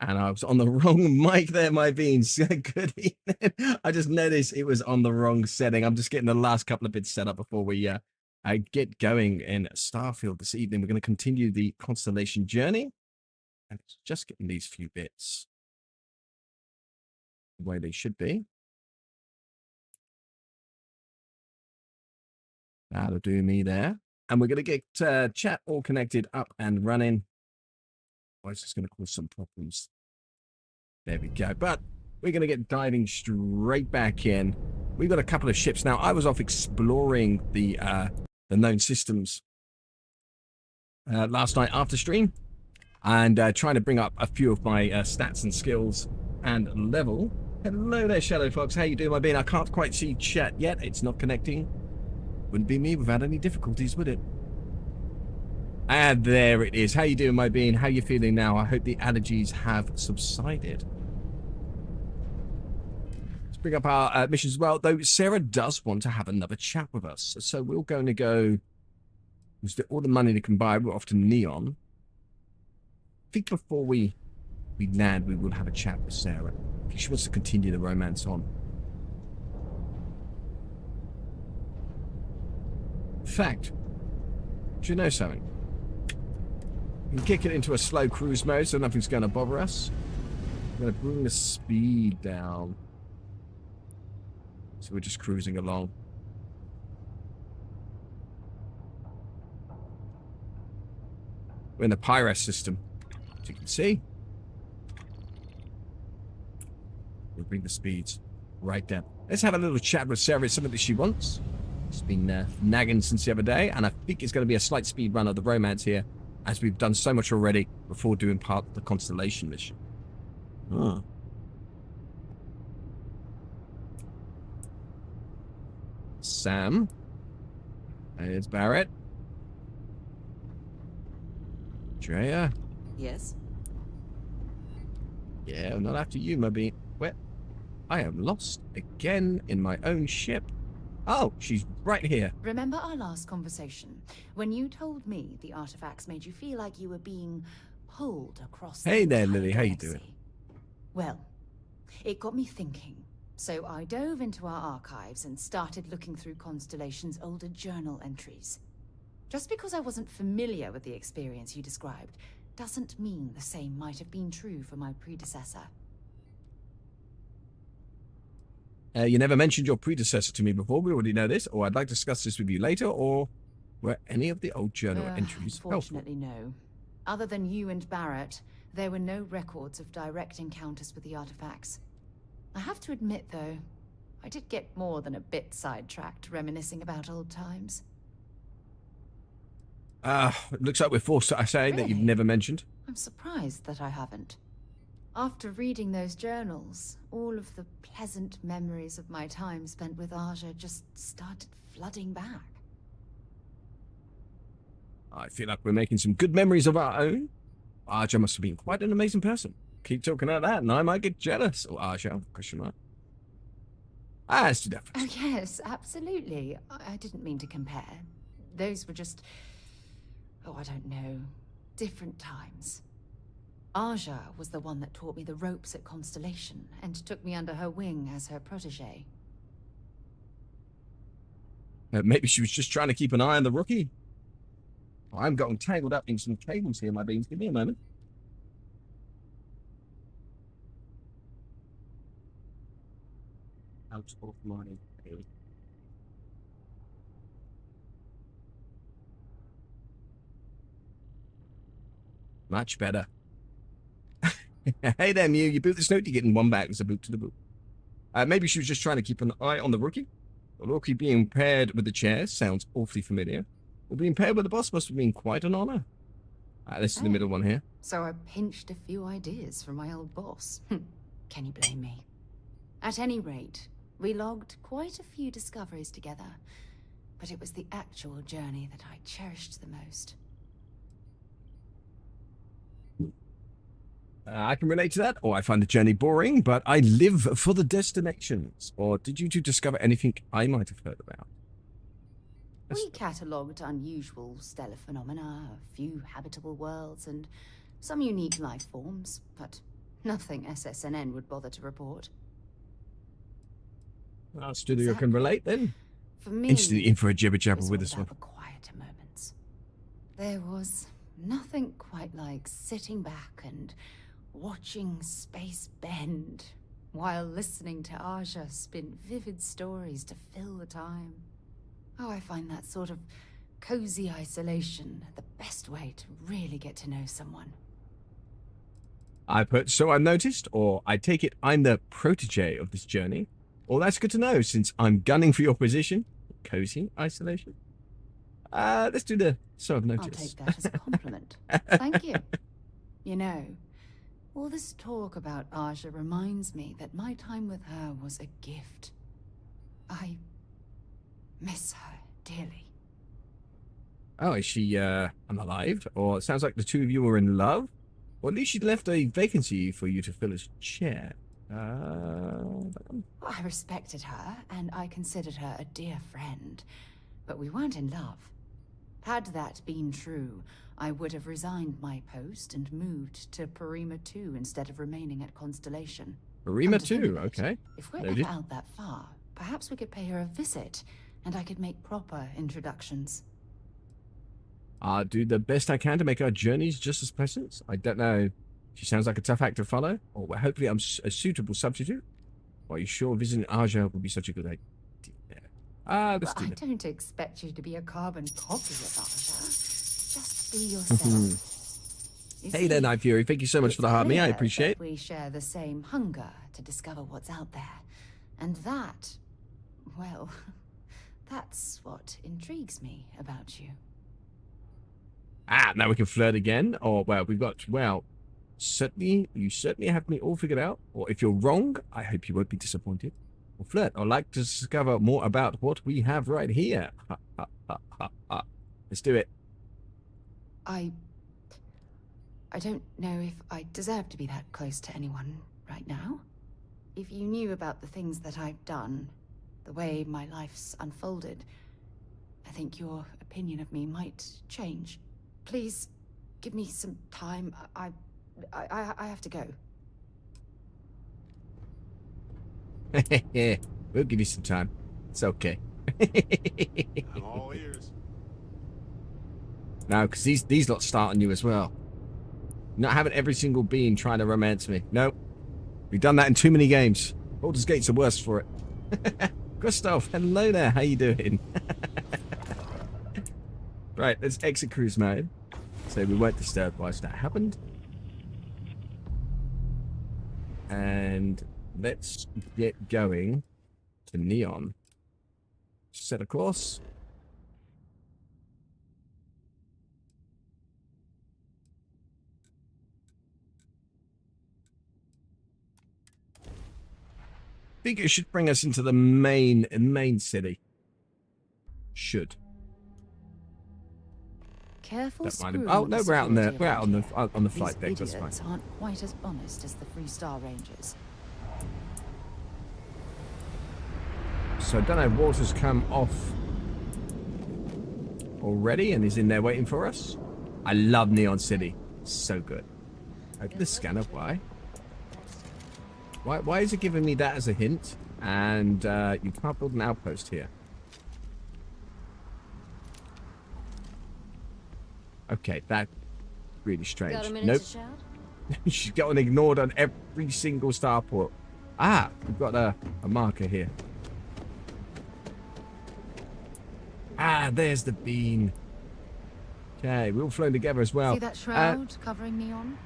And I was on the wrong mic there, my beans. Good evening. I just noticed it was on the wrong setting. I'm just getting the last couple of bits set up before we get going in Starfield this evening. We're going to continue the constellation journey. And it's just getting these few bits the way they should be. That'll do me there. And we're going to get chat all connected up and running. Oh, it's just going to cause some problems. There we go. But we're going to get diving straight back in. We've got a couple of ships now. I was off exploring the known systems last night after stream, and trying to bring up a few of my stats and skills and level. Hello there, Shadow Fox. How you doing, my bean? I can't quite see chat yet. It's not connecting. Wouldn't be me without any difficulties, would it? And there it is. How you doing, my bean? How you feeling now? I hope the allergies have subsided. Let's bring up our missions as well. Though Sarah does want to have another chat with us. So we're going to go... use all the money they can buy. We're off to Neon. I think before we land, we will have a chat with Sarah. I think she wants to continue the romance on. In fact, do you know something? We can kick it into a slow cruise mode so nothing's going to bother us. I'm going to bring the speed down. So we're just cruising along. We're in the Pyres system, as you can see. We'll bring the speeds right down. Let's have a little chat with Sarah. It's something that she wants. It's been nagging since the other day, and I think it's going to be a slight speed run of the romance here, as we've done so much already before doing part of the constellation mission. Huh. Sam. There's Barrett. Drea. Yes? Yeah, not after you, my bean. Where? I am lost again in my own ship. Oh, she's right here. Remember our last conversation, when you told me the artifacts made you feel like you were being pulled across the Hey there, entire Lily. How you galaxy? doing? Well, it got me thinking. So I dove into our archives and started looking through Constellation's older journal entries. Just because I wasn't familiar with the experience you described, doesn't mean the same might have been true for my predecessor. You never mentioned your predecessor to me before. We already know this, or I'd like to discuss this with you later, or were any of the old journal entries helpful? Unfortunately, no. Other than you and Barrett, there were no records of direct encounters with the artifacts. I have to admit, though, I did get more than a bit sidetracked reminiscing about old times. It looks like we're forced to say that you've Really? never mentioned. I'm surprised that I haven't. After reading those journals, all of the pleasant memories of my time spent with Aja just started flooding back. I feel like we're making some good memories of our own. Aja must have been quite an amazing person. Keep talking about that, and I might get jealous. Or Aja, question mark. Let's do that first. Oh yes, absolutely. I didn't mean to compare. Those were just... oh, I don't know. Different times. Aja was the one that taught me the ropes at Constellation and took me under her wing as her protege. Maybe she was just trying to keep an eye on the rookie. Oh, I'm getting tangled up in some cables here, my beans. Give me a moment. Out of my way. Much better. Hey there, Mew. You boot the snoot, you're getting one back. There's a boot to the boot. Maybe she was just trying to keep an eye on the rookie. The rookie being paired with the chair sounds awfully familiar. Well, being paired with the boss must have been quite an honor. This is the middle one here. So I pinched a few ideas from my old boss. Can you blame me? At any rate, we logged quite a few discoveries together, but it was the actual journey that I cherished the most. I can relate to that, or I find the journey boring, but I live for the destinations. Or did you two discover anything I might have heard about? We catalogued unusual stellar phenomena, a few habitable worlds, and some unique life forms, but Nothing SSNN would bother to report. Well, Studio can Exactly. relate then. For me, Instantly in for a jibber jabber it's with all this one. about the quieter moments. There was nothing quite like sitting back and watching space bend while listening to Aja spin vivid stories to fill the time. Oh, I find that sort of cozy isolation the best way to really get to know someone. I put, so I've noticed, or I take it I'm the protege of this journey. Well, that's good to know, since I'm gunning for your position. Cozy isolation. Let's do the so I've I'll noticed. take that as a compliment. Thank you. You know, all this talk about Aja reminds me that my time with her was a gift. I miss her dearly. Oh, is she unalive? Or it sounds like the two of you are in love? Or at least she left a vacancy for you to fill his chair. I respected her, and I considered her a dear friend, but we weren't in love. Had that been true, I would have resigned my post and moved to Parima 2 instead of remaining at Constellation. Parima Come to think 2, of it, okay. If we're Noted. ever out that far, perhaps we could pay her a visit, and I could make proper introductions. I'll do the best I can to make our journeys just as pleasant. I don't know. She sounds like a tough act to follow, or well, hopefully I'm a suitable substitute. Are you sure visiting Aja would be such a good idea? Let's do I that. don't expect you to be a carbon copy of Aja. Just be yourself. You Hey see, there, Night Fury. Thank you so much for the heart me. I clear appreciate that we share the same hunger to discover what's out there. And that, well, that's what intrigues me about you. Now we can flirt again. Or, well, we've got, well, you certainly have me all figured out. Or if you're wrong, I hope you won't be disappointed. Or flirt, or like to discover more about what we have right here. Ha, ha, ha, ha, ha. Let's do it. I don't know if I deserve to be that close to anyone right now. If you knew about the things that I've done, the way my life's unfolded, I think your opinion of me might change. Please, give me some time. I have to go. We'll give you some time. It's okay. I'm all ears. No, because these lot start on you as well. Not having every single being trying to romance me. Nope. We've done that in too many games. Baldur's Gate's the worst for it. Gustav, hello there. How you doing? Right, let's exit cruise mode. So we weren't disturbed whilst that happened. And let's get going to Neon. Set a course. I think it should bring us into the main city. Should. Careful Don't mind screwing him. Oh with no, we're out on the security around here. flight deck. These That's fine. idiots aren't quite as honest as the Freestar Rangers. So I don't know. Water's come off already and is in there waiting for us. I love Neon City. So good. Open the scanner. Why? Why is it giving me that as a hint? And you can't build an outpost here. Okay, that's really strange. Got a minute Nope. to shout? She's gotten ignored on every single starport. Ah, we've got a marker here. Ah, there's the bean. Okay, we're all flown together as well. See that shroud covering Neon?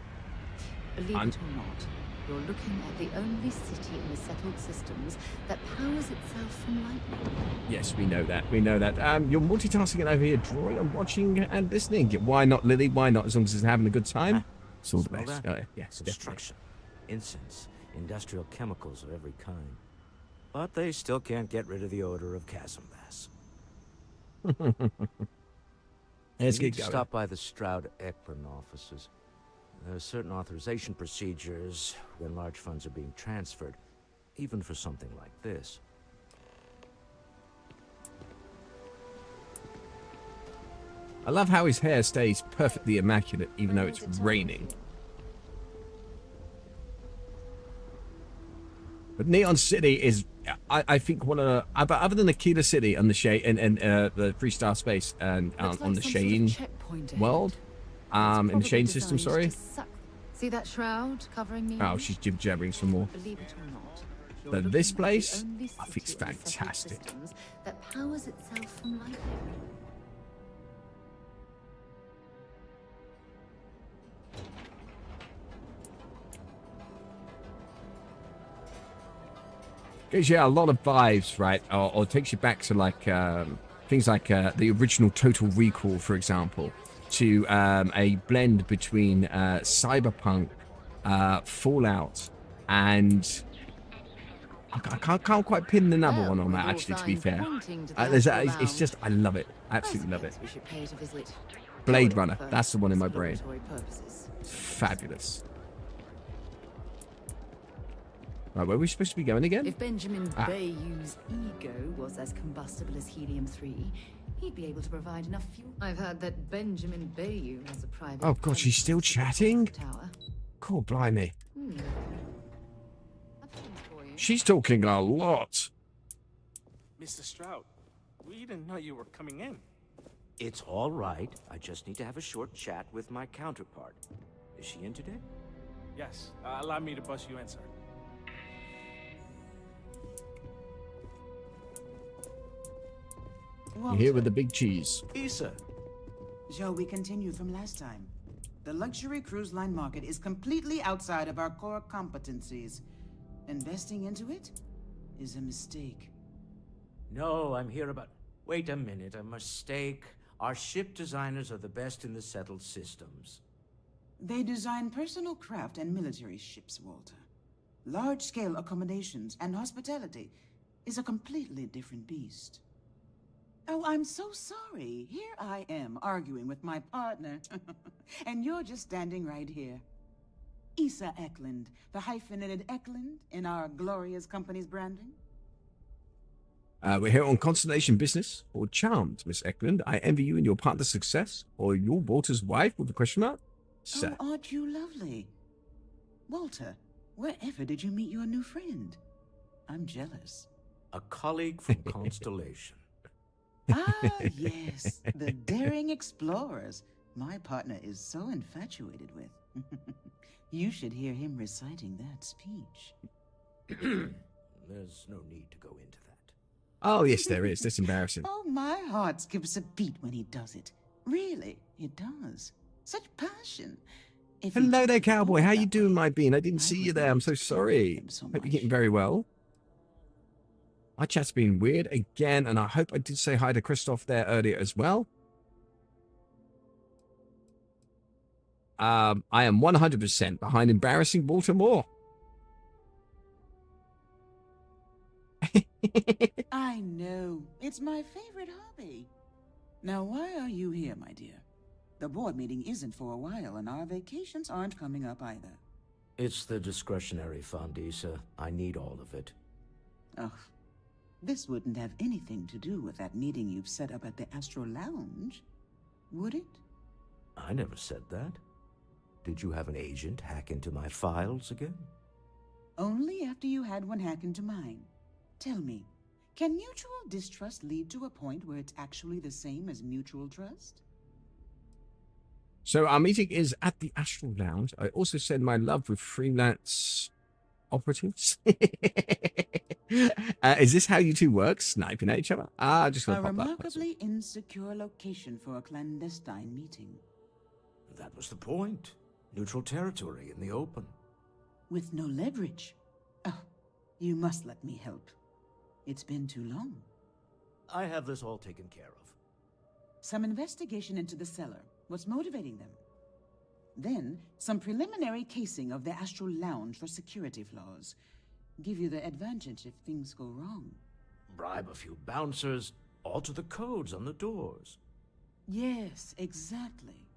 Believe I'm- it or not, you're looking at the only city in the settled systems that powers itself from lightning. Yes, we know that. We know that. You're multitasking it over here, drawing and watching and listening. Why not, Lily? Why not? As long as it's having a good time, it's all the Smell best. that? Yes, definitely. Construction, incense, industrial chemicals of every kind. But they still can't get rid of the odor of chasm bass. Let's You need get to going. stop by the Stroud Ekron offices. There are certain authorization procedures when large funds are being transferred, even for something like this. I love how his hair stays perfectly immaculate, even though it's raining. But Neon City is, I think, one of the, other than the Killer City and the the Freestar Space and Looks on like the some sort of Shane checkpoint ahead. world, It's in the probably Shane system, designed sorry. to suck. See that shroud covering me? Oh, she's jib jabbering some more. Believe it or not, you're But looking this at the place, only I think it's city on the settled fantastic. systems that powers itself from lightning. Gives you a lot of vibes, right? Or takes you back to like things like the original Total Recall, for example, to a blend between Cyberpunk, Fallout, and I can't quite pin the number one on that. Actually, to be fair, it's just I love it, absolutely love it. We should pay it a visit. Blade Purely Runner, for that's the one in my brain. exploratory purposes. Fabulous. Right, where are we supposed to be going again? If Benjamin Bayou's ego was as combustible as helium-3, he'd be able to provide enough fuel. I've heard that Benjamin Bayou has a private... Oh, God, she's still chatting? Tower. Cool, blimey. I've things for you. She's talking a lot. Mr. Stroud, we didn't know you were coming in. It's all right. I just need to have a short chat with my counterpart. Is she in today? Yes, allow me to bust you in, sir. You're here with the big cheese. Issa. Shall we continue from last time? The luxury cruise line market is completely outside of our core competencies. Investing into it is a mistake. No, I'm here about... Wait a minute, a mistake. Our ship designers are the best in the settled systems. They design personal craft and military ships, Walter. Large-scale accommodations and hospitality is a completely different beast. Oh, I'm so sorry. Here I am arguing with my partner. And you're just standing right here. Issa Eklund, the hyphenated Eklund in our glorious company's branding. We're here on Constellation Business, or Charmed, Miss Eklund. I envy you in your partner's success, or your Walter's wife, with a question mark? Sir. Oh, aren't you lovely? Walter, wherever did you meet your new friend? I'm jealous. A colleague from Constellation. Ah, yes, the daring explorers. My partner is so infatuated with. You should hear him reciting that speech. There's no need to go into that. Oh, yes, there is. That's embarrassing. Oh, my heart skips a beat when he does it. Really, it does. Such passion. If he Hello there, talked cowboy. all How you that doing, way, my bean? I didn't I see you would there. I'm want so to serve sorry. him so Hope you're much. getting very well. Our chat's been weird again, and I hope I did say hi to Christoph there earlier as well. I am 100% behind embarrassing Baltimore. I know. It's my favorite hobby. Now, why are you here, my dear? The board meeting isn't for a while, and our vacations aren't coming up either. It's the discretionary fund, Issa. I need all of it. Ugh. This wouldn't have anything to do with that meeting you've set up at the Astro Lounge, would it? I never said that. Did you have an agent hack into my files again? Only after you had one hack into mine. Tell me, can mutual distrust lead to a point where it's actually the same as mutual trust? So our meeting is at the Astral Lounge. I also send my love with freelance operatives. Is this how you two work? Sniping at each other? Ah, just A gonna pop that. remarkably insecure location for a clandestine meeting. That was the point. Neutral territory in the open. With no leverage. Oh, you must let me help. It's been too long. I have this all taken care of. Some investigation into the cellar. What's motivating them? Then, some preliminary casing of the Astral Lounge for security flaws. Give you the advantage if things go wrong. Bribe a few bouncers, alter the codes on the doors. Yes, exactly.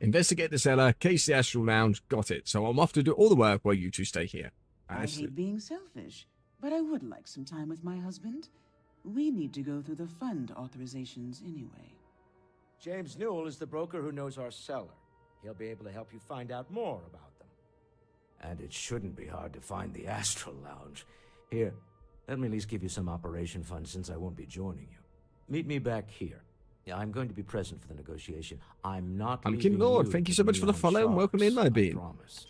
Investigate the cellar, case the Astral Lounge, got it. So I'm off to do all the work while you two stay here. I hate being selfish, but I would like some time with my husband. We need to go through the fund authorizations anyway. James Newell is the broker who knows our cellar. He'll be able to help you find out more about them. And it shouldn't be hard to find the Astral Lounge. Here, let me at least give you some operation funds since I won't be joining you. Meet me back here. Yeah, I'm going to be present for the negotiation. I'm I'm King Lord. Thank you so much for the follow and welcome in, my bean. Promise.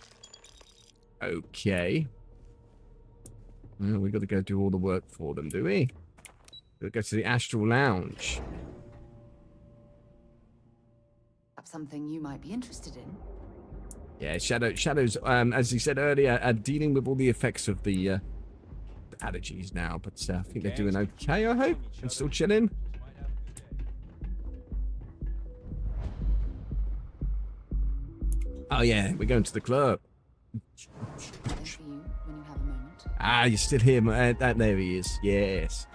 Okay. Well, we got to go do all the work for them, do we? We'll go to the Astral Lounge. Perhaps something you might be interested in. Yeah, Shadows, as he said earlier, are dealing with all the effects of the allergies now, but I think they're doing okay, I hope. And still chilling. Oh yeah, we're going to the club. Wait for you when you have a moment. Ah, you're still here. There he is. Yes.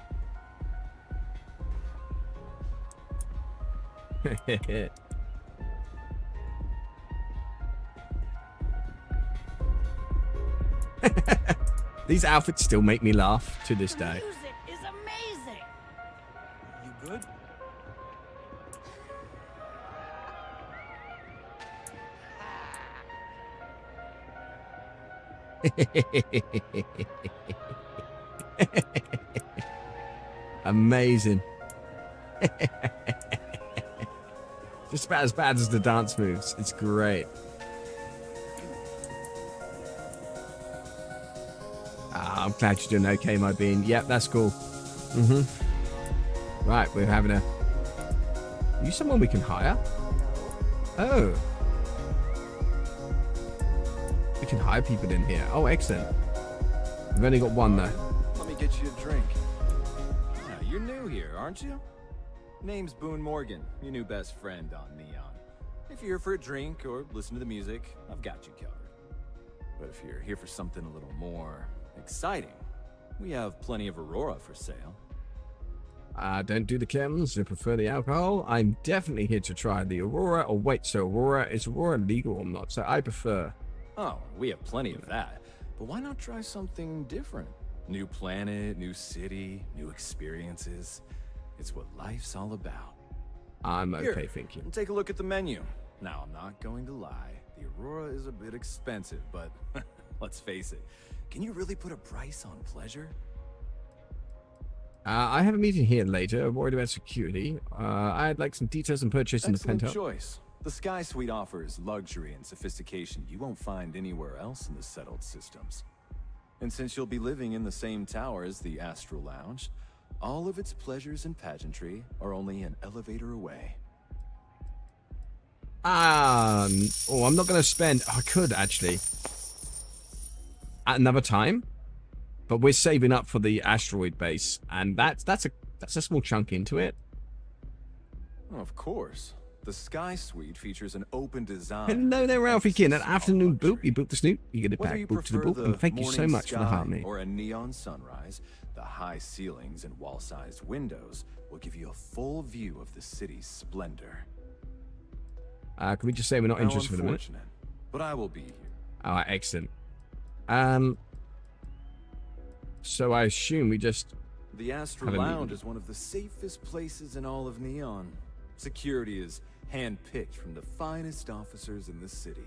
These outfits still make me laugh to this day. Music is amazing. You good? Amazing. Just about as bad as the dance moves. It's great. Ah, I'm glad you're doing okay, my bean. Yep, that's cool. Right, we're having a... Are you someone we can hire? Oh. We can hire people in here. Oh, excellent. We've only got one, though. Let me get you a drink. Yeah, you're new here, aren't you? Name's Boone Morgan, your new best friend on Neon. If you're here for a drink or listen to the music, I've got you covered. But if you're here for something a little more exciting, we have plenty of Aurora for sale. Don't do the chems. I prefer the alcohol. I'm definitely here to try the Aurora. Oh, wait, so Aurora, is Aurora legal or not? So I prefer... Oh, we have plenty of that. But why not try something different? New planet, new city, new experiences. It's what life's all about. I'm okay, Here, thank you. take a look at the menu. Now, I'm not going to lie. The Aurora is a bit expensive, but let's face it. Can you really put a price on pleasure? I have a meeting here later. I'm worried about security. I'd like some details on purchasing the Excellent penthouse. choice. The Sky Suite offers luxury and sophistication you won't find anywhere else in the settled systems. And since you'll be living in the same tower as the Astral Lounge, all of its pleasures and pageantry are only an elevator away. Oh, I'm not going to spend... I could, actually. At another time. But we're saving up for the asteroid base. And that's a small chunk into it. Oh, of course. The Sky Suite features an open design. Hello there, Ralphie Kin. An afternoon boop. luxury. You boop the snoop. You get it Whether back. you Boop to the prefer boop. And thank you so morning much for the sky heart, mate. or a neon sunrise, the high ceilings and wall-sized windows will give you a full view of the city's splendor. Can we just say we're not How interested for the minute? unfortunate, but I will be here. Alright, excellent. So I assume we just... The Astral Have a Lounge meeting. is one of the safest places in all of Neon. Security is handpicked from the finest officers in the city.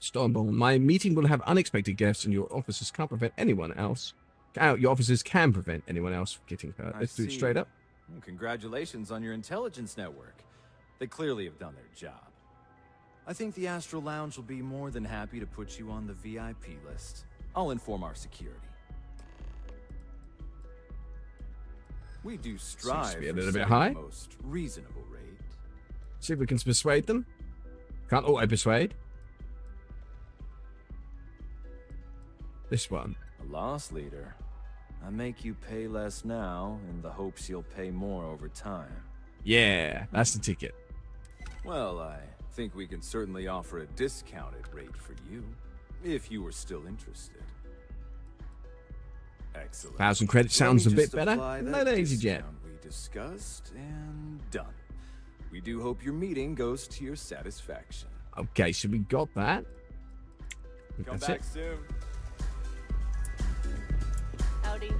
Stormborn, my meeting will have unexpected guests and your officers can't prevent anyone else. Your officers can prevent anyone else from getting hurt. I Let's do it see. straight up. Well, congratulations on your intelligence network. They clearly have done their job. I think the Astral Lounge will be more than happy to put you on the VIP list. I'll inform our security. We do strive to be a for little bit setting high. the most reasonable rate. See if we can persuade them. Can't auto-persuade. This one. A loss leader. I make you pay less now in the hopes you'll pay more over time. Yeah, that's the ticket. Well, I think we can certainly offer a discounted rate for you, if you were still interested. Excellent. 1,000 credits Let sounds me a bit just better. apply No, that lazy jet. discount we discussed, and done. We do hope your meeting goes to your satisfaction. Okay, so we got that. Come That's back it. soon. Howdy.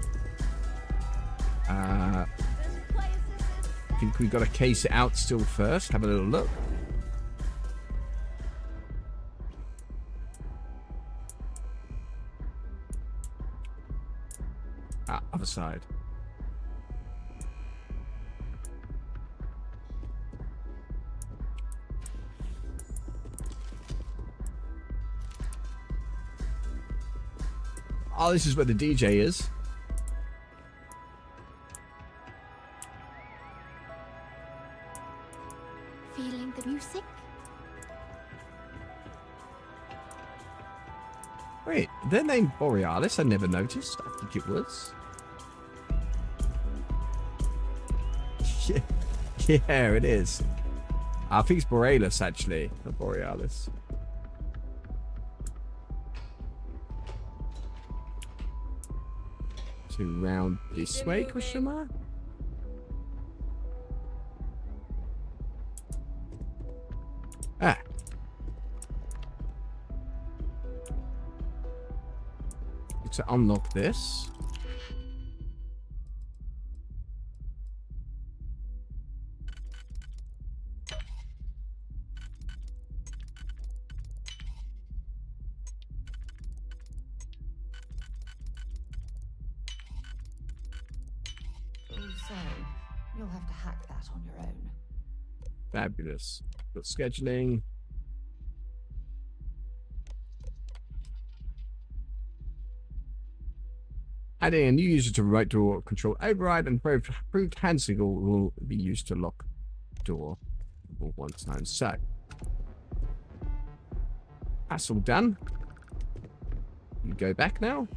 I This place is think we got to case it out still first. Have a little look. other side. Oh, this is where the DJ is. Feeling the music? Wait, their name Borealis? I never noticed. I think it was. Yeah, yeah, it is. I think it's Borealis, actually, not Borealis. To round this way, question mark? Ah. To unlock this. So, you'll have to hack that on your own. Fabulous. Got scheduling. Adding a new user to right door control override and approved hand signal will be used to lock door one time. So that's all done. You go back now.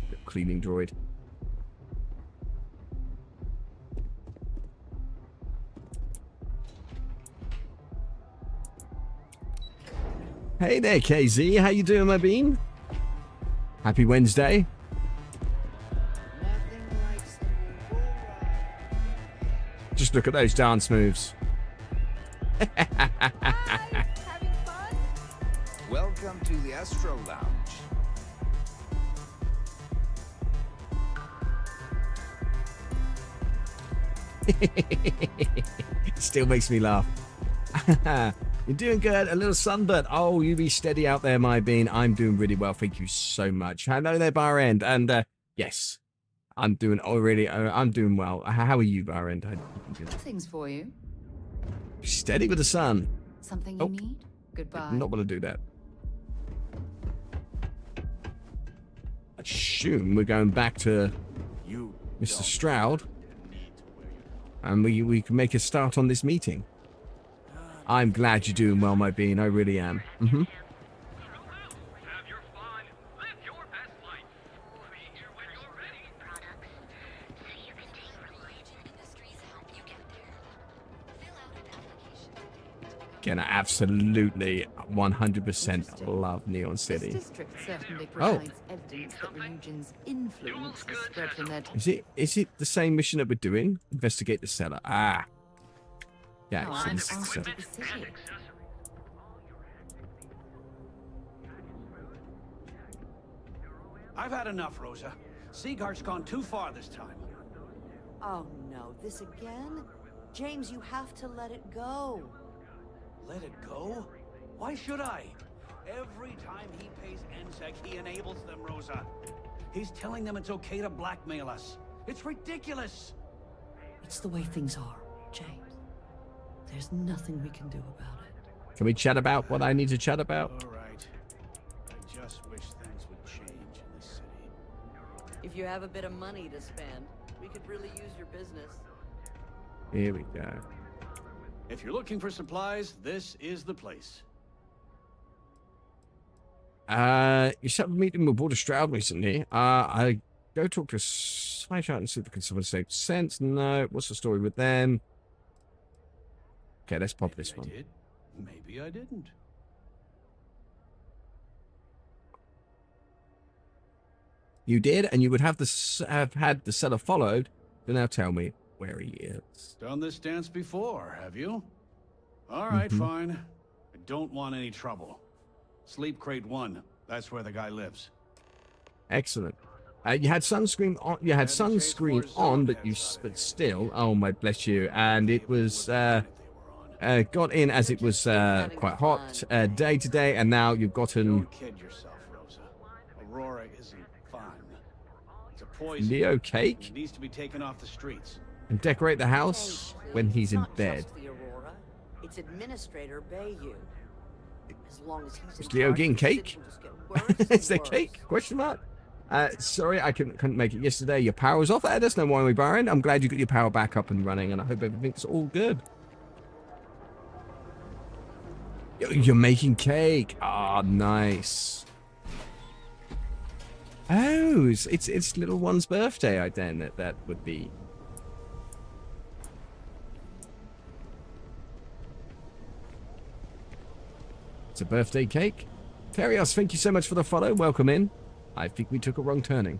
The cleaning droid. Hey there, KZ. How you doing, my bean? Happy Wednesday. Just look at those dance moves. Having fun? Welcome to the Astro Lounge. Still makes me laugh. You're doing good. A little sunburn. Oh, you be steady out there, my bean. I'm doing really well. Thank you so much. Hello there, bar end. And yes, I'm doing already. I'm doing well. How are you, bar end? Things for you. Steady with the sun. Something you need? Goodbye. I'm not going to do that. I assume we're going back to Mr. Stroud. And we can make a start on this meeting. I'm glad you're doing well, my bean. I really am. Mm-hmm. Again, I absolutely 100% love Neon City. This district certainly provides evidence that religion's influence has spread from their... Is it the same mission that we're doing? Investigate the cellar. Ah. Yeah, No, so I'm this is the cellar. to the city. I've had enough, Rosa. Seagart's gone too far this time. Oh no, this again? James, you have to let it go. Let it go? Why should I? Every time he pays NSEC, he enables them, Rosa. He's telling them it's okay to blackmail us. It's ridiculous. It's the way things are, James. There's nothing we can do about it. Can we chat about what I need to chat about? All right. I just wish things would change in this city. If you have a bit of money to spend, we could really use your business. Here we go. If you're looking for supplies, this is the place. You set up a meeting with Border Stroud recently. I go talk to Smash Out and see if can someone say sense. No, what's the story with them? Okay, let's pop this one. Did. Maybe I didn't. You did, and you would have had the seller followed. So now tell me where he is. Done this dance before, have you? All right, fine. I don't want any trouble. Sleep crate 1. That's where the guy lives. Excellent. You had sunscreen on. You had sunscreen on, but still. Oh my, bless you. And it was got in as it was quite hot day to day, and now you've gotten. Don't kid yourself, Rosa. Aurora isn't fun. It's a poison. Leo cake? It needs to be taken off the streets. And decorate the house when he's in bed. The Aurora. It's Administrator Bayou. As long as he's Is Leo getting cake? Is there cake? Question mark? Sorry, I couldn't make it yesterday. Your power was off. There's no worry, Byron. I'm glad you got your power back up and running, and I hope everything's all good. You're making cake. Ah, nice. Oh, it's little one's birthday. Then that would be. It's a birthday cake. Terios, thank you so much for the follow. Welcome in. I think we took a wrong turning.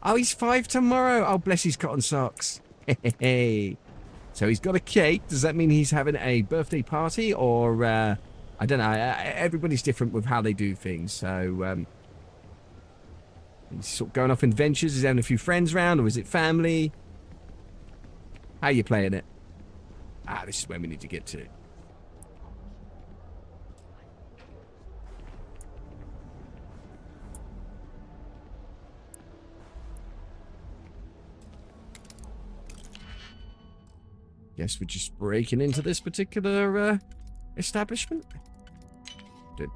Oh, he's 5 tomorrow. Oh, bless his cotton socks. Hey. So he's got a cake. Does that mean he's having a birthday party? Or, I don't know. Everybody's different with how they do things. So, he's sort of going off in ventures. Is he having a few friends around? Or is it family? How are you playing it? Ah, this is where we need to get to. Guess we're just breaking into this particular establishment. I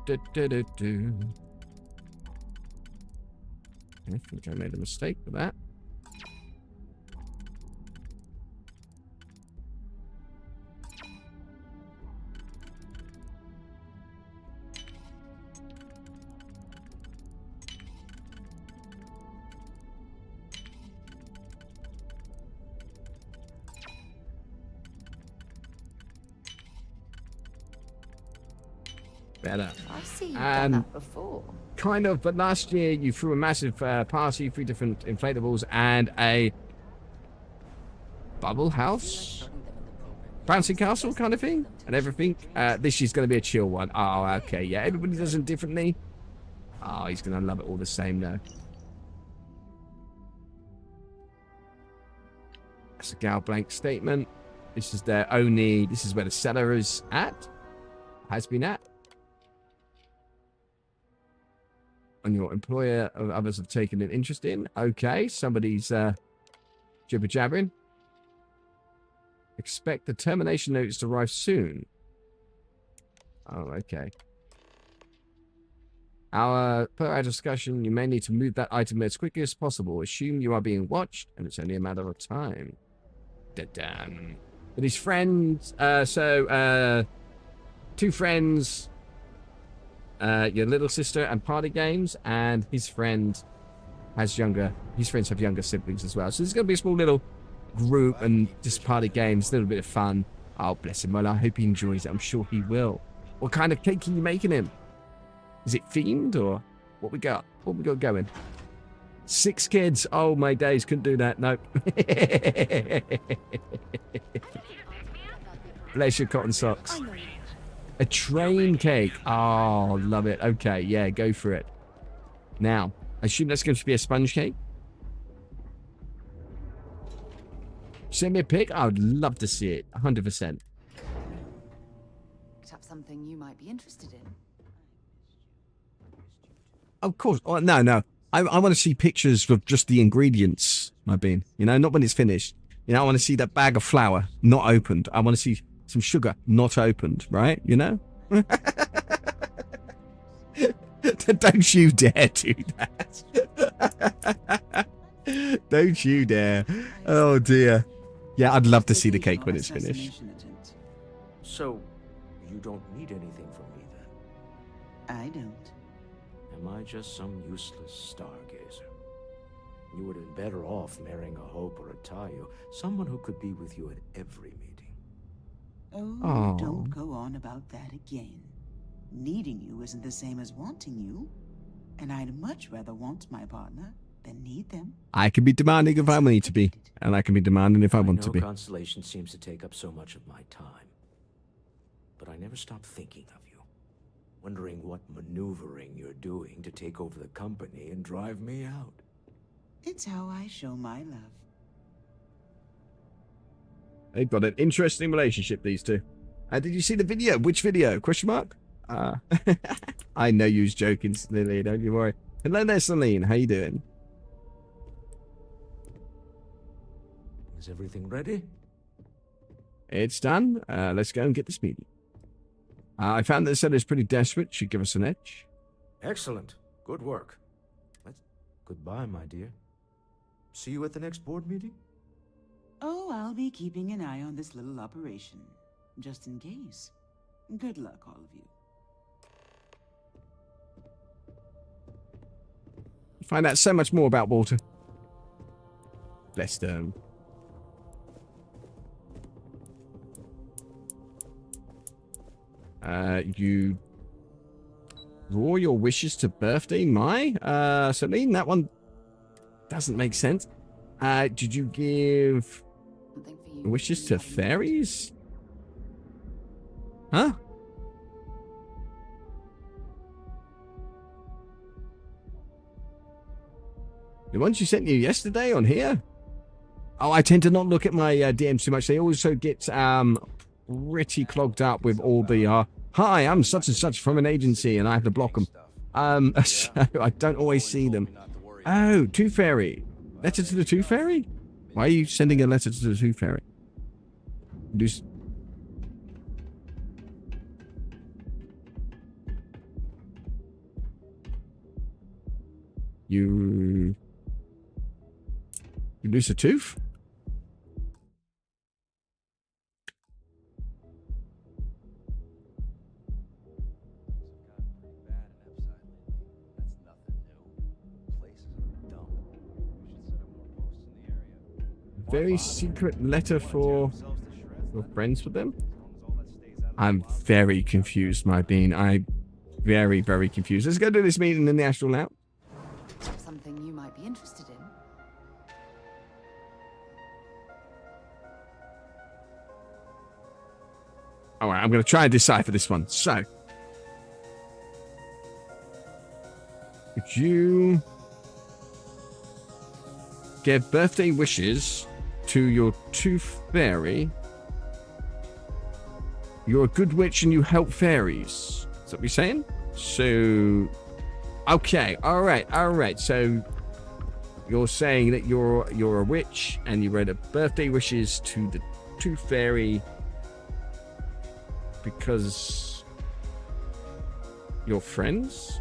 think I made a mistake with that. Better. I see you've done that before. Kind of, but last year you threw a massive party, 3 different inflatables, and a bubble house, bouncy castle kind of thing, and everything. This year's going to be a chill one. Oh, okay, yeah. Everybody does it differently. Oh, he's going to love it all the same, though. That's a Gal Blank statement. This is their only. This is where the seller is at. Has been at. And your employer or others have taken an interest in. Okay, somebody's jibber jabbering. Expect the termination notice to arrive soon. Oh, okay. Per our discussion, you may need to move that item as quickly as possible. Assume you are being watched, and it's only a matter of time. Da-dam. But his friends, 2 friends, your little sister and party games, and his friend has his friends have younger siblings as well. So there's going to be a small little group and just party games, a little bit of fun. Oh, bless him. Well, I hope he enjoys it. I'm sure he will. What kind of cake are you making him? Is it themed or what we got? What we got going? 6 kids. Oh, my days. Couldn't do that. Nope. Bless your cotton socks. A train cake. Oh, love it. Okay, yeah, go for it. Now, I assume that's going to be a sponge cake. Send me a pic. I would love to see it. 100%. Perhaps something you might be interested in. Of course. Oh, no. I want to see pictures of just the ingredients, my bean. You know, not when it's finished. You know, I want to see that bag of flour not opened. I want to see some sugar not opened, right? You know? Don't you dare do that. Don't you dare. Oh, dear. Yeah, I'd love to see the cake when it's finished. So, you don't need anything from me then? I don't. Am I just some useless stargazer? You would have been better off marrying a Hope or a Tayo, someone who could be with you at every meeting. Oh, don't go on about that again. Needing you isn't the same as wanting you. And I'd much rather want my partner than need them. I can be demanding if I need to be. And I can be demanding if I want to be. Constellation seems to take up so much of my time. But I never stop thinking of you. Wondering what maneuvering you're doing to take over the company and drive me out. It's how I show my love. They've got an interesting relationship, these two. Did you see the video? Which video? Question mark? I know you's joking, Lily. Don't you worry. Hello there, Celine. How you doing? Is everything ready? It's done. Let's go and get this meeting. I found that the seller is pretty desperate. Should give us an edge. Excellent. Good work. Goodbye, my dear. See you at the next board meeting? Oh, I'll be keeping an eye on this little operation, just in case. Good luck, all of you. Find out so much more about Walter. Bless them. You draw your wishes to birthday, Celine, that one doesn't make sense. Did you give wishes to fairies? Huh? The ones you sent you yesterday on here? Oh, I tend to not look at my DMs too much. They also get pretty clogged up with all the hi, I'm such and such from an agency, and I have to block them. So I don't always see them. Oh, Tooth Fairy. Letter to the Tooth Fairy? Why are you sending a letter to the Tooth Fairy? You lose a tooth? Very secret letter for your friends with them? I'm very confused, my bean. I'm very, very confused. Let's go to this meeting in the Astral Lounge. Something you might be interested in. Alright, I'm going to try and decipher this one. So, could you give birthday wishes to your Tooth Fairy? You're a good witch and you help fairies. Is that what you're saying? So, okay, alright. So, you're saying that you're a witch and you read a birthday wishes to the Tooth Fairy because you're friends?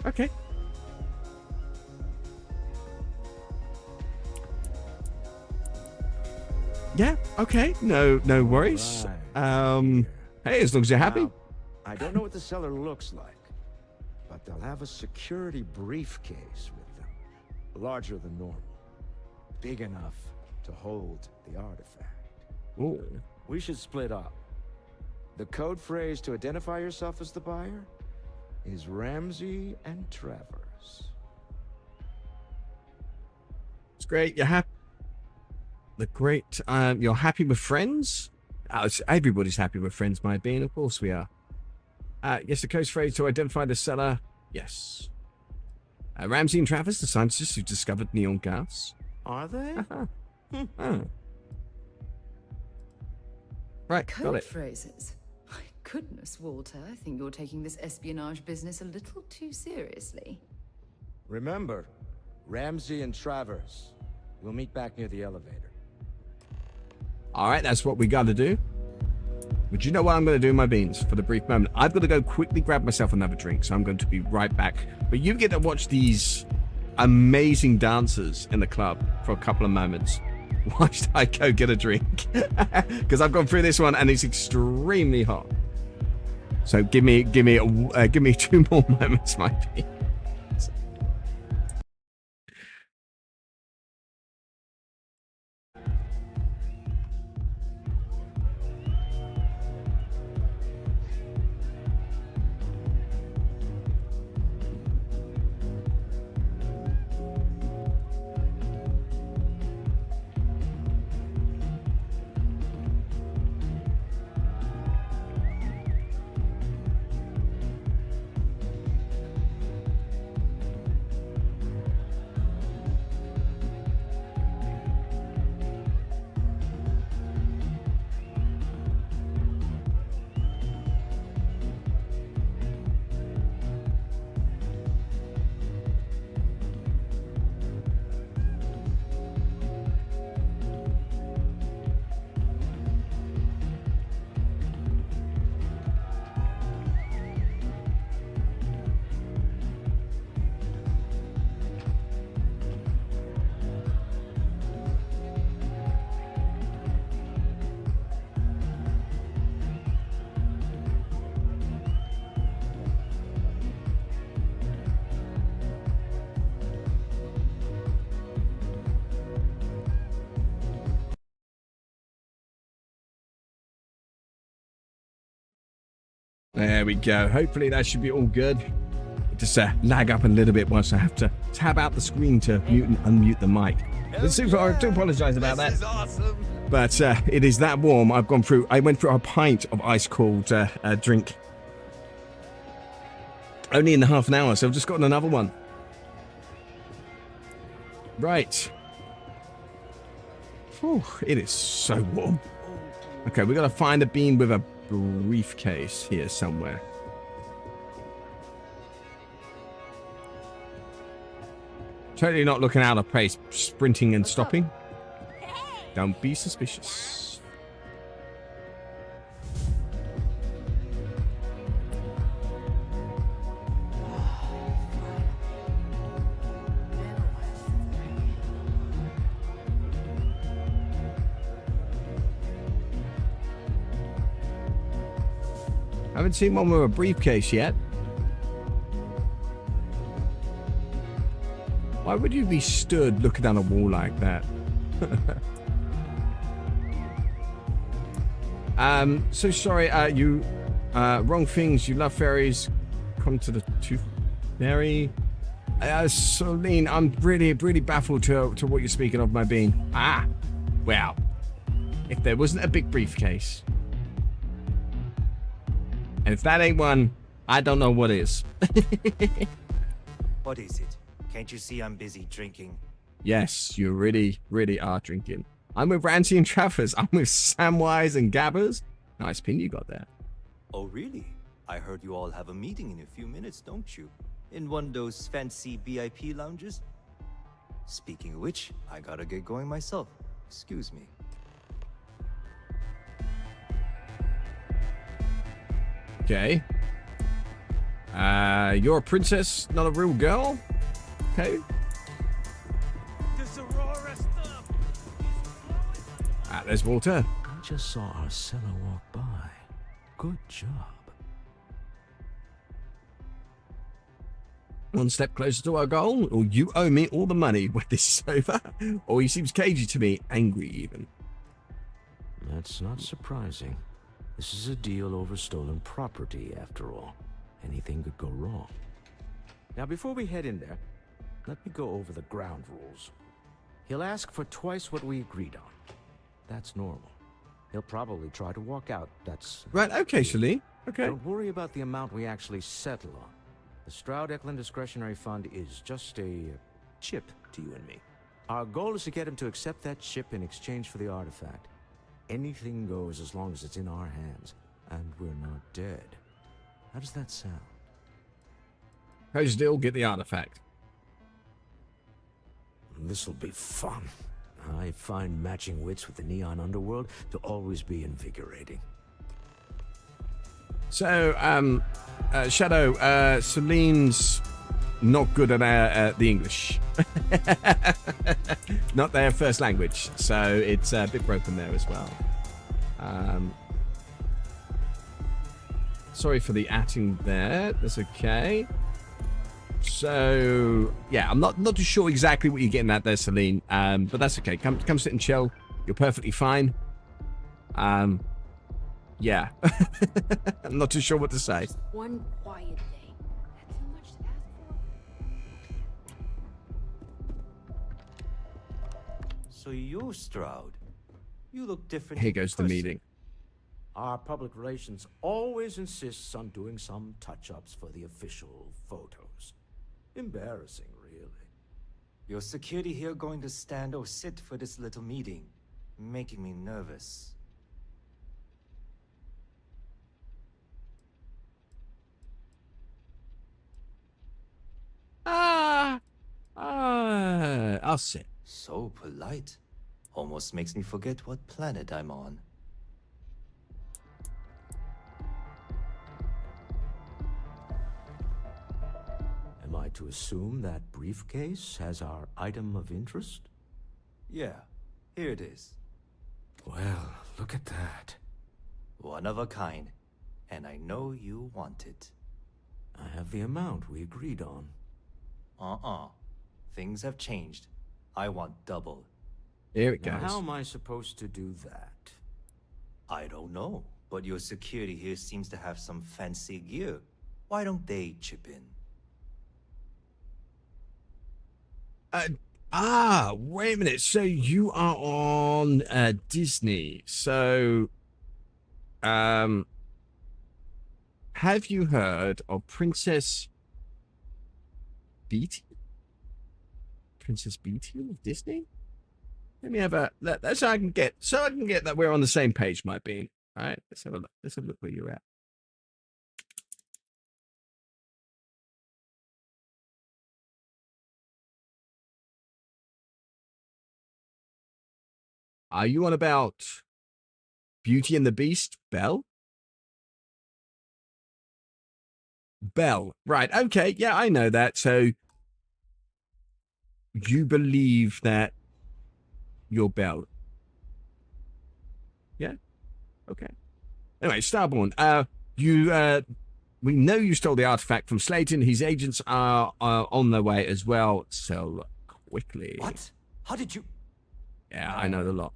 Okay. Yeah, okay. No worries. Right. Hey, as long as you're happy. Now, I don't know what the cellar looks like, but they'll have a security briefcase with them. Larger than normal. Big enough to hold the artifact. Ooh. We should split up. The code phrase to identify yourself as the buyer is Ramsey and Travers. It's great. You're happy. You're happy with friends? Everybody's happy with friends, my being. Of course we are. Yes, the code phrase to identify the seller. Yes. Ramsey and Travers, the scientists who discovered neon gas. Are they? Right, Code got it. phrases. My goodness, Walter, I think you're taking this espionage business a little too seriously. Remember, Ramsey and Travers. We'll meet back near the elevator. Alright, that's what we gotta do. But you know what I'm gonna do, my beans, for the brief moment? I've got to go quickly grab myself another drink, so I'm going to be right back. But you get to watch these amazing dancers in the club for a couple of moments. Why should I go get a drink? Because I've gone through this one and it's extremely hot. So give me 2 more moments, my beans. There we go. Hopefully that should be all good. Just lag up a little bit once I have to tab out the screen to mute and unmute the mic. I do apologize about that. This is awesome. But it is that warm. I went through a pint of ice cold drink. Only in half an hour, so I've just gotten another one. Right. Whew, it is so warm. Okay, we got to find a bean with a briefcase here somewhere. Totally not looking out of place, sprinting and stopping. Don't be suspicious. Haven't seen one with a briefcase yet. Why would you be stood looking down a wall like that? So sorry, you wrong things. You love fairies. Come to the tooth fairy. Celine, I'm really baffled to what you're speaking of, my bean. Ah, well, if there wasn't a big briefcase, and if that ain't one, I don't know what is. What is it? Can't you see I'm busy drinking? Yes, you really are drinking. I'm with Rancy and Travers. I'm with Samwise and Gabbers. Nice pin you got there. Oh, really? I heard you all have a meeting in a few minutes, don't you? In one of those fancy VIP lounges? Speaking of which, I gotta get going myself. Excuse me. Okay. You're a princess, not a real girl? Okay. Ah, there's Walter. I just saw Arcella walk by. Good job. One step closer to our goal, or you owe me all the money when this is over. Or he seems cagey to me, angry even. That's not surprising. This is a deal over stolen property, after all. Anything could go wrong. Now, before we head in there, let me go over the ground rules. He'll ask for twice what we agreed on. That's normal. He'll probably try to walk out. That's... Right, okay, Celine. Okay. Don't worry about the amount we actually settle on. The Stroud-Eklund Discretionary Fund is just a chip to you and me. Our goal is to get him to accept that chip in exchange for the artifact. Anything goes as long as it's in our hands, and we're not dead. How does that sound? How's the deal? Get the artifact. This'll be fun. I find matching wits with the neon underworld to always be invigorating. So, Shadow, Celine's not good at the English. Not their first language, so it's a bit broken there as well. Sorry for the atting there. That's okay. So, yeah, I'm not too sure exactly what you're getting at there, Celine. But that's okay. Come sit and chill. You're perfectly fine. Yeah. I'm not too sure what to say. Just one quiet day. That's too much to ask for. So you're Stroud. You look different. Here goes the meeting. Our public relations always insists on doing some touch-ups for the official photos. Embarrassing, really. Your security here going to stand or sit for this little meeting, making me nervous. I'll sit. So polite. Almost makes me forget what planet I'm on. Am I to assume that briefcase has our item of interest? Yeah, here it is. Well, look at that. One of a kind. And I know you want it. I have the amount we agreed on. Things have changed. I want double. Here it Now, goes. how am I supposed to do that? I don't know. but your security here seems to have some fancy gear. Why don't they chip in? Wait a minute. So you are on Disney. So, have you heard of Princess Beatty? Princess Beatty of Disney? Let me have a so I can get that we're on the same page, might be. All right, let's have a look. Let's have a look where you're at. Are you on about Beauty and the Beast, Belle? Belle, right? Okay, yeah, I know that. So you believe that you're Belle? Yeah. Okay. Anyway, Starborn, we know you stole the artifact from Slayton. His agents are on their way as well. So quickly. What? How did you? Yeah, I know the lot.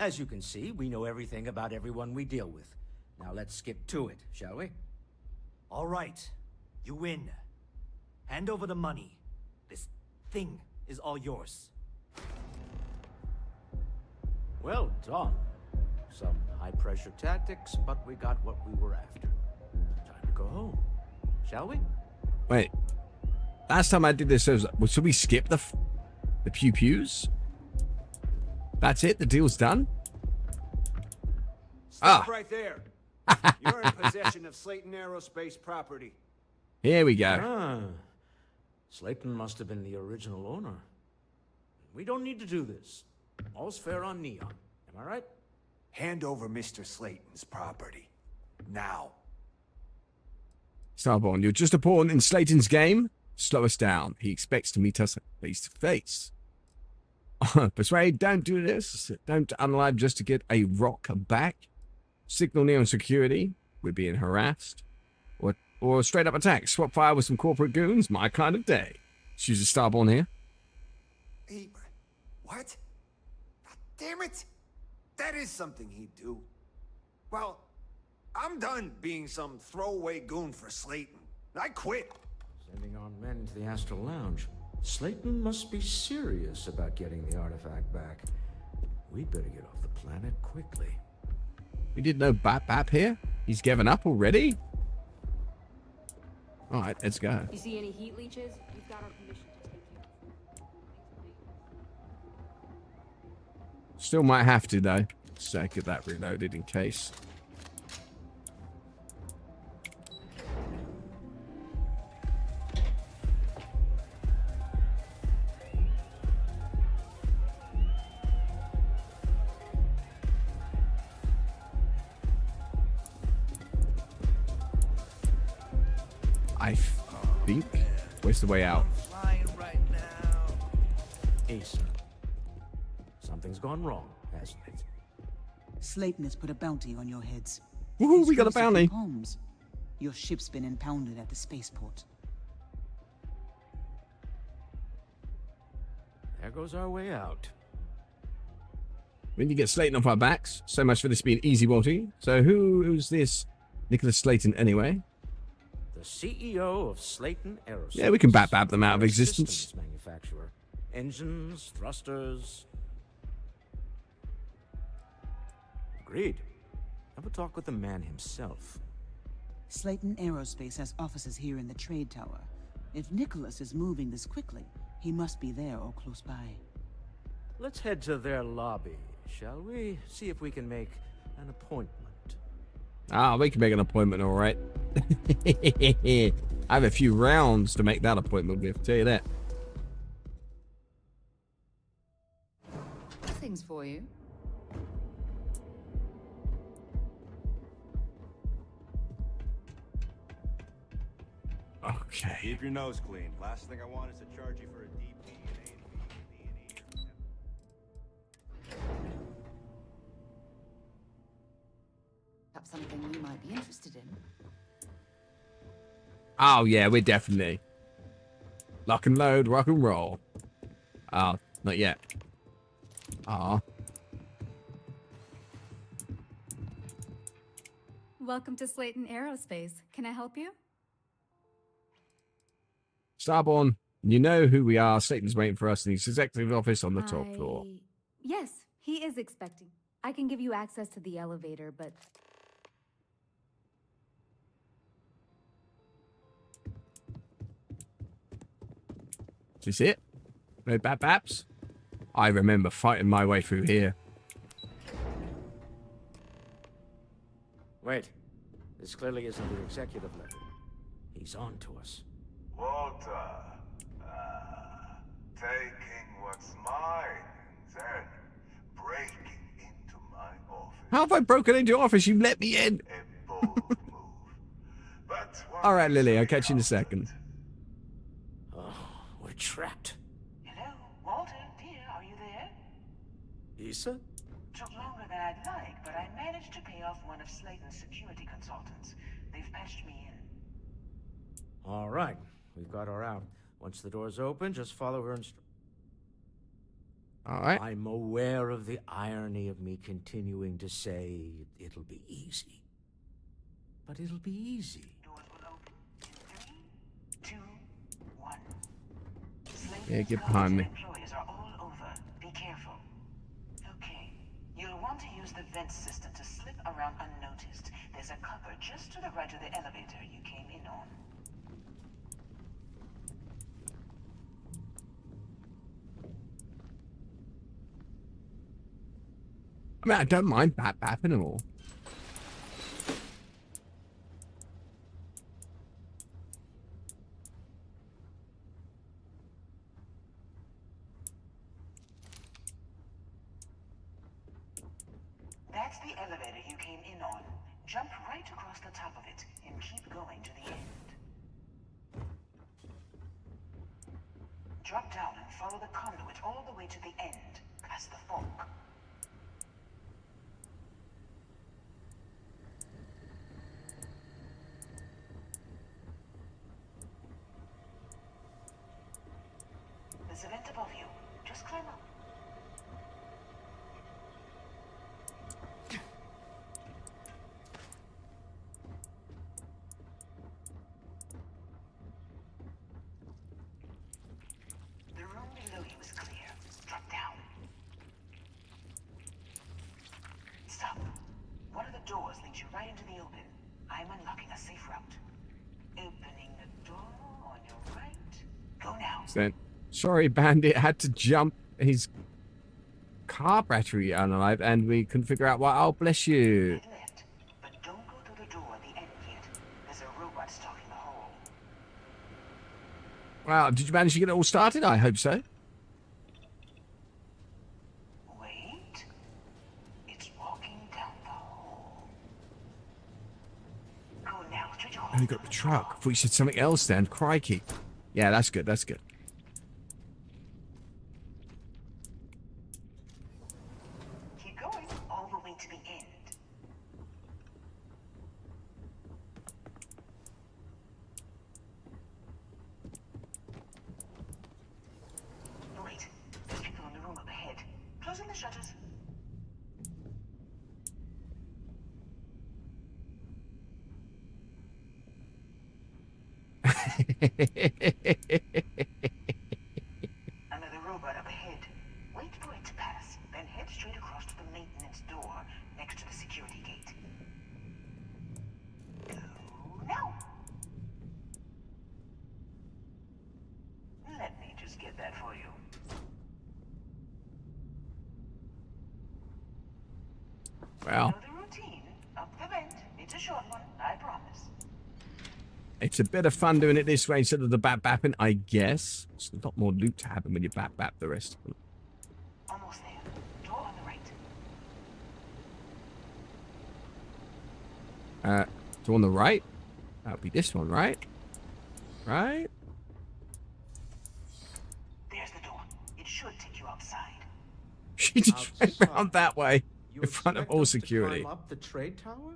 As you can see, we know everything about everyone we deal with. Now let's skip to it, shall we? All right, you win. Hand over the money. This thing is all yours. Well done. Some high-pressure tactics, but we got what we were after. Time to go home, shall we? Wait. Last time I did this, should we skip the pew-pews? That's it? The deal's done? Stop right there. You're in possession of Slayton Aerospace property. Here we go. Ah, Slayton must have been the original owner. We don't need to do this. All's fair on Neon. Am I right? Hand over Mr. Slayton's property. Now. Starborn, you're just a pawn in Slayton's game. Slow us down. He expects to meet us face to face. Persuade, don't do this. Don't unalive just to get a rock back. Signal Neon security. We're being harassed. Or straight up attack. Swap fire with some corporate goons. My kind of day. Choose a Starborn here. He... What? God damn it! That is something he'd do. Well, I'm done being some throwaway goon for Slayton. I quit. Sending our men into the Astral Lounge. Slayton must be serious about getting the artifact back. We'd better get off the planet quickly. We did no Bap here? He's given up already? Alright, let's go. You see any heat leeches? We've got our permission to take care of. Still might have to, though. So get that reloaded in case. I think. Where's the way out? Flying right now. Acer. Something's gone wrong, hasn't it? Slayton has put a bounty on your heads. Woohoo, we got a bounty. Homes. Your ship's been impounded at the spaceport. There goes our way out. When you get Slayton off our backs, so much for this being easy walking. So who's this Nicholas Slayton anyway? The CEO of Slayton Aerospace. Yeah, we can bap them out of existence. Systems manufacturer. Engines, thrusters. Agreed. Have a talk with the man himself. Slayton Aerospace has offices here in the trade tower. If Nicholas is moving this quickly, he must be there or close by. Let's head to their lobby, shall we? See if we can make an appointment. Ah, we can make an appointment, all right. I have a few rounds to make that appointment with, tell you that. Things for you. Okay. Keep your nose clean. Last thing I want is to charge you for a DP and A&E. Perhaps something you might be interested in. Oh, yeah, we're definitely. Lock and load, rock and roll. Oh, not yet. Ah. Welcome to Slayton Aerospace. Can I help you? Starborn, you know who we are. Satan's waiting for us in his executive office on the top floor. Yes, he is expecting. I can give you access to the elevator, but... Is this it? No baps? I remember fighting my way through here. Wait. This clearly isn't the executive level. He's on to us. Walter, taking what's mine, then breaking into my office. How have I broken into your office? You let me in. A bold move. But All right, Lily, I'll catch you in a second. Oh, we're trapped. Hello, Walter, dear, are you there? Issa? Took longer than I'd like, but I managed to pay off one of Slayton's security consultants. They've patched me in. All right. We've got her out. Once the door's open, just follow her All right. I'm aware of the irony of me continuing to say it'll be easy. But it'll be easy. Doors will open in 3, 2, 1. Yeah, get behind me. Employees are all over. Be careful. Okay. You'll want to use the vent system to slip around unnoticed. There's a cupboard just to the right of the elevator you came in on. I mean, I don't mind bapping and all. That's the elevator you came in on. Jump right across the top of it and keep going to the end. Drop down and follow the conduit all the way to the end, past the fork. There's a vent above you. Just climb up. The room below you is clear. Drop down. Stop. One of the doors leads you right into the open. I'm unlocking a safe route. Opening the door on your right. Go now. Then, sorry, Bandit had to jump his car battery unalive, and we couldn't figure out why. Oh, bless you. Head left, but don't go through the door at the end yet. There's a robot stalking the hole. Wow, did you manage to get it all started? I hope so. Wait. It's walking down the hole. Go now, straight your Oh, you got the truck. I thought you said something else then. Crikey. Yeah, that's good. That's good. Keep going all the way to the end. Wait, there's people in the room up ahead. Closing the shutters. Another robot up ahead. Wait for it to pass, then head straight across to the maintenance door next to the security gate. Go now. Let me just get that for you. Well, Know the routine. Up the vent. It's a short one, I promise. it's a bit of fun doing it this way instead of the bapping, I guess. There's a lot more loot to happen when you bap the rest of them. Almost there. Door on the right. So on the right? That would be this one, right? Right? There's the door. It should take you outside. She just went round that way in front of all security. Climb up the trade tower?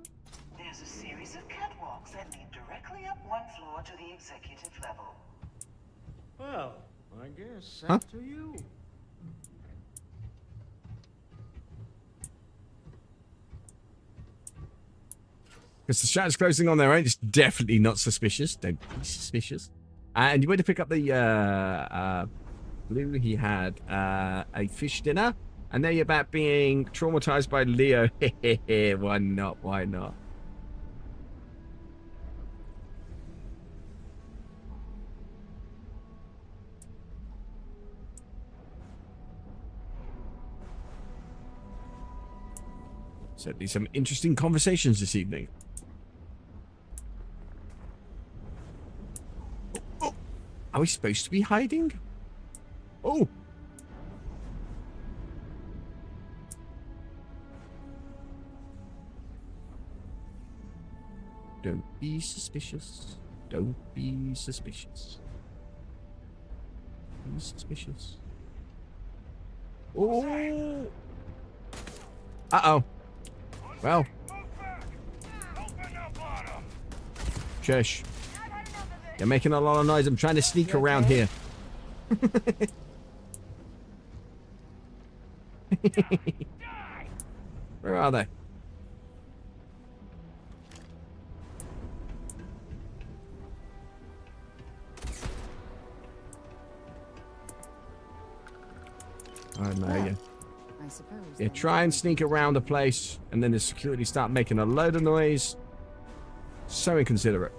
There's a series of catwalks that lead directly up one floor to the executive level. Well, I guess Huh? up to you. Because the shadows closing on their own is definitely not suspicious. Don't be suspicious. And you went to pick up the blue. He had a fish dinner. And now you're about being traumatized by Leo. Why not? Why not? Certainly some interesting conversations this evening. Oh, are we supposed to be hiding? Oh. Don't be suspicious. Don't be suspicious. Be suspicious. Oh. Uh-oh. Well. Shush. You're making a lot of noise. I'm trying to sneak around here. Where are they? Oh no, yeah. I suppose. Yeah, try and sneak around a place, and then the security start making a load of noise. So inconsiderate.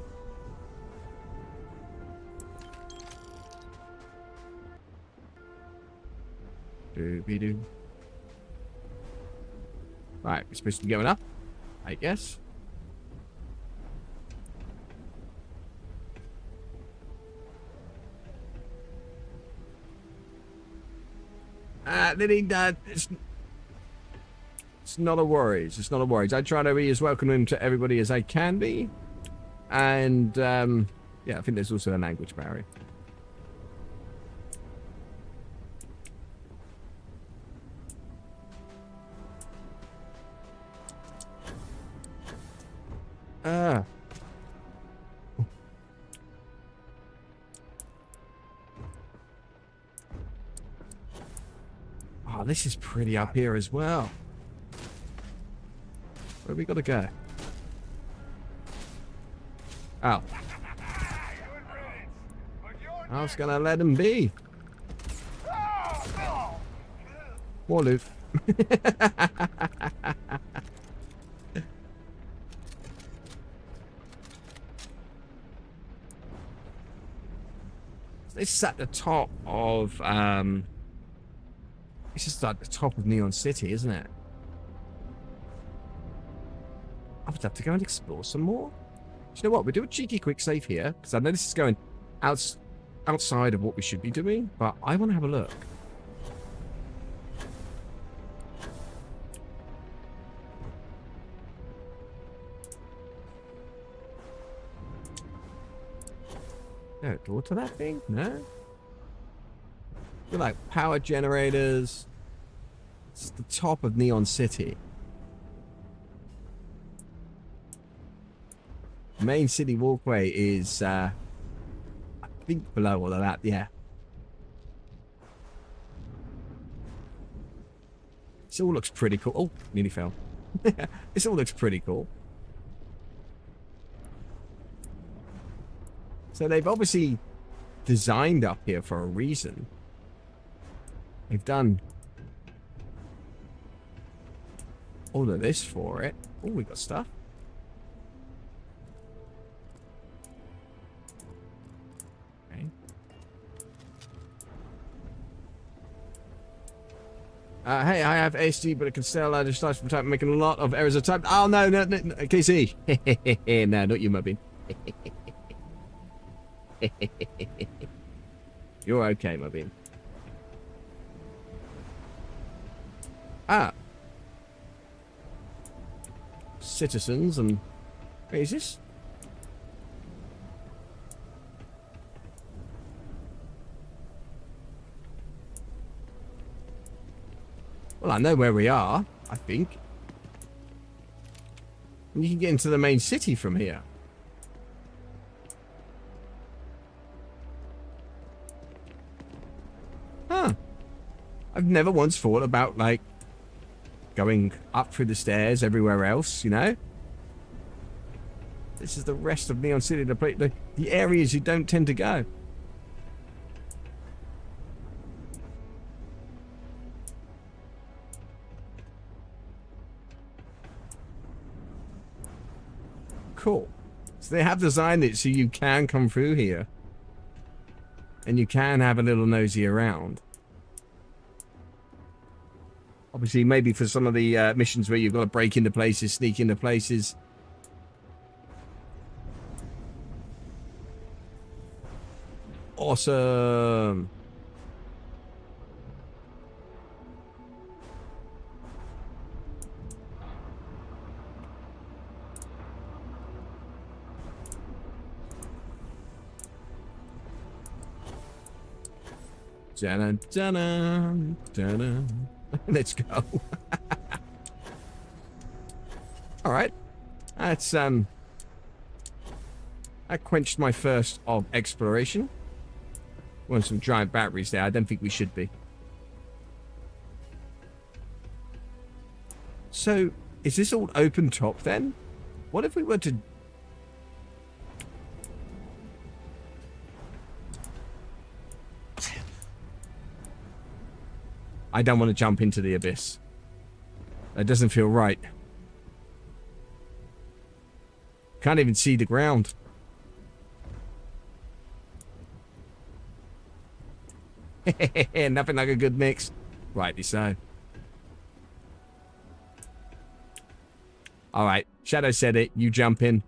Doo-be-doo. Right, we're supposed to be going up, I guess. Lily, it's not a worries. It's not a worries. I try to be as welcoming to everybody as I can be. And, yeah, I think there's also a language barrier. Oh, this is pretty up here as well. Where we gotta go? Oh. I was gonna let him be. More loot. This is at the top of it's just at the top of Neon City, isn't it? I would have to go and explore some more. Do you know what? We'll do a cheeky quick save here, because I know this is going outside of what we should be doing, but I want to have a look. No door to that thing? No? You're like power generators. It's the top of Neon City. Main city walkway is, I think below all of that, yeah. This all looks pretty cool. Oh, nearly fell. This all looks pretty cool. So they've obviously designed up here for a reason. They've done all of this for it. Oh, we got stuff. Okay. Hey, I have ASD, but it can still allow just from type making a lot of errors of type. Oh no, no, no, KC. No, not you, Mubin. You're okay, Mubin. Ah. Citizens and... Wait, is this? Well, I know where we are, I think. And you can get into the main city from here. Huh. I've never once thought about, like, going up through the stairs everywhere else, you know? This is the rest of Neon City, the areas you don't tend to go. Cool. So they have designed it so you can come through here. And you can have a little nosy around. Obviously, maybe for some of the missions where you've got to break into places, sneak into places. Awesome. Dun dun dun dun. Let's go. All right. That's that quenched my thirst of exploration. Want some giant batteries there. I don't think we should be. So, is this all open top then? What if we were to... I don't want to jump into the abyss. That doesn't feel right. Can't even see the ground. Nothing like a good mix. Rightly so. Alright, Shadow said it. You jump in.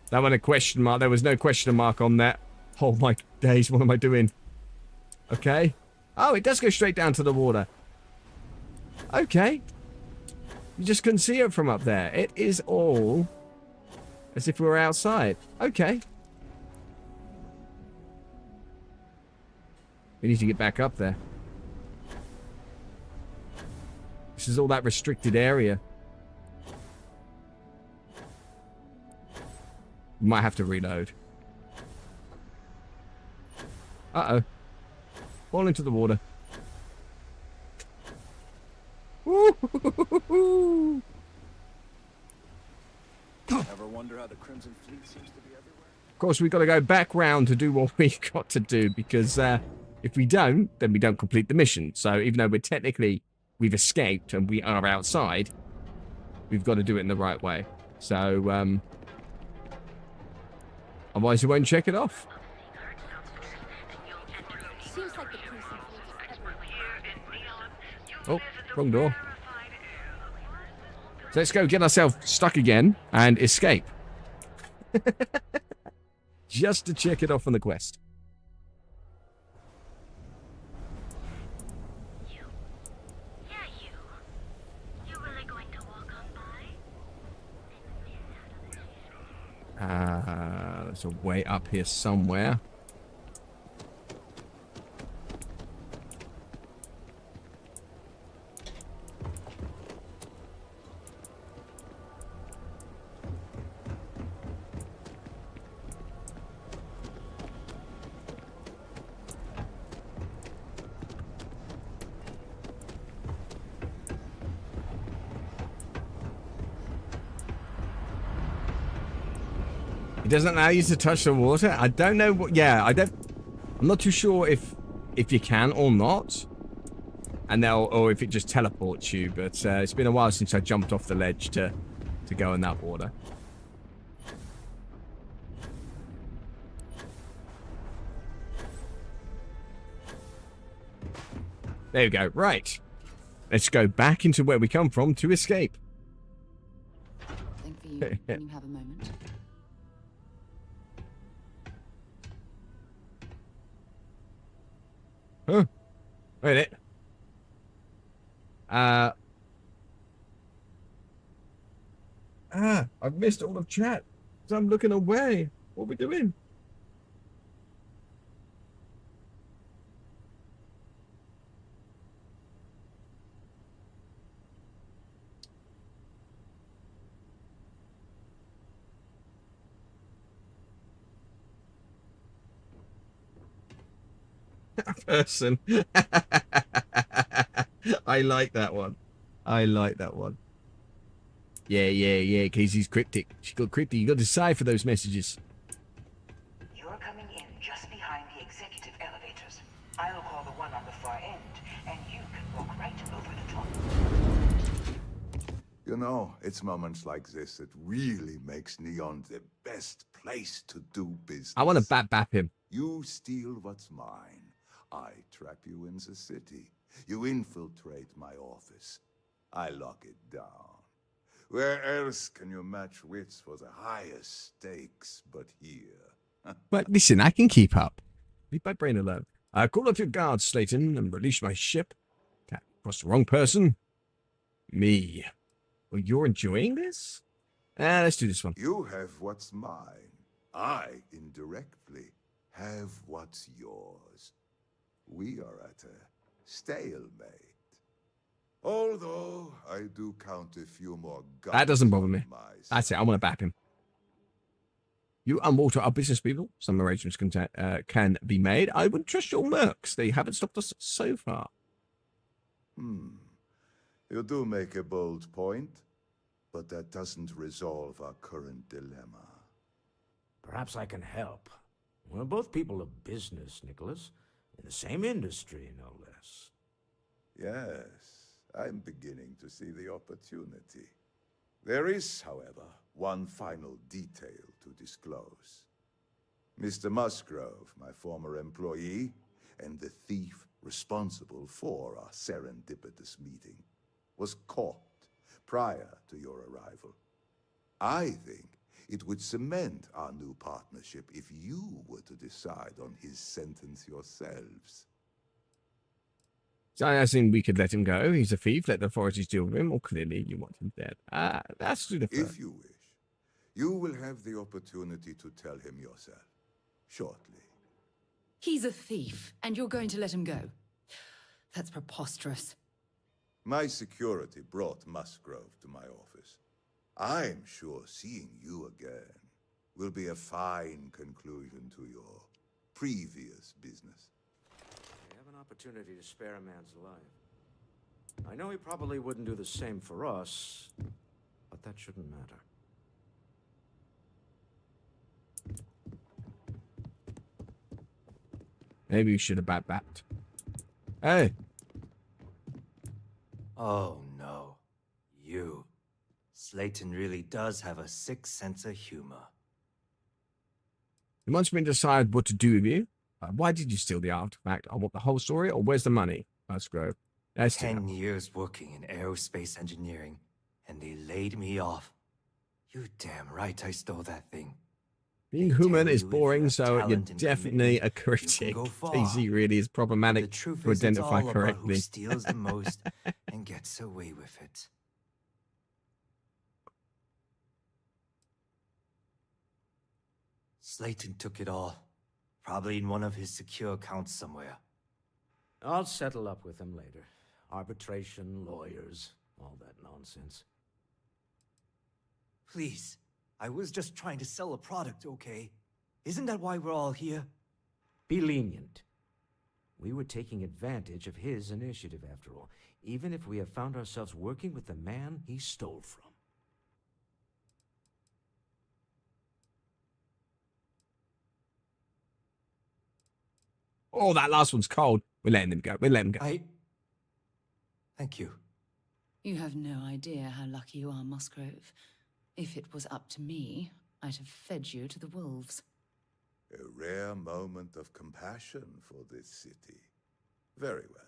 That one a question mark. There was no question mark on that. Oh my days, what am I doing? Okay. Oh, it does go straight down to the water. Okay. You just couldn't see it from up there. It is all as if we were outside. Okay. We need to get back up there. This is all that restricted area. Might have to reload. Uh-oh. Fall into the water. Ever wonder how the Crimson Fleet seems to be everywhere? Of course, we've got to go back round to do what we've got to do, because if we don't, then we don't complete the mission. So even though we've escaped and we are outside, we've got to do it in the right way. So, otherwise we won't check it off. Seems like the Crimson Fleet is everywhere. Oh, wrong door. So let's go get ourselves stuck again and escape. Just to check it off on the quest. You really going to walk on by? There's a way up here somewhere. It doesn't allow you to touch the water. I don't know what. Yeah, I'm not too sure if you can or not, or if it just teleports you. But it's been a while since I jumped off the ledge to go in that water. There we go. Right. Let's go back into where we come from to escape. Think for you when you have a moment. Huh. Wait a minute. I've missed all of chat. So I'm looking away. What are we doing? Person. I like that one. I like that one. Yeah, Casey's cryptic. She got cryptic. You got to decipher those messages. You're coming in just behind the executive elevators. I'll call the one on the far end, and you can walk right over the top. You know, it's moments like this that really makes Neon the best place to do business. I want to bap him. You steal what's mine. I trap you in the city. You infiltrate my office. I lock it down. Where else can you match wits for the highest stakes but here? But listen, I can keep up. Leave my brain alone. Call off your guards, Slayton, and release my ship. Tap across the wrong person. Me. Well, you're enjoying this? Let's do this one. You have what's mine. I, indirectly, have what's yours. We are at a stalemate. Although, I do count a few more guns. That doesn't bother me. on my That's it. I want to bap him. You and Walter are business people. Some arrangements can be made. I wouldn't trust your mercs. They haven't stopped us so far. You do make a bold point, but that doesn't resolve our current dilemma. Perhaps I can help. We're both people of business, Nicholas. In the same industry, no less. Yes, I'm beginning to see the opportunity. There is, however, one final detail to disclose. Mr. Musgrove, my former employee, and the thief responsible for our serendipitous meeting, was caught prior to your arrival. I think it would cement our new partnership if you were to decide on his sentence yourselves. So I assume we could let him go. He's a thief. Let the authorities deal with him. Or clearly you want him dead. That's the If you wish, you will have the opportunity to tell him yourself, shortly. He's a thief, and you're going to let him go. That's preposterous. My security brought Musgrove to my office. I'm sure seeing you again will be a fine conclusion to your previous business. We have an opportunity to spare a man's life. I know he probably wouldn't do the same for us, but that shouldn't matter. Maybe we should have backed. Hey. Oh no. You. Slayton really does have a sick sense of humor. Once we decide what to do with you, why did you steal the artifact? I want the whole story, or where's the money? Musgrove. That's 10 years working in aerospace engineering, and they laid me off. You damn right I stole that thing. Being human is boring, so you're definitely a critic. Daisy really is problematic to identify correctly. Who steals the most and gets away with it. Slayton took it all. Probably in one of his secure accounts somewhere. I'll settle up with him later. Arbitration, lawyers, all that nonsense. Please. I was just trying to sell a product, okay? Isn't that why we're all here? Be lenient. We were taking advantage of his initiative, after all, even if we have found ourselves working with the man he stole from. Oh, that last one's cold. We're letting him go. We're letting him go. Thank you. You have no idea how lucky you are, Musgrove. If it was up to me, I'd have fed you to the wolves. A rare moment of compassion for this city. Very well.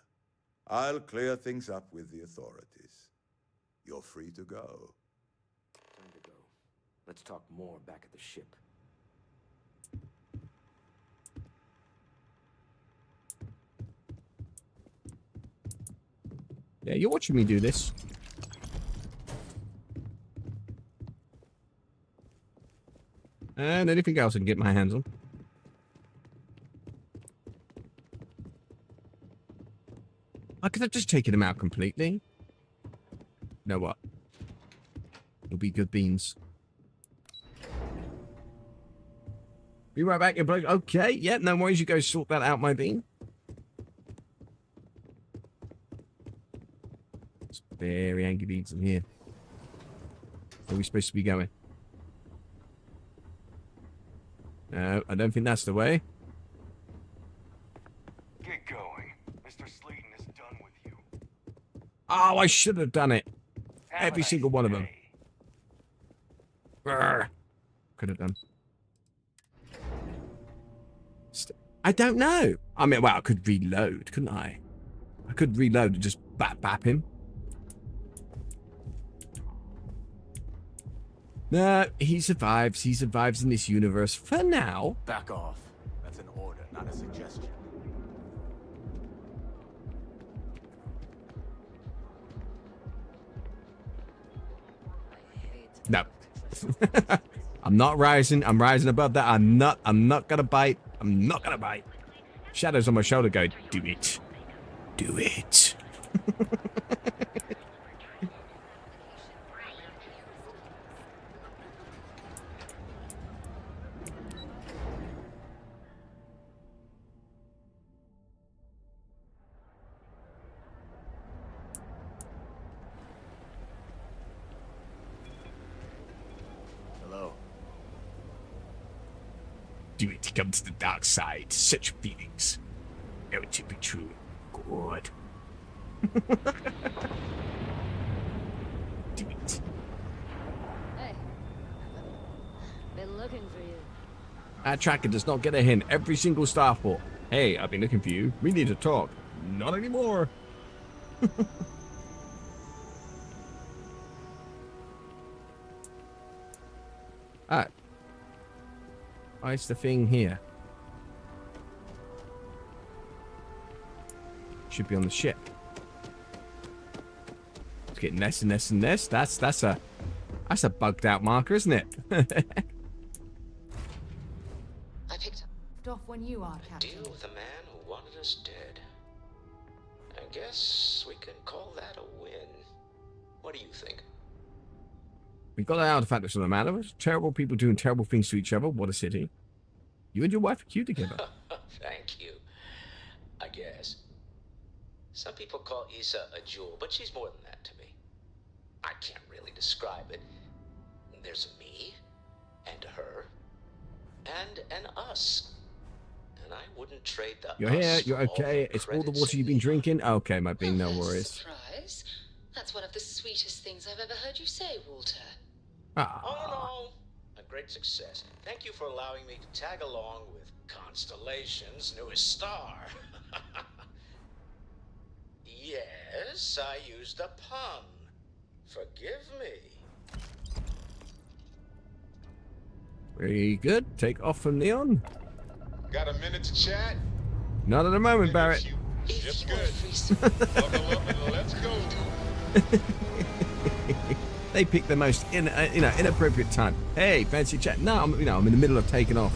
I'll clear things up with the authorities. You're free to go. Time to go. Let's talk more back at the ship. Yeah, you're watching me do this. And anything else I can get my hands on. I could have just taken him out completely. You know what? It'll be good beans. Be right back, you bloke. Okay, yeah, no worries. You go sort that out, my bean. It's very angry beans in here. Where are we supposed to be going? No, I don't think that's the way. Get going. Mr. Slayton is done with you. Oh, I should have done it. Every single one of them. Could have done. I don't know. I mean, well, I could reload, couldn't I? I could reload and just bap him. No, he survives. He survives in this universe for now. Back off. That's an order, not a suggestion. No. I'm not rising. I'm rising above that. I'm not gonna bite. I'm not gonna bite. Shadows on my shoulder go, do it. Do it. Hello. Do it to come to the dark side. Such feelings. Going to be true. Good. Do it. Hey. Been looking for you. Our tracker does not get a hint. Every single Starfield. Hey, I've been looking for you. We need to talk. Not anymore. Alright. What's the thing here? Should be on the ship. Let's get nest and nest and nest. That's a bugged out marker, isn't it? I picked off when you are, Captain. Deal with a man who wanted us dead. I guess we can call that a win. What do you think? We got an artifact that's on the matter. Terrible people doing terrible things to each other. What a city. You and your wife are cute together. Thank you. I guess. Some people call Issa a jewel, but she's more than that to me. I can't really describe it. There's a me, and a her, and an us. And I wouldn't trade the You're us here. You're for all okay. the It's all the credits water you've been drinking. Okay, my bean. No worries. Surprise. That's one of the sweetest things I've ever heard you say, Walter. Ah. All in all, a great success. Thank you for allowing me to tag along with Constellation's newest star. Yes, I used a pun. Forgive me. Very good. Take off from Neon. Got a minute to chat? Not at the moment, Barrett. Ship's good. Buckle up and let's go. They pick the most inappropriate time. Hey, fancy chat. No, I'm in the middle of taking off.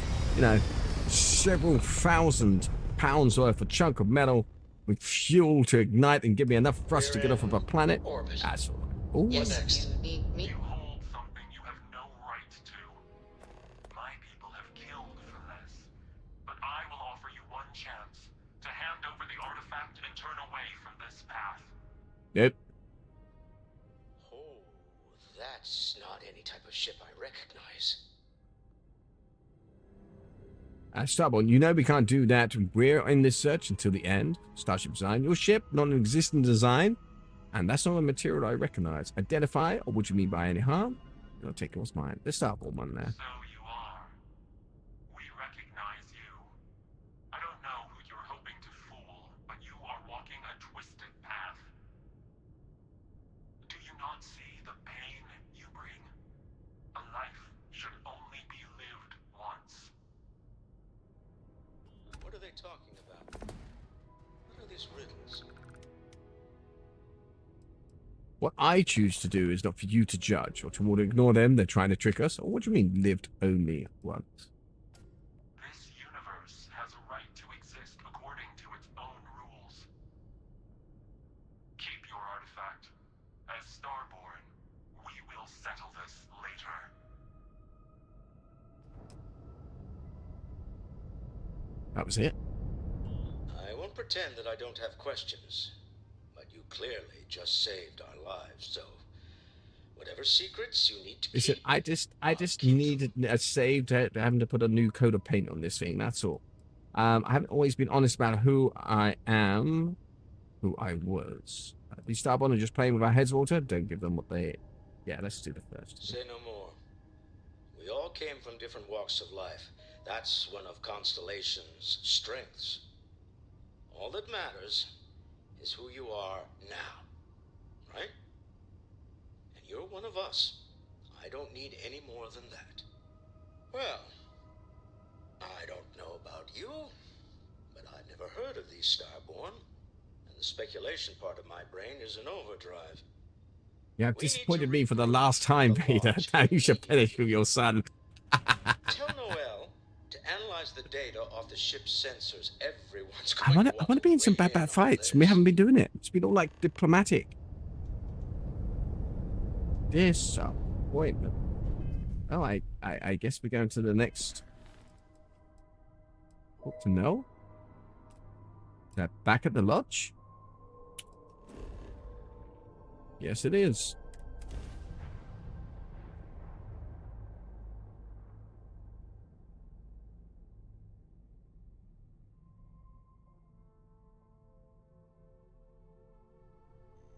Several £1,000 worth of chunk of metal with fuel to ignite and give me enough thrust to get off of a planet. That's all right. Ooh. Yes, next? You need me. You hold something you have no right to. My people have killed for less, but I will offer you one chance to hand over the artifact and turn away from this path. Yep. Oh, that's not any type of ship I recognize. Starborn, we can't do that. We're in this search until the end. Starship design. Your ship, not an existing design. And that's not a material I recognize. Identify, or what you mean by any harm? You'll take what's mine. The Starborn one there. So you are. We recognize you. I don't know who you're hoping to fool, but you are walking a twisted path. Do you not see the pain you bring? A life should only be lived once. What are they talking about? What are these riddles? What I choose to do is not for you to judge or to ignore them. They're trying to trick us. Or what do you mean, lived only once? This universe has a right to exist according to its own rules. Keep your artifact. As Starborn, we will settle this later. That was it. I won't pretend that I don't have questions, but you clearly just saved our lives, so Whatever secrets you need to Listen, keep. I just needed a save to having to put a new coat of paint on this thing. That's all. I haven't always been honest about who I am, who I was. These Starbond are just playing with our heads, Walter. Don't give them what they. Yeah, let's do the first. Say no more. We all came from different walks of life. That's one of Constellation's strengths. All that matters is who you are now, right? And you're one of us. I don't need any more than that. Well, I don't know about you, but I've never heard of these Starborn, and the speculation part of my brain is in overdrive. You have disappointed me for the last time, Peter. Now you should finish with your son. Tell Noel to analyze the data off the ship's sensors. Everyone's I going want to be in some bad fights. We haven't been doing it. It's been all like diplomatic. Disappointment. Oh, I guess we're going to the next. What to know? Is that back at the lodge? Yes, it is.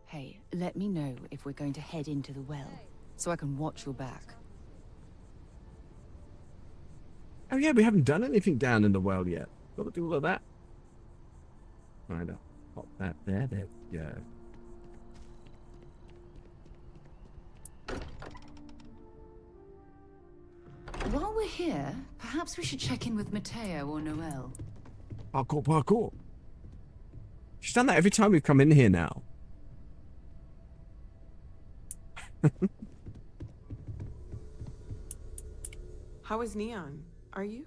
Hey, let me know if we're going to head into the well, so I can watch your back. Oh yeah, we haven't done anything down in the well yet. Got to do all of that. Right, I'll pop that there. There we go. While we're here, perhaps we should check in with Mateo or Noel. Parkour, parkour. She's done that every time we've come in here now. How is Neon? Are you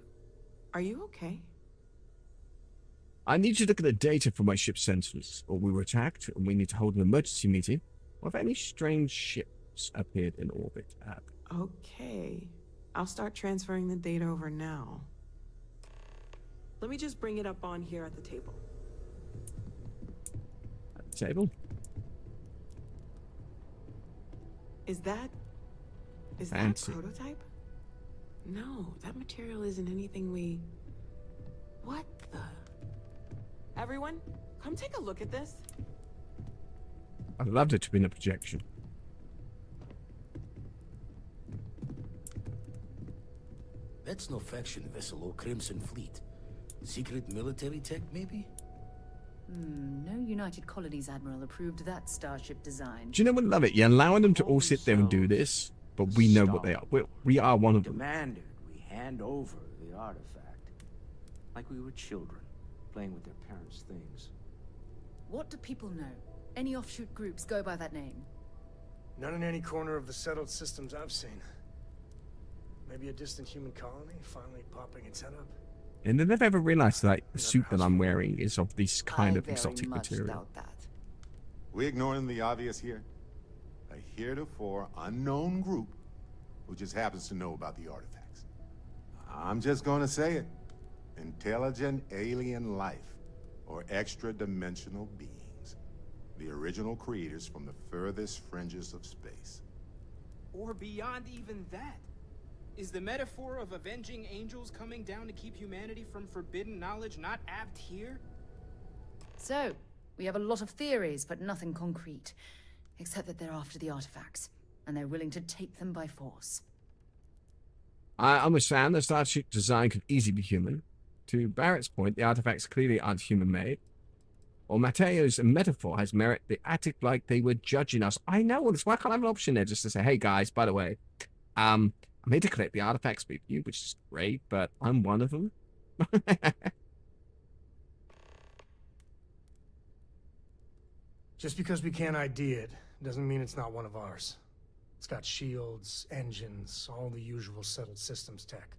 okay? I need you to look at the data from my ship's sensors, or we were attacked, and we need to hold an emergency meeting. Or if any strange ships appeared in orbit. Okay. I'll start transferring the data over now. Let me just bring it up on here at the table. At the table? Is that Fancy. a prototype? No, that material isn't anything we... What the... Everyone, come take a look at this. I'd loved it to be in a projection. That's no faction vessel or Crimson Fleet. Secret military tech, maybe? No United Colonies Admiral approved that starship design. Do you know what I love it? You're allowing them to all sit there and do this, but we know what they are. We are one of them. Demanded we hand over the artifact. Like we were children, playing with their parents' things. What do people know? Any offshoot groups go by that name? None in any corner of the settled systems I've seen. Maybe a distant human colony finally popping its head up. And they've ever realized that the suit that I'm wearing is of this kind of exotic material. We ignoring the obvious here? A heretofore unknown group who just happens to know about the artifacts. I'm just gonna say it. Intelligent alien life, or extra-dimensional beings. The original creators from the furthest fringes of space. Or beyond even that. Is the metaphor of avenging angels coming down to keep humanity from forbidden knowledge not apt here? So, we have a lot of theories, but nothing concrete. Except that they're after the artifacts, and they're willing to take them by force. I understand the starship design could easily be human. To Barrett's point, the artifacts clearly aren't human-made. Or Mateo's metaphor has merit. They acted like they were judging us. I know all this. Why can't I have an option there just to say, hey guys, by the way, I'm here to collect the artifacts with you, which is great, but I'm one of them. Just because we can't ID it, doesn't mean it's not one of ours. It's got shields, engines, all the usual settled systems tech.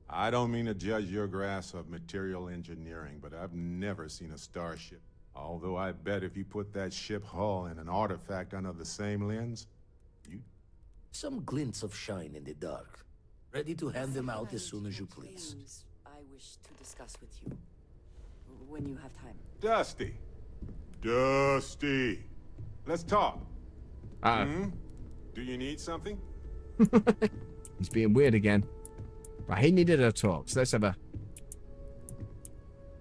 I don't mean to judge your grasp of material engineering, but I've never seen a starship. Although I bet if you put that ship hull and an artifact under the same lens, you... Some glints of shine in the dark. Ready to hand them out as soon as you please. I wish to discuss with you. When you have time. Dusty. Let's talk. Do you need something? He's being weird again. Right, he needed a talk, so let's have a...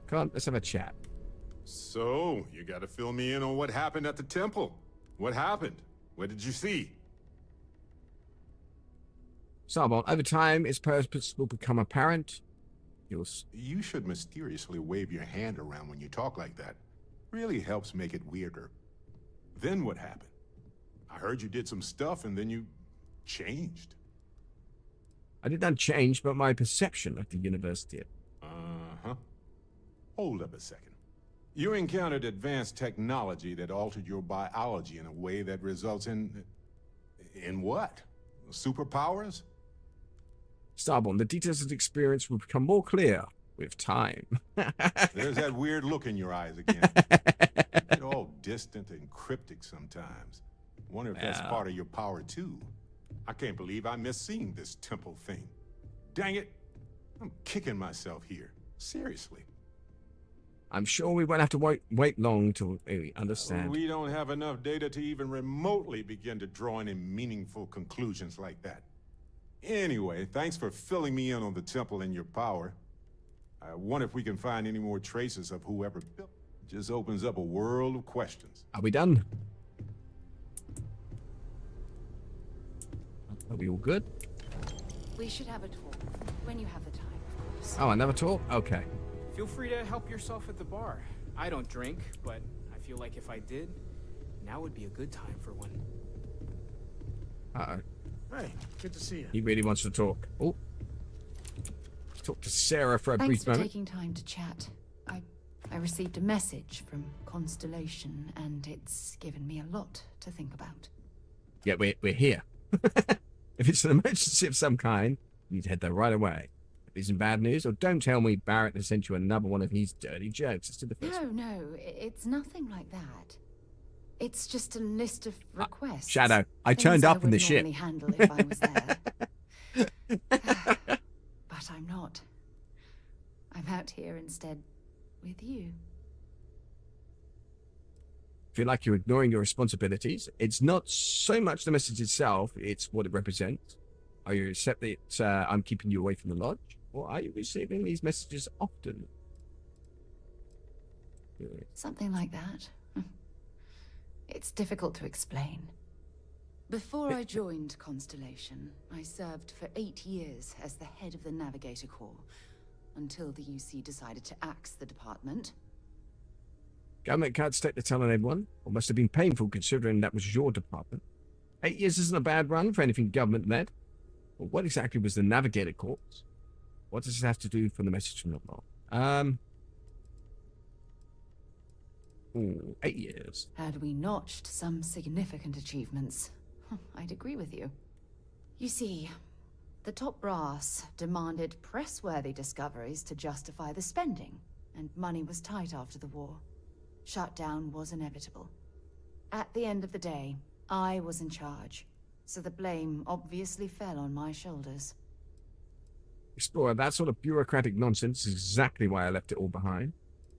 Come on, let's have a chat. So, you gotta fill me in on what happened at the temple. What happened? What did you see? Starbond, over time, its purpose will become apparent. You should mysteriously wave your hand around when you talk like that. Really helps make it weirder. Then what happened? I heard you did some stuff and then you changed. I did not change, but my perception of the universe did. Uh-huh. Hold up a second. You encountered advanced technology that altered your biology in a way that results in... In what? Superpowers? Starbond, the details of the experience will become more clear with time. There's that weird look in your eyes again. You get all distant and cryptic sometimes. Wonder if that's part of your power too. I can't believe I missed seeing this temple thing. Dang it. I'm kicking myself here. Seriously. I'm sure we won't have to wait long to really understand. We don't have enough data to even remotely begin to draw any meaningful conclusions like that. Anyway, thanks for filling me in on the temple and your power. I wonder if we can find any more traces of whoever built it. Just opens up a world of questions. Are we done? Are we all good? We should have a talk when you have the time, of course. Oh, another talk? Okay. Feel free to help yourself at the bar. I don't drink, but I feel like if I did, now would be a good time for one. Uh-oh. Hey, good to see you. He really wants to talk. Oh. Talk to Sarah for a Thanks brief for moment. taking time to chat. I received a message from Constellation, and it's given me a lot to think about. Yeah, we're here. If it's an emergency of some kind, you need to head there right away. If it's in bad news, or don't tell me Barrett has sent you another one of his dirty jokes. It's to the first one. No, it's nothing like that. It's just a list of requests. Shadow, I turned up in the ship. I would handle if I was there. But I'm not. I'm out here instead with you. Feel like you're ignoring your responsibilities. It's not so much the message itself, it's what it represents. Are you accept that I'm keeping you away from the lodge? Or are you receiving these messages often? Something like that. It's difficult to explain. Before I joined Constellation, I served for 8 years as the head of the Navigator Corps, until the UC decided to axe the department. Government can't stick to telling everyone, or must have been painful considering that was your department. 8 years isn't a bad run for anything government-led. Well, what exactly was the Navigator Corps? What does it have to do from the message from the law? 8 years. Had we notched some significant achievements, I'd agree with you. You see, the top brass demanded press-worthy discoveries to justify the spending, and money was tight after the war. Shutdown was inevitable. At the end of the day, I was in charge, so the blame obviously fell on my shoulders. Explorer, that sort of bureaucratic nonsense is exactly why I left it all behind.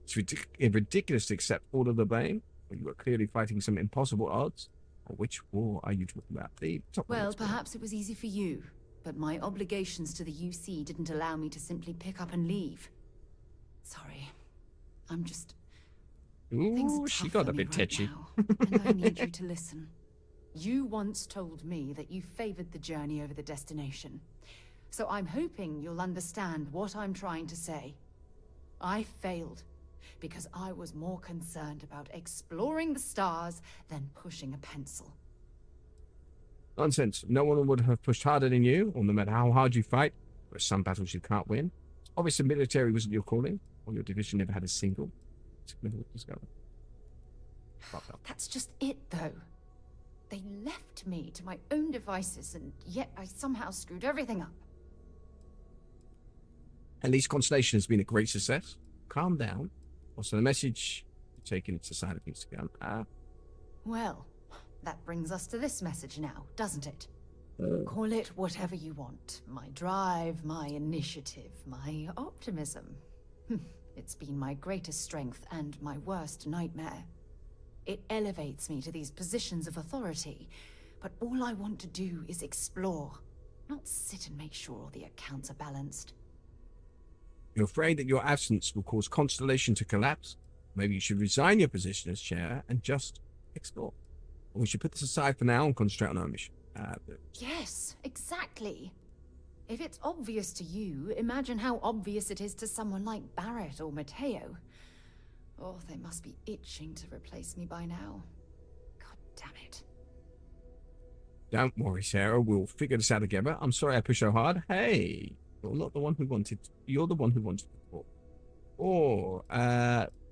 It's ridiculous to accept all of the blame when you are clearly fighting some impossible odds. Or which war are you talking about? The top one, Well, perhaps it was easy for you, but my obligations to the UC didn't allow me to simply pick up and leave. Sorry. I'm just... Ooh, she got a bit tetchy. And I need you to listen. You once told me that you favored the journey over the destination. So I'm hoping you'll understand what I'm trying to say. I failed because I was more concerned about exploring the stars than pushing a pencil. Nonsense. No one would have pushed harder than you, or no matter how hard you fight. There are some battles you can't win. Obviously, military wasn't your calling, or your division never had a single significant discovery. That's just it, though. They left me to my own devices, and yet I somehow screwed everything up. At least Constellation has been a great success. Calm down. Also, the message you're taking it's a sign of things to come. Well, that brings us to this message now, doesn't it? Call it whatever you want. My drive, my initiative, my optimism. It's been my greatest strength and my worst nightmare. It elevates me to these positions of authority, but all I want to do is explore, not sit and make sure all the accounts are balanced. You're afraid that your absence will cause Constellation to collapse? Maybe you should resign your position as chair and just explore. Or we should put this aside for now and concentrate on our mission. Yes, exactly. If it's obvious to you, imagine how obvious it is to someone like Barrett or Mateo. Oh, they must be itching to replace me by now. God damn it. Don't worry, Sarah. We'll figure this out together. I'm sorry I pushed so hard. Hey, you're not the one who wanted. You're the one who wanted to talk. Or,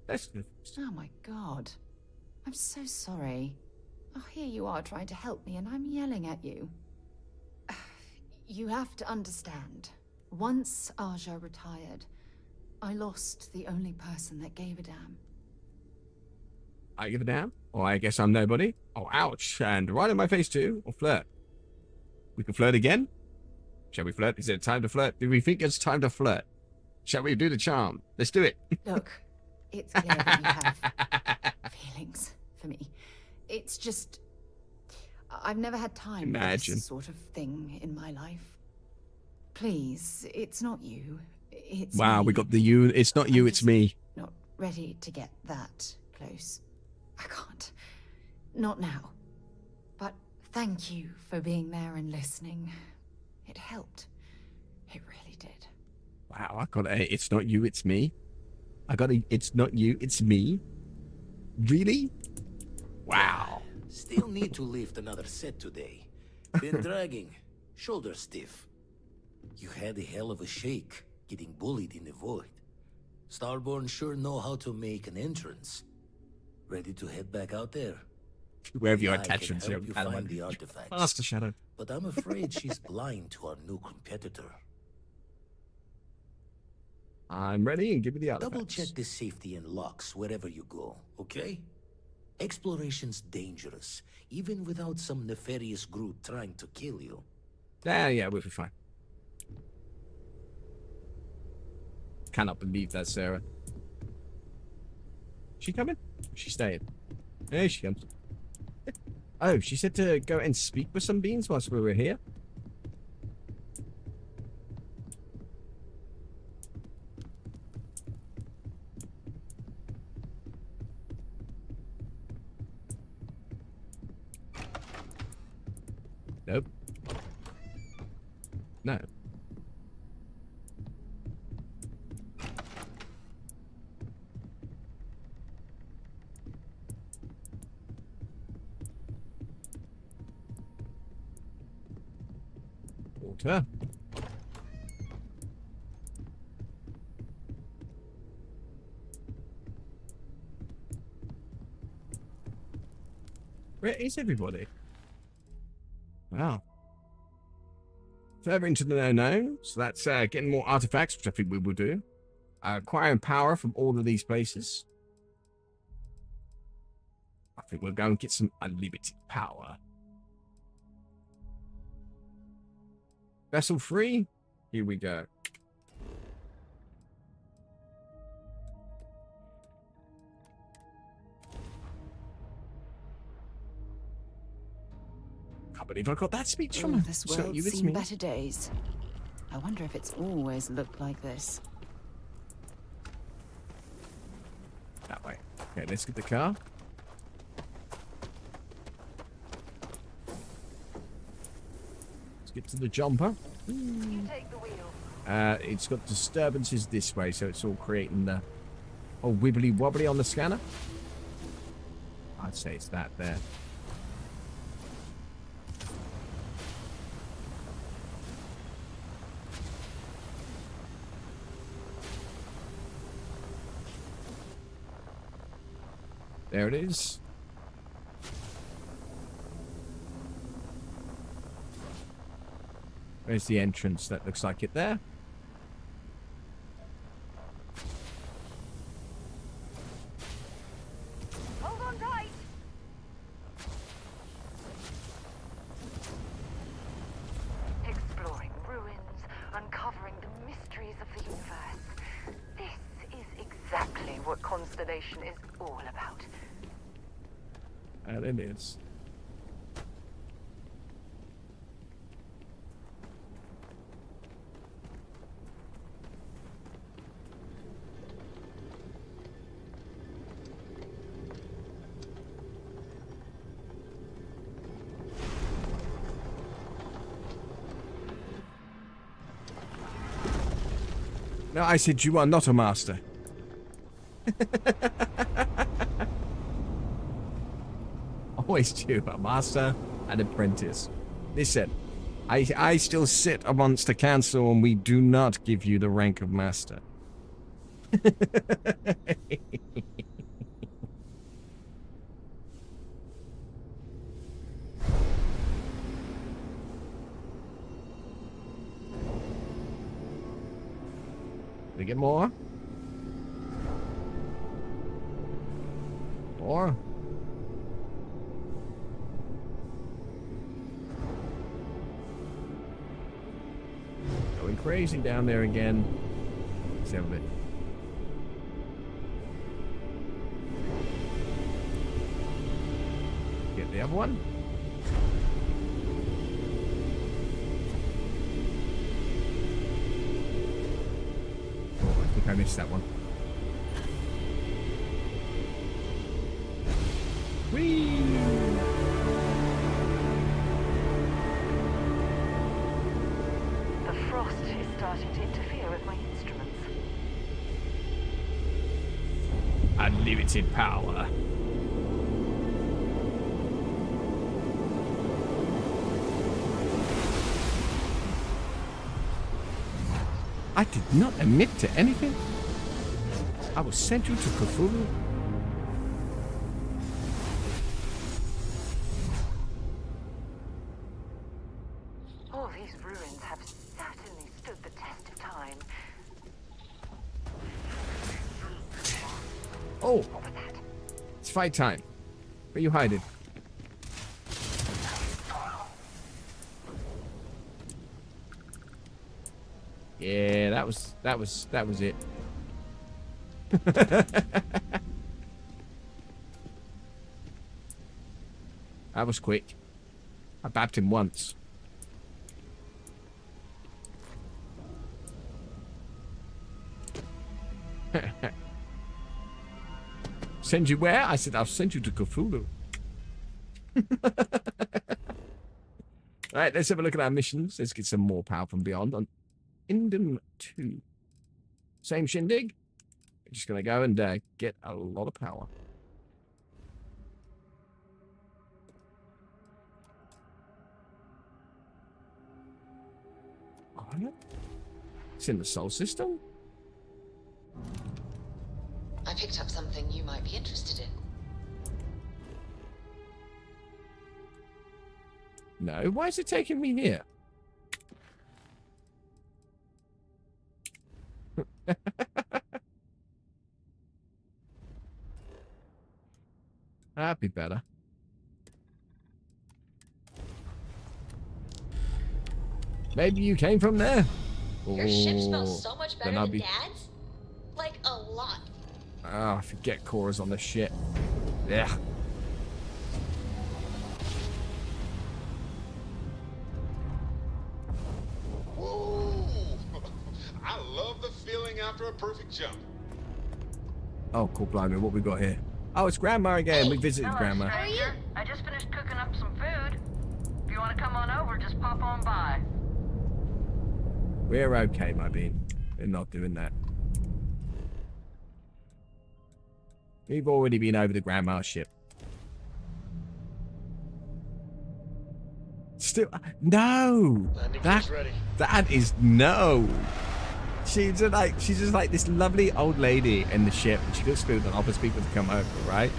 let's do this. Oh my God. I'm so sorry. Oh, here you are trying to help me and I'm yelling at you. You have to understand. Once Aja retired, I lost the only person that gave a damn. I give a damn? Or I guess I'm nobody? Oh, ouch. And right in my face too? Or flirt? We can flirt again? Shall we flirt? Is it time to flirt? Do we think it's time to flirt? Shall we do the charm? Let's do it. Look, it's clear that you have feelings for me. It's just... I've never had time for this sort of thing in my life. Please, it's not you. It's wow, me. we got the you. It's not you, it's me. Not ready to get that close. I can't. Not now. But thank you for being there and listening. It helped. It really did. Wow, I got a it's not you, it's me. I got a it's not you, it's me. Really? Wow. Still need to lift another set today. Been dragging. Shoulder stiff. You had a hell of a shake, getting bullied in the void. Starborn sure know how to make an entrance. Ready to head back out there? Wherever your I can attachments help are. you find the artifacts. Master Shadow. But I'm afraid she's blind to our new competitor. I'm ready and give me the artifacts. Double check the safety and locks wherever you go, okay? Exploration's dangerous, even without some nefarious group trying to kill you. Yeah, we'll be fine. Cannot believe that, Sarah. She coming? She staying? There she comes. Oh, she said to go and speak with some beings whilst we were here. Nope. No. Water. Where is everybody? Wow. Further into the unknown, so that's getting more artifacts, which I think we will do. Acquiring power from all of these places. I think we'll go and get some unlimited power. Vessel free? Here we go. Can't believe I got that speech from her. This world's seen better days. I wonder if it's always looked like this. That way. Okay, let's get the car. Let's get to the jumper. You take the wheel. It's got disturbances this way, so it's all creating the wibbly wobbly on the scanner. I'd say it's that there. There it is. Where's the entrance? That looks like it there. Hold on tight. Exploring ruins, uncovering the mysteries of the universe. This is exactly what Constellation is all about. And it is. No, I said you are not a master. Always two, a master and apprentice. Listen, I still sit amongst the council and we do not give you the rank of master. We get more? More? Going crazy down there again. Let's have a bit. Get the other one. Oh, I think I missed that one. Whee! The frost is starting to interfere with my instruments. Unlimited power. I did not admit to anything. I will send you to Cthulhu. All these ruins have certainly stood the test of time. Oh, it's fight time. Where you hiding? Yeah, that was it. That was quick. I bapped him once. Send you where? I said I'll send you to Cthulhu. Alright, let's have a look at our missions. Let's get some more power from beyond on Indum 2. Same shindig. We're just going to go and get a lot of power. Oh, it's in the Sol system. I picked up something you might be interested in. No, why is it taking me here? That'd be better. Maybe you came from there. Your ship smells so much better than be... Dad's? Like, a lot. Ah, forget Cora's on the shit. Yeah. Whoa! I love the feeling after a perfect jump. Oh, cool, blimey, what we got here? Oh, it's Grandma again. We visited Grandma. How are you? I just finished cooking up some food. If you want to come on over, just pop on by. We're okay, my bean. We're not doing that. We've already been over the Grandma's ship. Still, no. That is no. She's just like this lovely old lady in the ship, and she looks good and offers people to come over, right?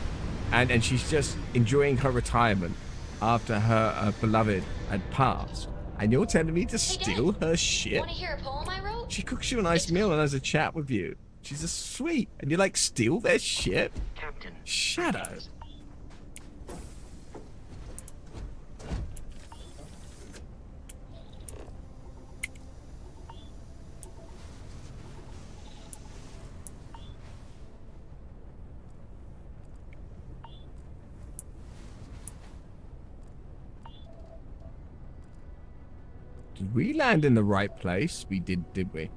And she's just enjoying her retirement after her beloved had passed. And you're telling me to steal her ship? Want to hear a poem I wrote? She cooks you a nice meal and has a chat with you. She's a sweet, and you like steal their ship? Captain. Shadow. Did we land in the right place? We did we?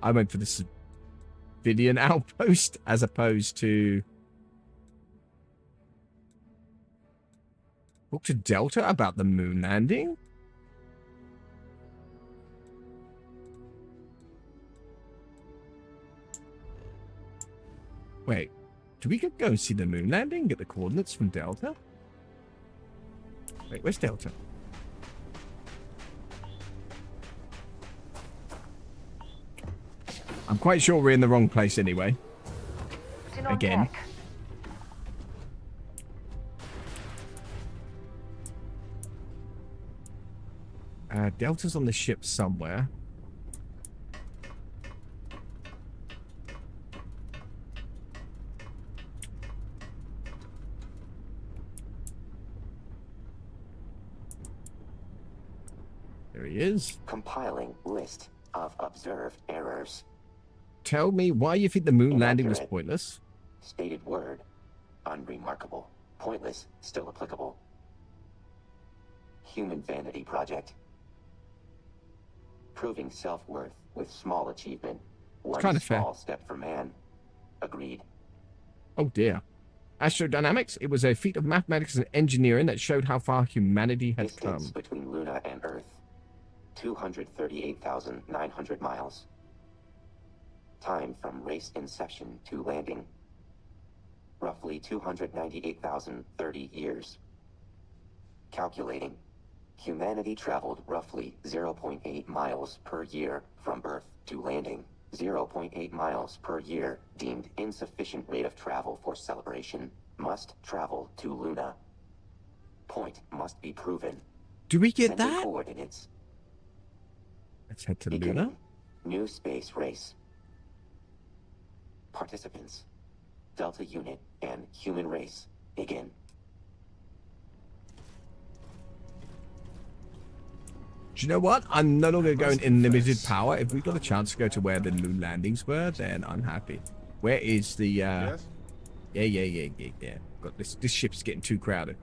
I went for the civilian outpost as opposed to... Talk to Delta about the moon landing? Wait, do we go and see the moon landing? Get the coordinates from Delta? Wait, where's Delta? I'm quite sure we're in the wrong place anyway. Again. Delta's on the ship somewhere. There he is. Compiling list of observed errors. Tell me why you think the moon landing was Inaccurate. pointless. Stated word, unremarkable. Pointless, still applicable. Human vanity project. Proving self-worth with small achievement. One kinda fair. small step for man. Agreed. Oh dear. Astrodynamics, it was a feat of mathematics and engineering that showed how far humanity had Distance come. between Luna and Earth. 238,900 miles. Time from race inception to landing. Roughly 298,030 years. Calculating. Humanity traveled roughly 0.8 miles per year from birth to landing. 0.8 miles per year deemed insufficient rate of travel for celebration. Must travel to Luna. Point must be proven. Do we get Sending that? coordinates. Let's head to Beginning. Luna. New space race. Participants. Delta unit and human race. Begin. Do you know what? I'm no longer going in limited power. If we got a chance to go to where the moon landings were, then I'm happy. Where is the Yes? Yeah. Got this ship's getting too crowded.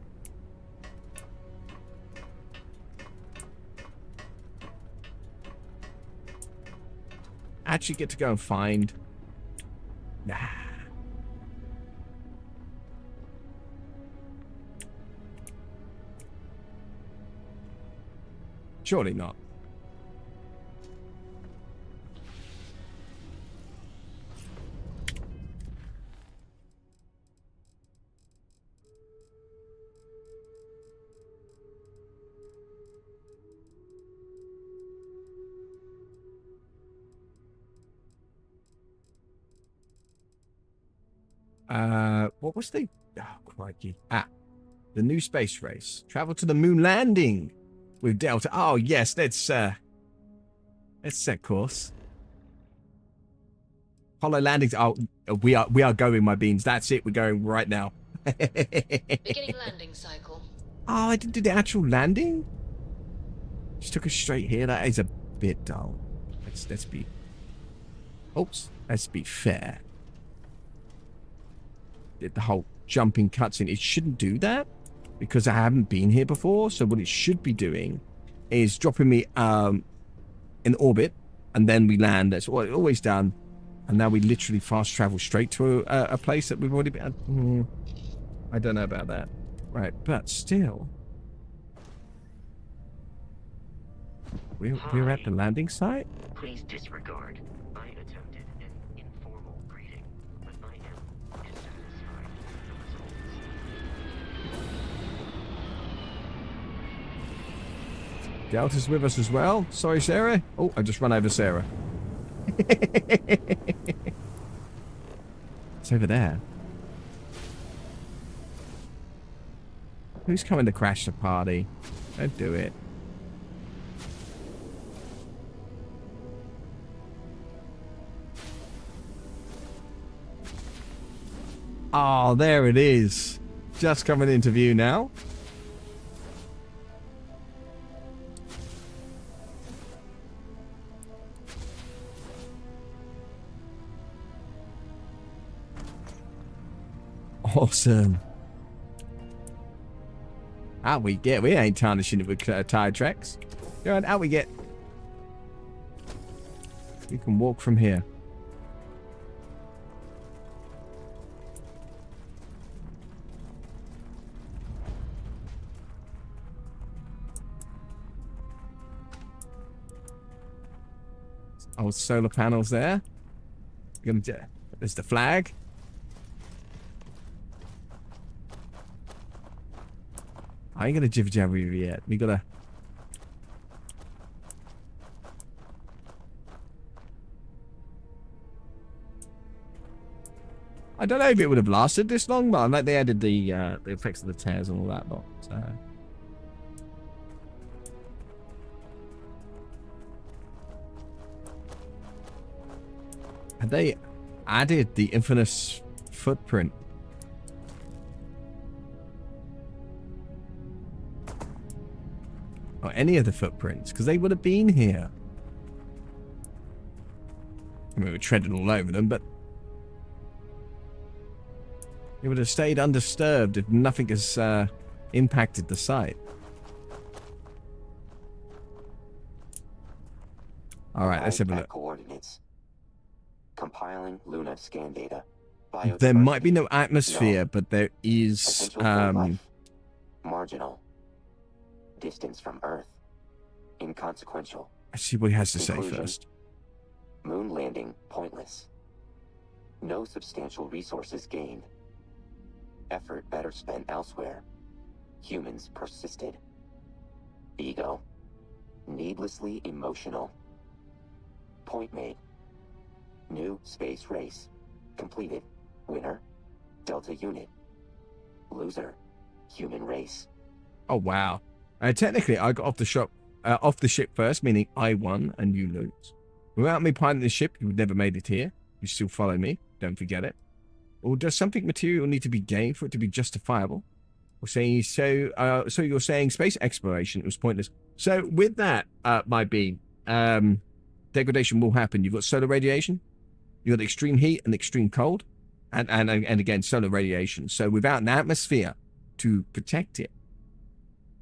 Actually get to go and find. Nah. Surely not. What was the... Oh, crikey. The new space race. Travel to the moon landing with Delta. Oh, yes, let's set course. Hollow landings. Oh, we are going, my beans. That's it. We're going right now. Beginning landing cycle. Oh, I didn't do the actual landing? Just took us straight here. That is a bit dull. Let's be... Oops. Let's be fair. The whole jumping cutscene, it shouldn't do that because I haven't been here before. So what it should be doing is dropping me in orbit, and then we land. That's what it's always done. And now we literally fast travel straight to a place that we've already been. I don't know about that. Right, but still, we're at the landing site. Please disregard. I attempted an informal greeting, but I am dissatisfied with the results. Delta's with us as well. Sorry, Sarah. Oh, I just run over Sarah. It's over there. Who's coming to crash the party? Don't do it. Oh, there it is. Just coming into view now. Awesome. Out we get. We ain't tarnishing it with tire tracks. Go on, out we get. We can walk from here. old solar panels there. There's the flag. I ain't gonna jibber jabber you yet. We gotta. I don't know if it would have lasted this long, but like they added the effects of the tears and all that lot. So. Have they added the infamous footprint? Or any of the footprints? Because they would have been here. I mean, we're treading all over them, but it would have stayed undisturbed if nothing has impacted the site. All right, let's have a look. Coordinates. Compiling Luna scan data. There might be no atmosphere, but there is marginal. Distance from Earth. Inconsequential. Let's see what he has to say Conclusion. first. Moon landing pointless. No substantial resources gained. Effort better spent elsewhere. Humans persisted. Ego. Needlessly emotional. Point made. New space race. Completed. Winner. Delta unit. Loser. Human race. Oh wow! Technically, I got off the ship first, meaning I won and you lose. Without me piloting the ship, you would never made it here. You still follow me. Don't forget it. Or does something material need to be gained for it to be justifiable? Or saying so you're saying space exploration was pointless. So with that, my beam, degradation will happen. You've got solar radiation. You've got extreme heat and extreme cold, and again solar radiation. So without an atmosphere to protect it,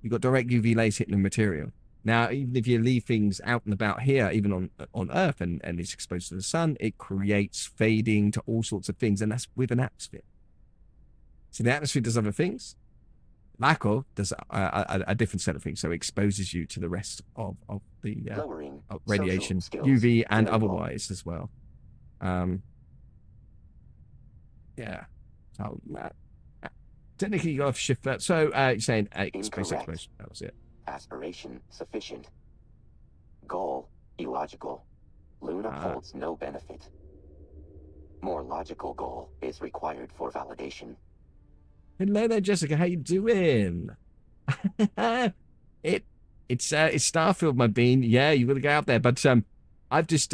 you've got direct UV rays hitting the material. Now, even if you leave things out and about here, even on Earth, and it's exposed to the sun, it creates fading to all sorts of things, and that's with an atmosphere. So the atmosphere does other things. Lack of does a different set of things, so it exposes you to the rest of the of radiation, UV and otherwise as well. Yeah. So technically, you got to shift that. So you're saying space exploration. That was it. Aspiration sufficient. Goal illogical. Luna holds no benefit. More logical goal is required for validation. Hello there, Jessica. How you doing? It's Starfield, my bean. Yeah, you gotta go out there. But I've just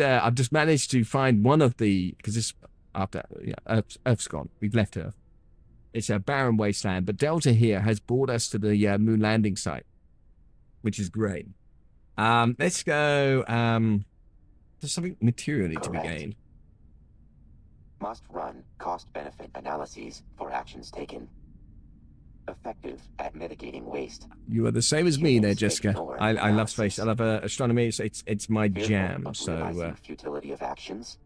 managed to find one of the, because this after Earth's gone. We've left Earth. It's a barren wasteland. But Delta here has brought us to the moon landing site, which is great. Let's go. There's something material need to be gained. Must run cost-benefit analyses for actions taken. Effective at mitigating waste. You are the same as me there, Jessica. I love space. I love astronomy. It's my jam. So futility of actions.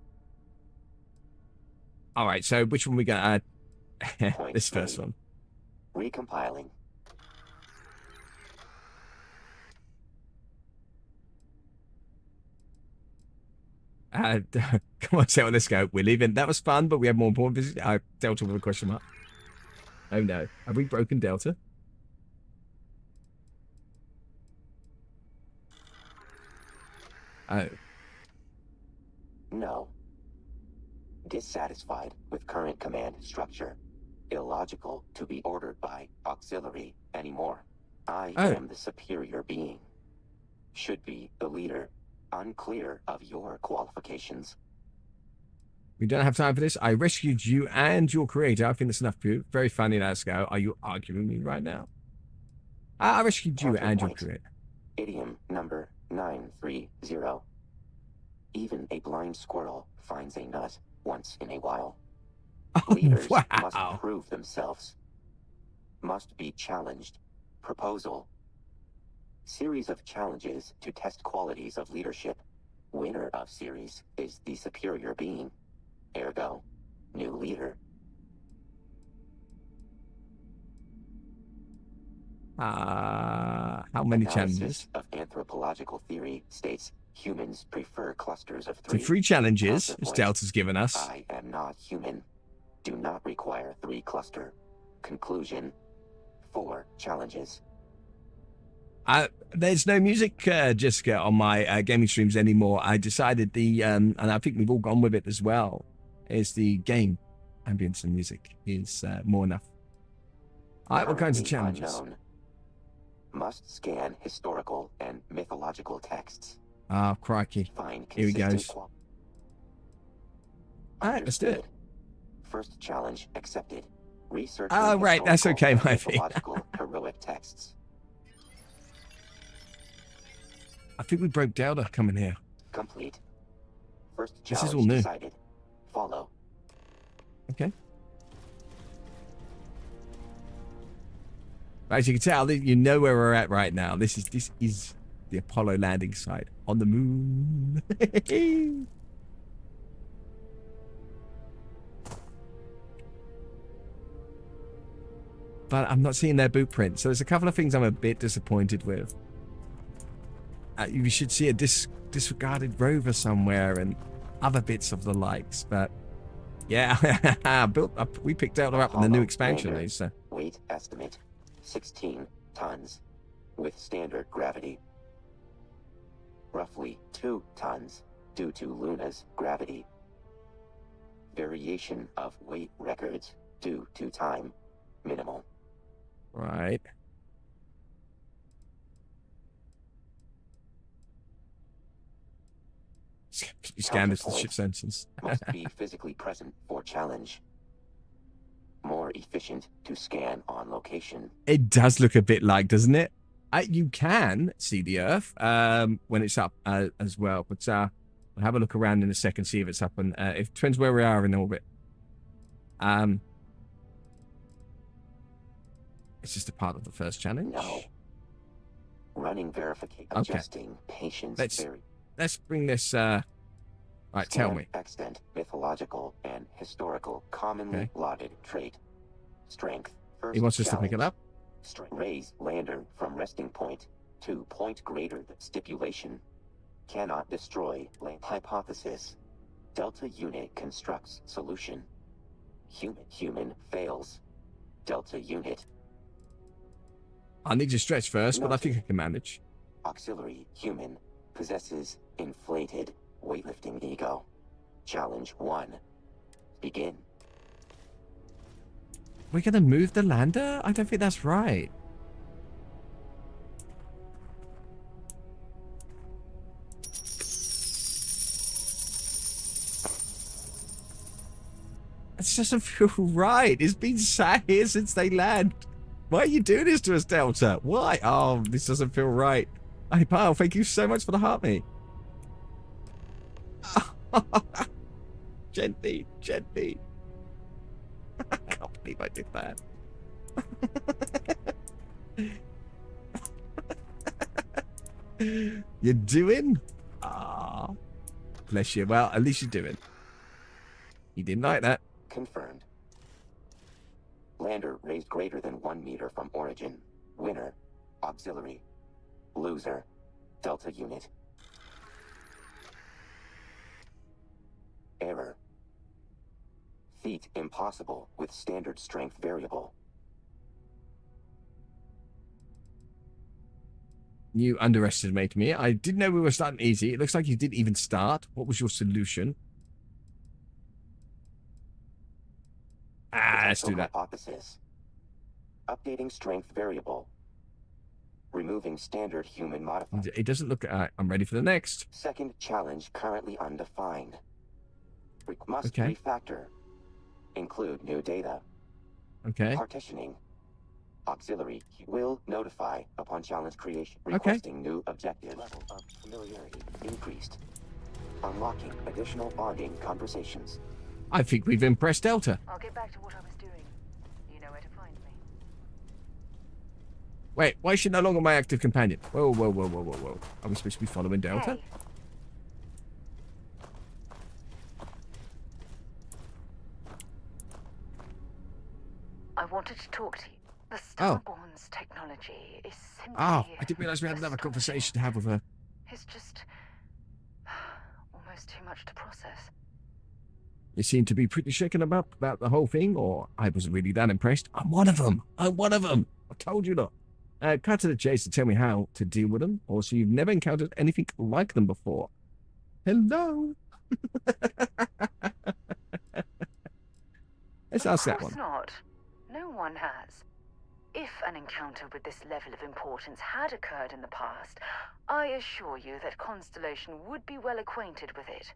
All right. So which one we got? This first one. Recompiling. Come on, Delta, let's go. We're leaving. That was fun, but we have more important business. Delta with a question mark. Oh no. Have we broken Delta? Oh. No. Dissatisfied with current command structure. Illogical to be ordered by auxiliary anymore. I am the superior being. Should be the leader. Unclear of your qualifications. We don't have time for this. I rescued you and your creator. I think that's enough for you. Very funny, let's go. Are you arguing with me right now? I rescued you and your creator. Idiom number 930. Even a blind squirrel finds a nut once in a while. Leaders must prove themselves. Must be challenged. Proposal. Series of challenges to test qualities of leadership. Winner of series is the superior being. Ergo, new leader. How many challenges? Of anthropological theory states Humans prefer clusters of So 3. 3 challenges, as Counterpoint. Delta's given us. I am not human. Do not require 3 cluster. Conclusion. 4 challenges. There's no music, Jessica, on my gaming streams anymore. I decided and I think we've all gone with it as well, is the game ambience and music is more enough. All right, what kinds of Currently challenges? unknown. Must scan historical and mythological texts. Oh, crikey. Find Here he goes. consistent All right, let's do it. Understood. First challenge accepted. Research. Oh, right, that's okay, my thing. mythological heroic texts. I think we broke Delta coming here. Complete. First This challenge is all new. decided. Follow. Okay. As you can tell, you know where we're at right now. This is the Apollo landing site on the moon. But I'm not seeing their boot print, so there's a couple of things I'm a bit disappointed with. You should see a disregarded rover somewhere and other bits of the likes, but yeah, we picked out up in the new expansion. Lander. So. Weight estimate 16 tons with standard gravity. Roughly 2 tons due to Luna's gravity. Variation of weight records due to time minimal. Right. You scan this to the ship sensors. Must be physically present for challenge. More efficient to scan on location. It does look a bit like, doesn't it? You can see the Earth when it's up as well, but I'll have a look around in a second, see if it's up, and it depends where we are in orbit. It's just a part of the first challenge. No. Running verification. Okay. Adjusting patience. Let's bring this. Right, tell me. Extent, mythological and historical, commonly lauded trait. Strength. First He wants us to pick it up. Raise lander from resting point to point greater than stipulation. Cannot destroy land. Hypothesis. Delta unit constructs solution. Human fails. Delta unit. I need to stretch first, but I think I can manage. Auxiliary human possesses inflated weightlifting ego. Challenge 1. Begin. We're gonna move the lander? I don't think that's right. It doesn't feel right. It's been sat here since they land. Why are you doing this to us, Delta? Why? Oh, this doesn't feel right. Hey, pal, thank you so much for the heartbeat. Gently, gently. I can't believe I did that. You're doing? Ah, bless you. Well, at least you're doing. You didn't like that. Confirmed. Lander raised greater than 1 meter from origin. Winner. Auxiliary. Loser. Delta unit. Error. Feat impossible with standard strength variable. You underestimated me. I didn't know we were starting easy. It looks like you didn't even start. What was your solution? Let's do that. Hypothesis. Updating strength variable. Removing standard human modifier. It doesn't look... I'm ready for the next. Second challenge currently undefined. Must Okay. refactor. Include new data. Okay. Partitioning. Auxiliary will notify upon challenge creation. Okay. Requesting new objective. Level of familiarity increased. Unlocking additional bonding conversations. I think we've impressed Delta. I'll get back to what I was doing. You know where to find me. Wait, why is she no longer my active companion? Whoa, whoa, whoa, whoa, whoa, whoa. Are we supposed to be following Delta? Hey. I wanted to talk to you. The Starborn's technology is simply... Oh, I didn't realize we had another conversation to have with her. It's just process. You seem to be pretty shaken up about the whole thing, or I wasn't really that impressed. I'm one of them. I'm one of them. I told you not. Cut to the chase to tell me how to deal with them, or so you've never encountered anything like them before. Hello. Let's ask that one. Of course not. No one has. If an encounter with this level of importance had occurred in the past, I assure you that Constellation would be well acquainted with it.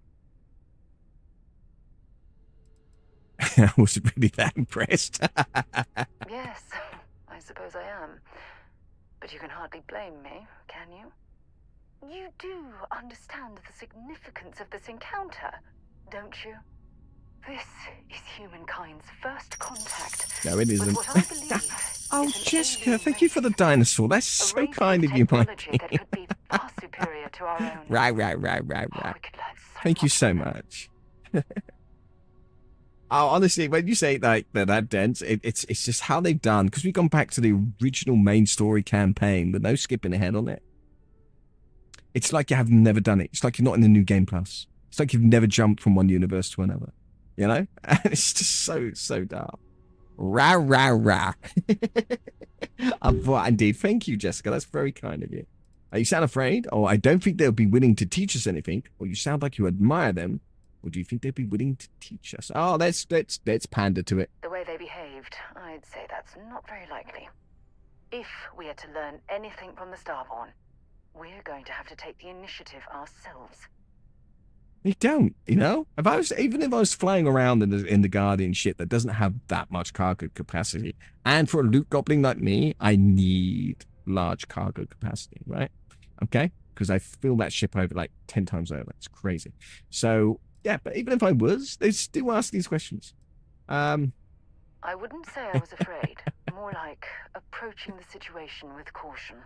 I wasn't really that impressed. Yes, I suppose I am. But you can hardly blame me, can you? You do understand the significance of this encounter, don't you? This is humankind's first contact. No, it isn't. What I believe Oh, Jessica, thank you for the dinosaur. That's so kind of you, Mikey. that could be far superior to our own. Right. Thank you so much. Oh, honestly, when you say like they're that dense, it's just how they've done, because we've gone back to the original main story campaign with no skipping ahead on it. It's like you have never done it. It's like you're not in the new Game Plus. It's like you've never jumped from one universe to another. You know? And it's just so dark. Rah. Indeed. Thank you, Jessica. That's very kind of you. You sound afraid, or I don't think they'll be willing to teach us anything, or you sound like you admire them. Or do you think they'd be willing to teach us? Oh, let's pander to it. The way they behaved, I'd say that's not very likely. If we are to learn anything from the Starborn, we're going to have to take the initiative ourselves. They don't, you know? Even if I was flying around in the Guardian ship that doesn't have that much cargo capacity, and for a loot goblin like me, I need large cargo capacity, right? Okay? Because I fill that ship over like 10 times over. It's crazy. So, yeah, but even if I was, they still ask these questions. I wouldn't say I was afraid. More like approaching the situation with caution.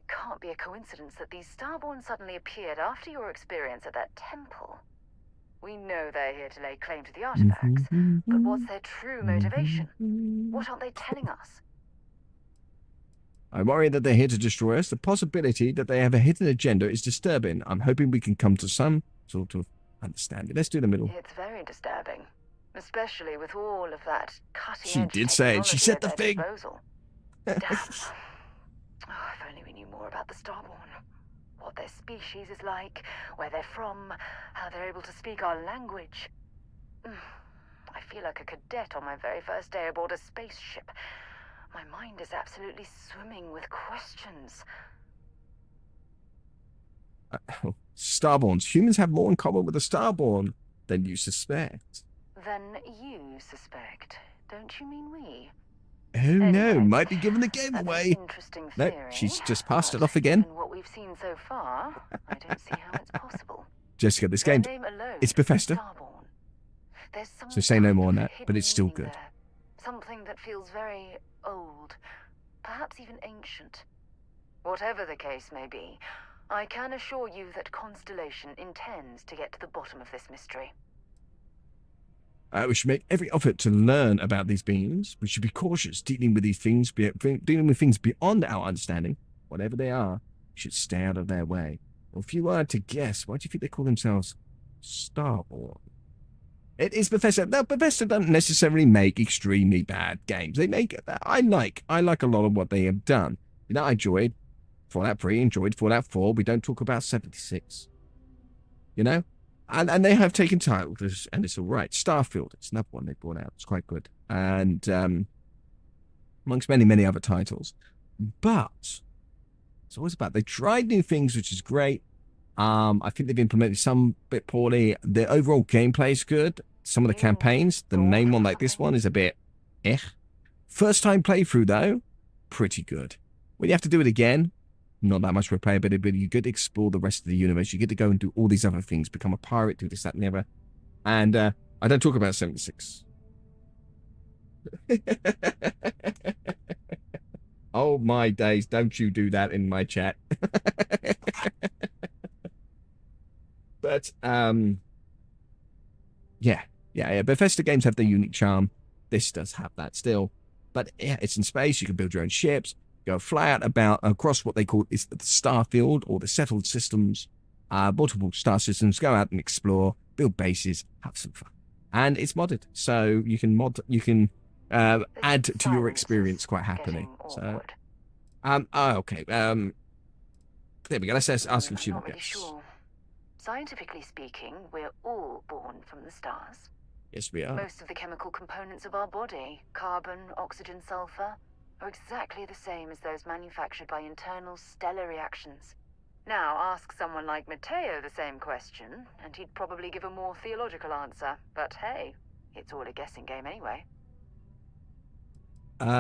It can't be a coincidence that these Starborn suddenly appeared after your experience at that temple. We know they're here to lay claim to the artifacts, but what's their true motivation? What aren't they telling us? I worry that they're here to destroy us. The possibility that they have a hidden agenda is disturbing. I'm hoping we can come to some sort of understanding. Let's do the middle. It's very disturbing, especially with all of that cutting-edge She did say it. She said the thing. Damn. Oh, if only we knew more about the Starborn. What their species is like, where they're from, how they're able to speak our language. I feel like a cadet on my very first day aboard a spaceship. My mind is absolutely swimming with questions. Starborns. Humans have more in common with the Starborn than you suspect. Than you suspect. Don't you mean we? Oh no, might be giving the game away. No, she's just passed it off again. What we've seen so far, I don't see how it's possible. Jessica, this game, it's Bethesda. So say no more on that, but it's still good. Something that feels very old, perhaps even ancient. Whatever the case may be, I can assure you that Constellation intends to get to the bottom of this mystery. We should make every effort to learn about these beings. We should be cautious dealing with these things, dealing with things beyond our understanding. Whatever they are, we should stay out of their way. Well, if you were to guess, why do you think they call themselves Starborn? It is Bethesda. Now, Bethesda don't necessarily make extremely bad games. They make I like a lot of what they have done. You know, I enjoyed Fallout 3, enjoyed Fallout 4. We don't talk about 76. You know? And they have taken titles, and it's all right. Starfield, it's another one they brought out. It's quite good. And amongst many, many other titles. But it's always about, they tried new things, which is great. I think they've implemented some bit poorly. The overall gameplay is good. Some of the campaigns, the main one like this one is a bit First time playthrough though, pretty good. When you have to do it again, not that much replayability, but you get to explore the rest of the universe. You get to go and do all these other things, become a pirate, do this, that, and the other. And I don't talk about 76. Oh my days, don't you do that in my chat. But yeah, Bethesda games have their unique charm. This does have that still. But yeah, it's in space, you can build your own ships, go fly out about across what they call is the Starfield or the settled systems, multiple star systems, go out and explore, build bases, have some fun. And it's modded, so you can add to your experience quite happily. So, okay. There we go. Let's ask if she I'm not really yes. sure. Scientifically speaking, we're all born from the stars. Yes, we are. Most of the chemical components of our body, carbon, oxygen, sulfur, are exactly the same as those manufactured by internal stellar reactions. Now, ask someone like Matteo the same question, and he'd probably give a more theological answer. But hey, it's all a guessing game anyway.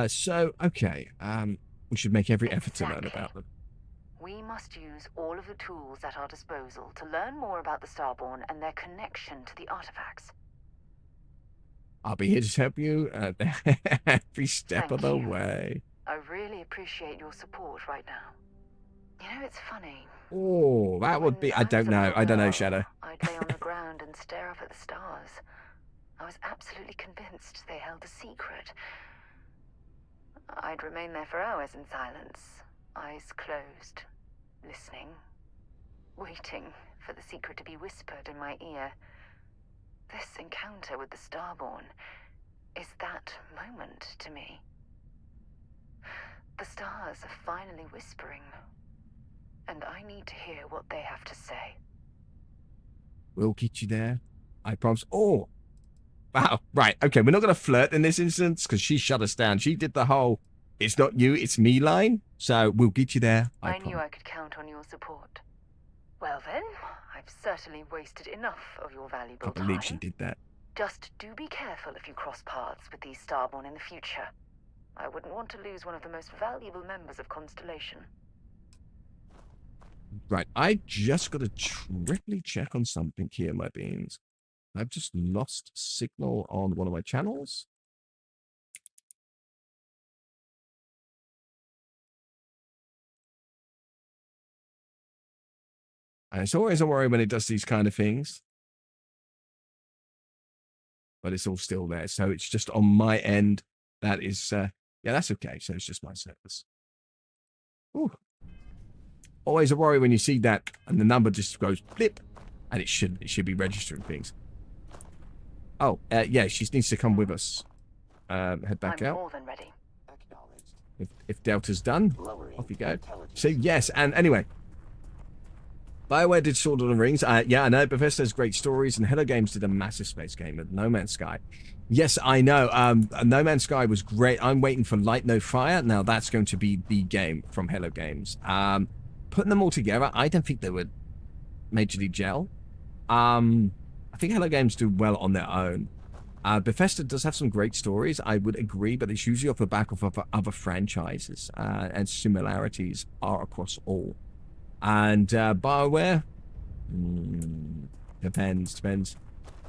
So, okay. We should make every effort to learn about them. We must use all of the tools at our disposal to learn more about the Starborn and their connection to the artifacts. I'll be here to help you every step of the way. I really appreciate your support right now. You know, it's funny. Oh, that would be... I don't know, Shadow. I'd lay on the ground and stare up at the stars. I was absolutely convinced they held a secret. I'd remain there for hours in silence, eyes closed, listening, waiting for the secret to be whispered in my ear. This encounter with the Starborn is that moment to me. The stars are finally whispering, and I need to hear what they have to say. We'll get you there. I promise. Oh! Wow. Right. Okay, we're not going to flirt in this instance because she shut us down. She did the whole, it's not you, it's me line. So we'll get you there. I knew I could count on your support. Well then, I've certainly wasted enough of your valuable time. I believe she did that. Just do be careful if you cross paths with these Starborn in the future. I wouldn't want to lose one of the most valuable members of Constellation. Right, I just got to triply check on something here, my beans. I've just lost signal on one of my channels. And it's always a worry when it does these kind of things. But it's all still there. So it's just on my end. That is, yeah, that's okay. So it's just my service. Ooh. Always a worry when you see that and the number just goes blip. And it should be registering things. Oh, yeah, she needs to come with us. Head back out. More than ready. If Delta's done, off you go. So, yes, and anyway. BioWare did Sword of the Rings. Yeah, I know. Bethesda has great stories, and Hello Games did a massive space game with No Man's Sky. Yes, I know. No Man's Sky was great. I'm waiting for Light No Fire. Now, that's going to be the game from Hello Games. Putting them all together, I don't think they would majorly gel. I think Hello Games do well on their own. Bethesda does have some great stories, I would agree, but it's usually off the back of other franchises, and similarities are across all. And BioWare, depends.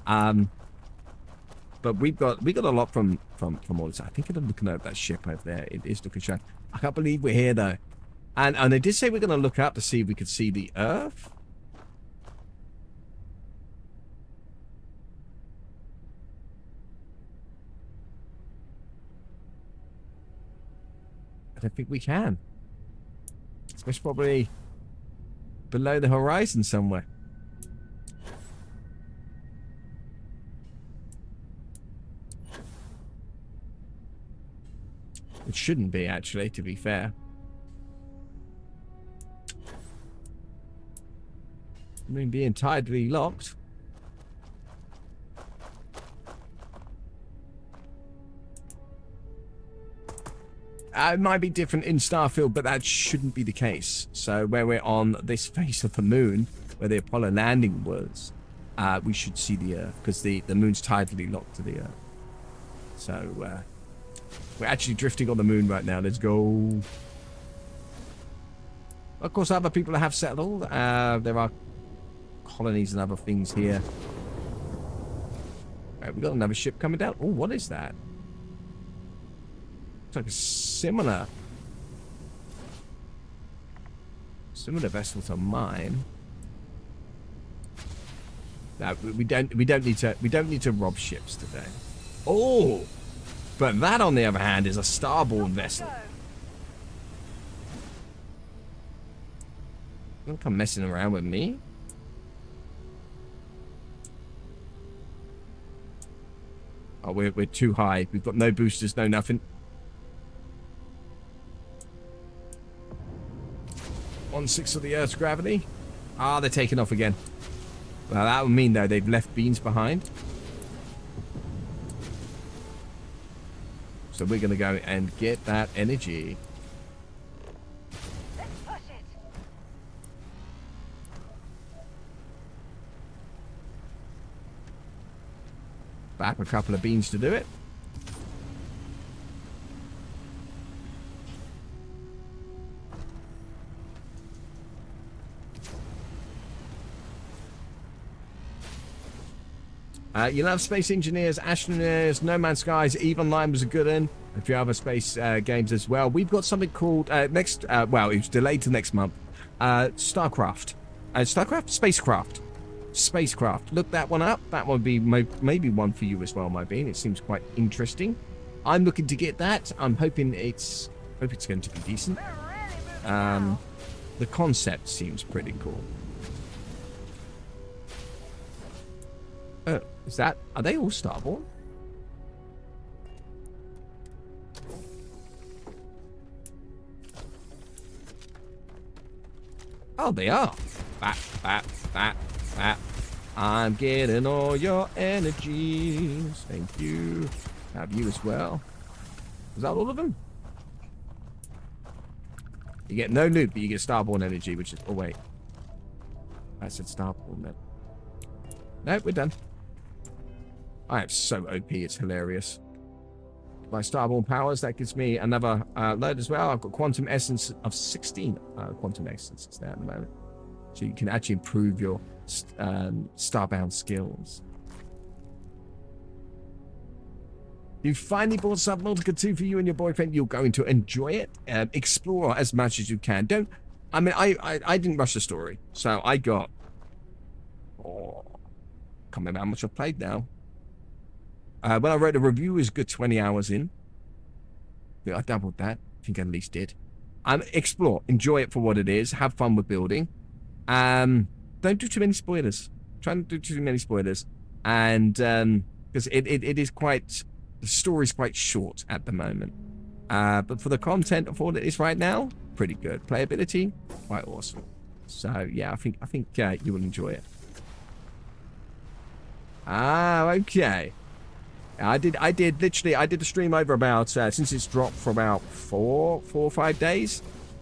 But we got a lot from all this. I think I'm looking at that ship over there. It is looking shy. I can't believe we're here though. And they did say we're going to look up to see if we could see the Earth. I don't think we can. It's probably below the horizon somewhere. It shouldn't be, actually, to be fair. I mean, being tidally locked. It might be different in Starfield, but that shouldn't be the case. So where we're on this face of the moon, where the Apollo landing was, we should see the Earth, because the moon's tidally locked to the Earth. So we're actually drifting on the moon right now. Let's go. Of course, other people have settled. There are colonies and other things here. Right, we've got another ship coming down. Oh, what is that? It's like a similar vessel to mine. No, we don't need to rob ships today. Oh, but that on the other hand is a starborn vessel. Don't come messing around with me. Oh, we're too high. We've got no boosters, no nothing. 1/6 of the Earth's gravity. Ah, they're taking off again. Well, that would mean, though, they've left beans behind. So we're going to go and get that energy. Let's push it. Bap a couple of beans to do it. You love Space Engineers, Astroneers, No Man's Skies, Eve Online was a good one. A few other space games as well. We've got something called well, it was delayed to next month. Starcraft. Spacecraft. Look that one up. That would be maybe one for you as well, my bean. It seems quite interesting. I'm looking to get that. I'm hoping it's going to be decent. The concept seems pretty cool. Oh, are they all Starborn? Oh, they are. Bap. I'm getting all your energies. Thank you. Have you as well. Is that all of them? You get no loot, but you get Starborn energy, which is... Oh, wait. I said Starborn then. No, we're done. I am so OP, it's hilarious. My Starborn powers, that gives me another load as well. I've got Quantum Essence of 16 Quantum Essences there at the moment. So you can actually improve your Starbound skills. You finally bought Subnautica 2 for you and your boyfriend. You're going to enjoy it. Explore as much as you can. I didn't rush the story. So I got... Oh, can't remember how much I've played now. When I wrote a review, it was a good 20 hours in. I doubled that. I think I at least did. Explore. Enjoy it for what it is. Have fun with building. Don't do too many spoilers. Try not to do too many spoilers. And because it is quite... The story's quite short at the moment. But for the content of what it is right now, pretty good. Playability, quite awesome. So, yeah, I think you will enjoy it. Okay. I did a stream over about, since it's dropped for about 4 or 5 days,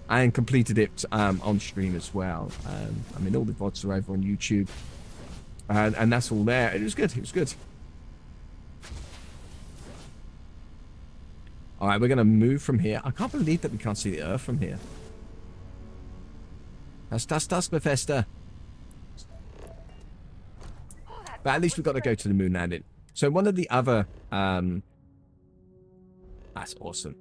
and completed it on stream as well. All the VODs are over on YouTube, and that's all there. It was good. All right, we're going to move from here. I can't believe that we can't see the Earth from here. Das, Bethesda. But at least we've got to go to the moon landing. So one of the other... that's awesome.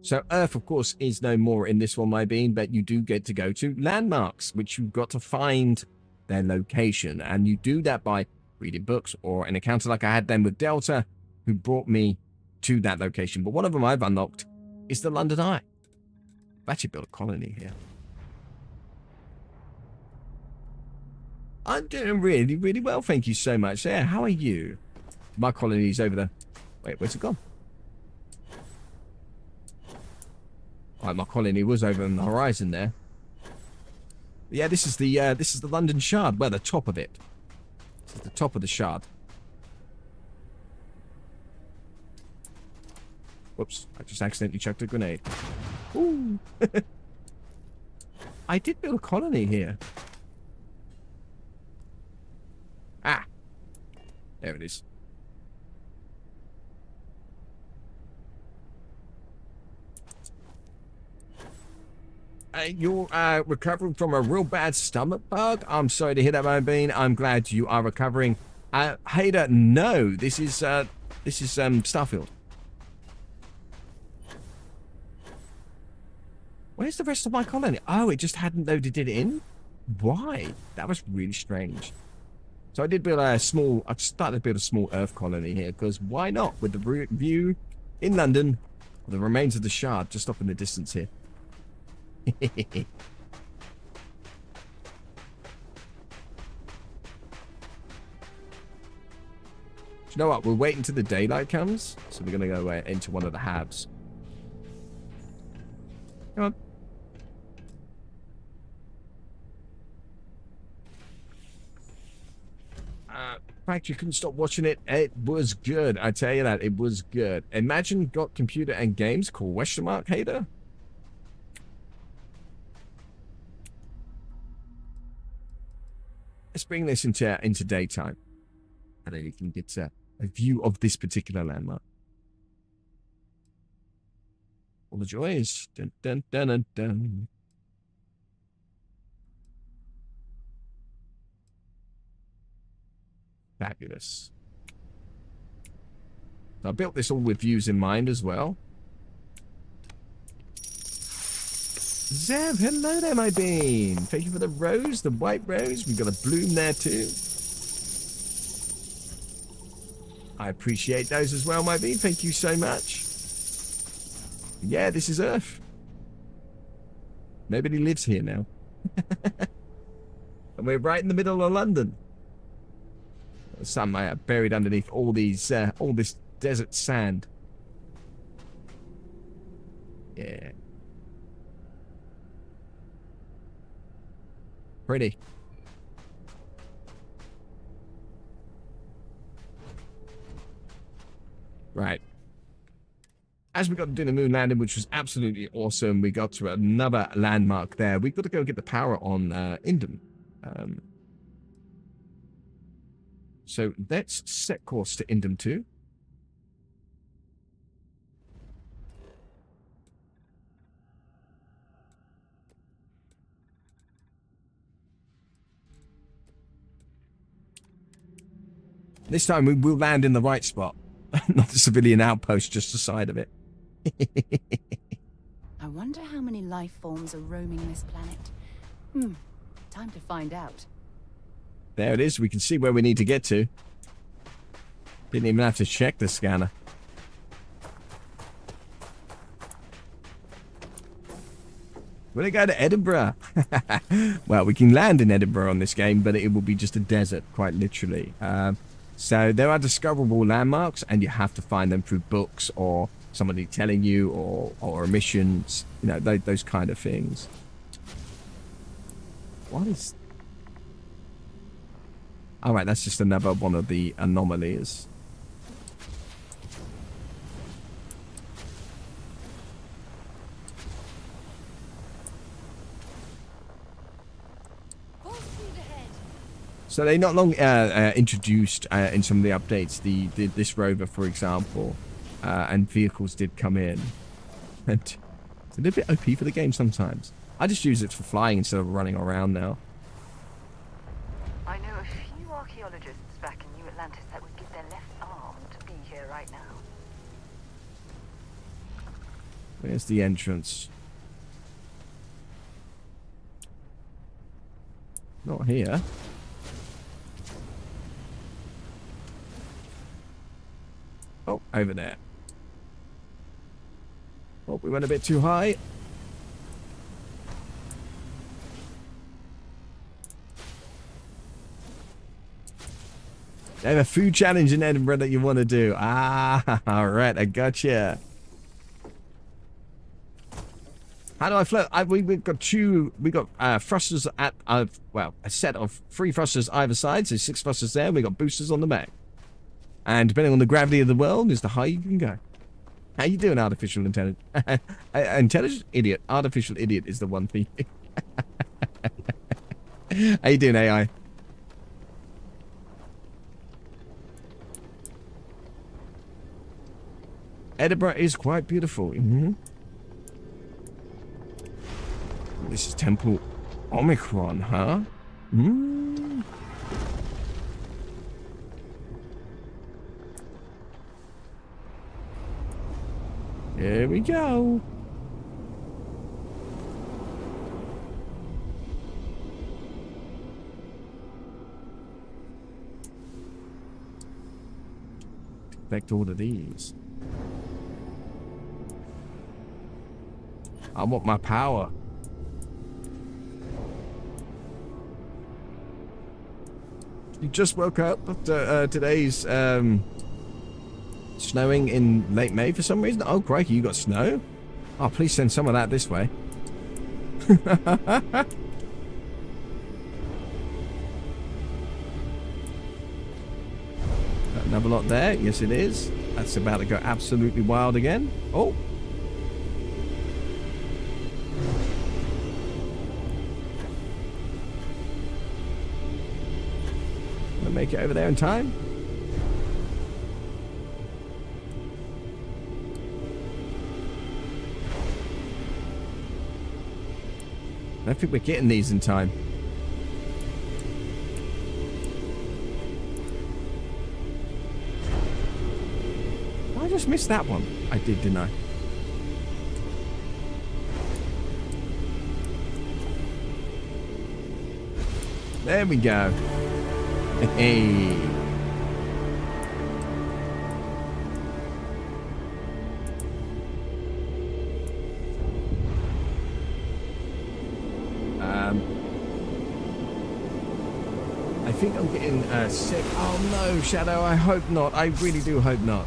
So Earth, of course, is no more in this one, my bean, but you do get to go to landmarks, which you've got to find their location. And you do that by reading books or an encounter like I had then with Delta, who brought me to that location. But one of them I've unlocked is the London Eye. I've actually built a colony here. I'm doing really, really well, thank you so much. Yeah, how are you? My colony's over there. Wait, where's it gone? Right, my colony was over on the horizon there. Yeah, this is the London Shard. Well, the top of it. This is the top of the shard. Whoops, I just accidentally chucked a grenade. Ooh. I did build a colony here. Ah. There it is. You're recovering from a real bad stomach bug? I'm sorry to hear that, my bean. I'm glad you are recovering. Hader, no. This is Starfield. Where's the rest of my colony? Oh, it just hadn't loaded it in? Why? That was really strange. So I did build I started to build a small Earth colony here, because why not? With the view in London, the remains of the Shard just off in the distance here. you know what? We'll wait until the daylight comes. So we're going to go into one of the halves. Come on. In fact, you couldn't stop watching it. It was good. I tell you that. It was good. Imagine got computer and games called ? Hater. Let's bring this into daytime. And then you can get a view of this particular landmark. All the joys. Dun, dun, dun, dun, dun. Fabulous. So I built this all with views in mind as well. Zev, hello there, my bean. Thank you for the rose, the white rose. We've got a bloom there too. I appreciate those as well, my bean. Thank you so much. Yeah, this is Earth. Nobody lives here now. And we're right in the middle of London. Some buried underneath all these, all this desert sand. Yeah. Pretty. Right. As we got to do the moon landing, which was absolutely awesome, we got to another landmark there. We've got to go get the power on Indum. So let's set course to Indum 2. This time we will land in the right spot. Not the civilian outpost just the side of it. I wonder how many life forms are roaming this planet. Time to find out. There it is. We can see where we need to get to. Didn't even have to check the scanner. We're going to go to Edinburgh. Well, we can land in Edinburgh on this game, but it will be just a desert, quite literally. So there are discoverable landmarks, and you have to find them through books or somebody telling you, or missions, you know, those kind of things. What is... Alright, that's just another one of the anomalies. So they not long introduced in some of the updates this rover, for example, and vehicles did come in. And it's a little bit OP for the game sometimes. I just use it for flying instead of running around now. I know a few archaeologists back in New Atlantis that would give their left arm to be here right now. Where's the entrance? Not here. Oh, over there. Oh, we went a bit too high. They have a food challenge in Edinburgh that you want to do. Ah, all right, I gotcha. How do I float? We've got thrusters at, well, a set of 3 thrusters either side, so 6 thrusters there. We got boosters on the back. And depending on the gravity of the world is the higher you can go. How you doing, artificial intelligence? Intelligent idiot. Artificial idiot is the one thing. How you doing, AI? Edinburgh is quite beautiful. This is Temple Omicron, huh? Here we go. Collect all of these. I want my power. You just woke up after today's Snowing in late May for some reason. Oh, crikey, you got snow? Oh, please send some of that this way. Another lot there. Yes, it is. That's about to go absolutely wild again. Oh. Gonna make it over there in time. I don't think we're getting these in time. I just missed that one. I did, didn't I? There we go. Hey. I think I'm getting sick. Oh no, Shadow, I hope not. I really do hope not.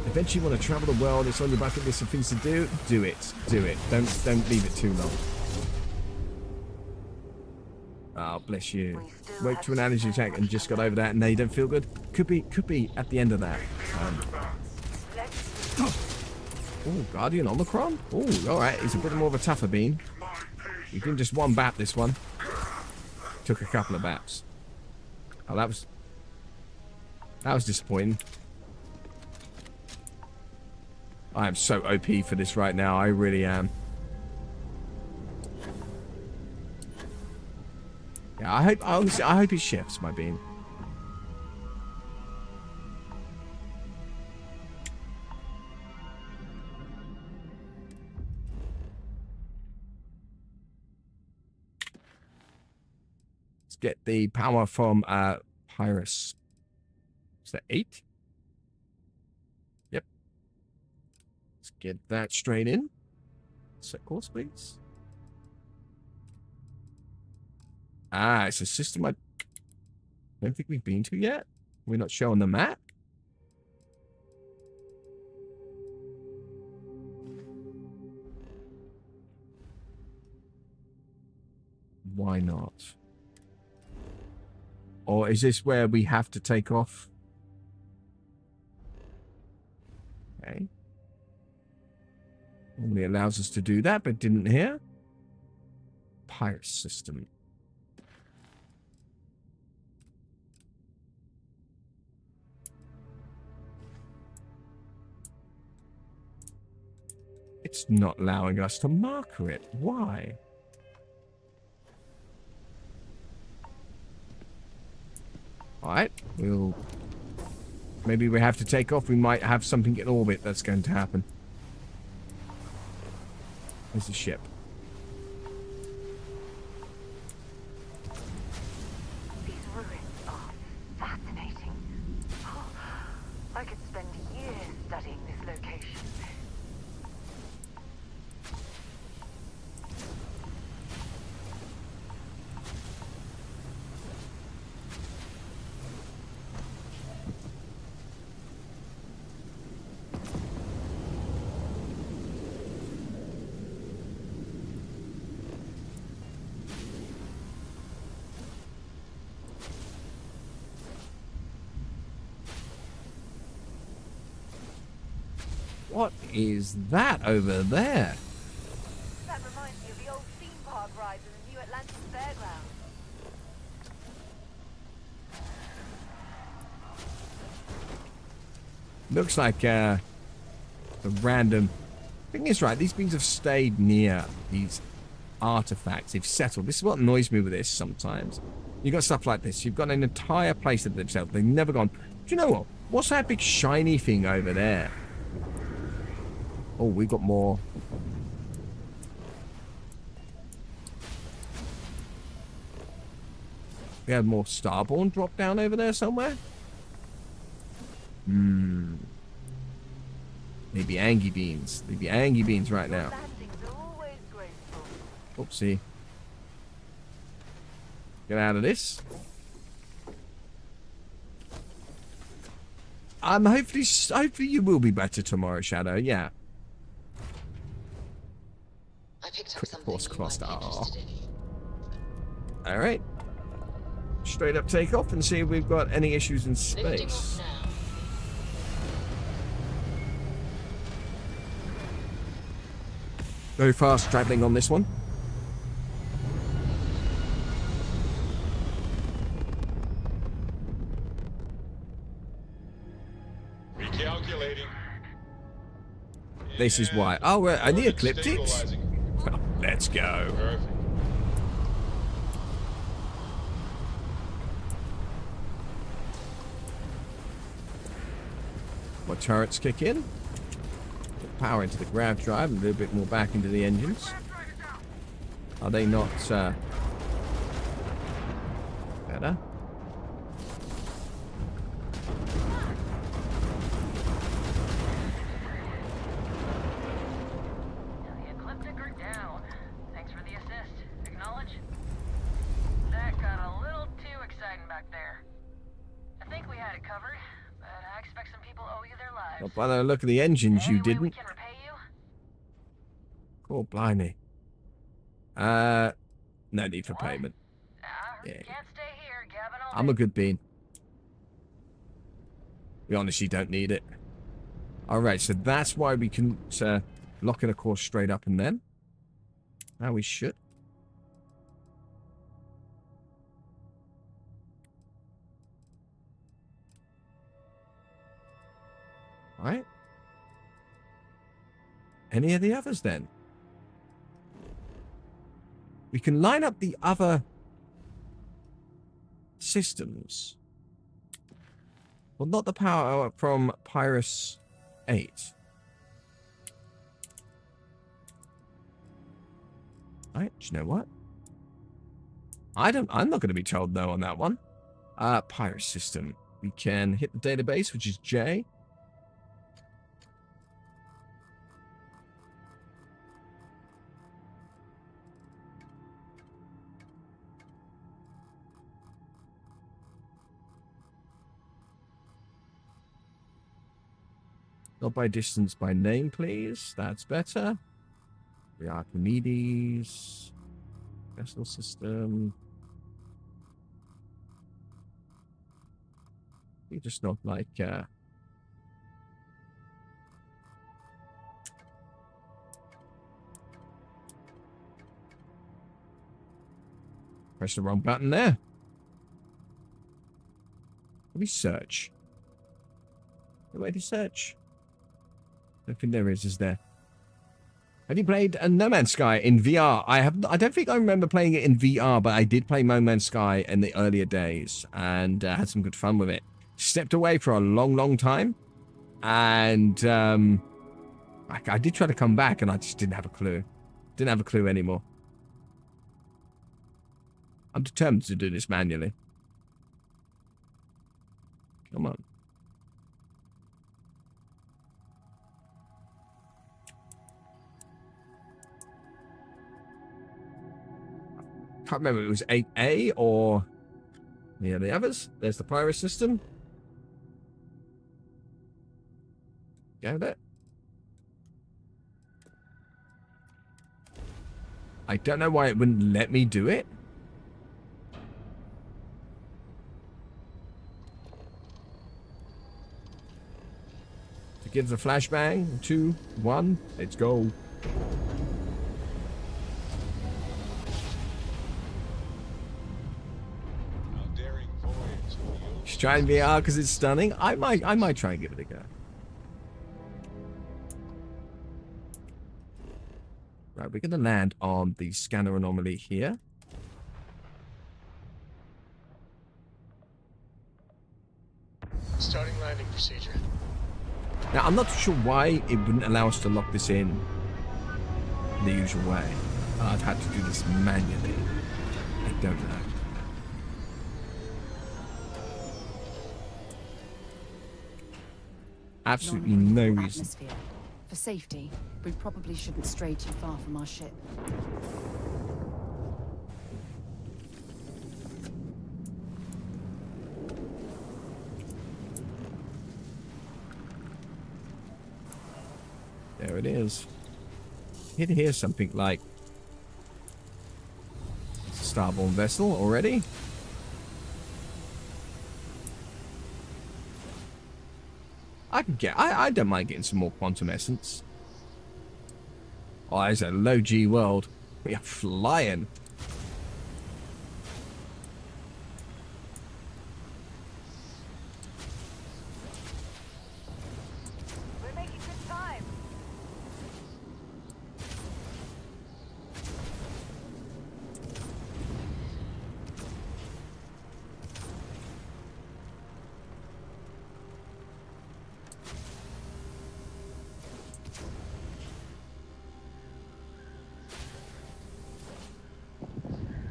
Eventually you want to travel the world, it's on your bucket list of things to do. Do it. Do it. Don't leave it too long. Oh, bless you. Woke to an allergy attack and just got over that and now you don't feel good? Could be at the end of that. Oh, Guardian Omicron? Oh, alright, he's a bit more of a tougher bean. You didn't just one bap this one. Took a couple of baps. Oh, that was disappointing. I am so OP for this right now. I really am. Yeah, I hope he shifts, my bean. Let's get the power from Pyrus. Is that 8? Yep. Let's get that straight in. Set course, please. Ah, it's a system I don't think we've been to yet. We're not showing the map. Why not? Or is this where we have to take off? Okay. Normally allows us to do that, but didn't here. Pirate system. It's not allowing us to marker it. Why? Alright, maybe we have to take off. We might have something in orbit that's going to happen. There's the ship. These ruins are fascinating. Oh, I could spend years studying this location. What is that over there? That reminds me of the old theme park rides in the New Atlantis Fairgrounds. Looks like a random thing is right. These beings have stayed near these artifacts. They've settled. This is what annoys me with this sometimes. You've got stuff like this. You've got an entire place that they've settled. They've never gone. Do you know what? What's that big shiny thing over there? Oh, we got more. We had more Starborn drop down over there somewhere. Maybe Angie beans. Maybe Angie beans right now. Oopsie. Get out of this. Hopefully you will be better tomorrow, Shadow. Yeah. I picked up Quick something course you crossed. might be interested in. All right. Straight up take off and see if we've got any issues in Lifting off space. now. Very fast traveling on this one. Recalculating. This is why. Oh, we're only ecliptics? Well, let's go. Perfect. More turrets kick in. Put power into the grav drive, and a little bit more back into the engines. Are they not better? The ecliptic are down. Thanks for the assist. Acknowledge? That got a little too exciting back there. I think we had it covered, but I expect some people owe you their lives. Well, by the look of the engines, you Any way we didn't. can repay you? Oh, blimey. No need for payment. Yeah. Can't stay here, gabbing all I'm a good bean. We honestly don't need it. Alright, so that's why we can lock in a course straight up and then. Now we should. Alright. Any of the others then? We can line up the other systems. Well, not the power from Pyrus 8. Right, do you know what? I'm not going to be told no on that one. Pyrus system. We can hit the database, which is J. Not by distance, by name, please. That's better. The Archimedes. Vessel system. We just not like, press the wrong button there. Let me search. The way to search. I don't think there is there? Have you played No Man's Sky in VR? I don't think I remember playing it in VR, but I did play No Man's Sky in the earlier days and had some good fun with it. Stepped away for a long, long time, and I did try to come back, and I just didn't have a clue. Didn't have a clue anymore. I'm determined to do this manually. Come on. Can't remember if it was 8A or the others. There's the Pyrus system. Go there. I don't know why it wouldn't let me do it. To give the flashbang. 2, 1, let's go. Just try and VR because it's stunning. I might try and give it a go. Right, we're gonna land on the scanner anomaly here. Starting landing procedure. Now I'm not sure why it wouldn't allow us to lock this in the usual way. I've had to do this manually. I don't know. Absolutely no reason. Atmosphere. For safety, we probably shouldn't stray too far from our ship. There it is. Hit here something like starborn vessel already. I don't mind getting some more quantum essence. Oh, it's a low G world. We are flying. We're making good time.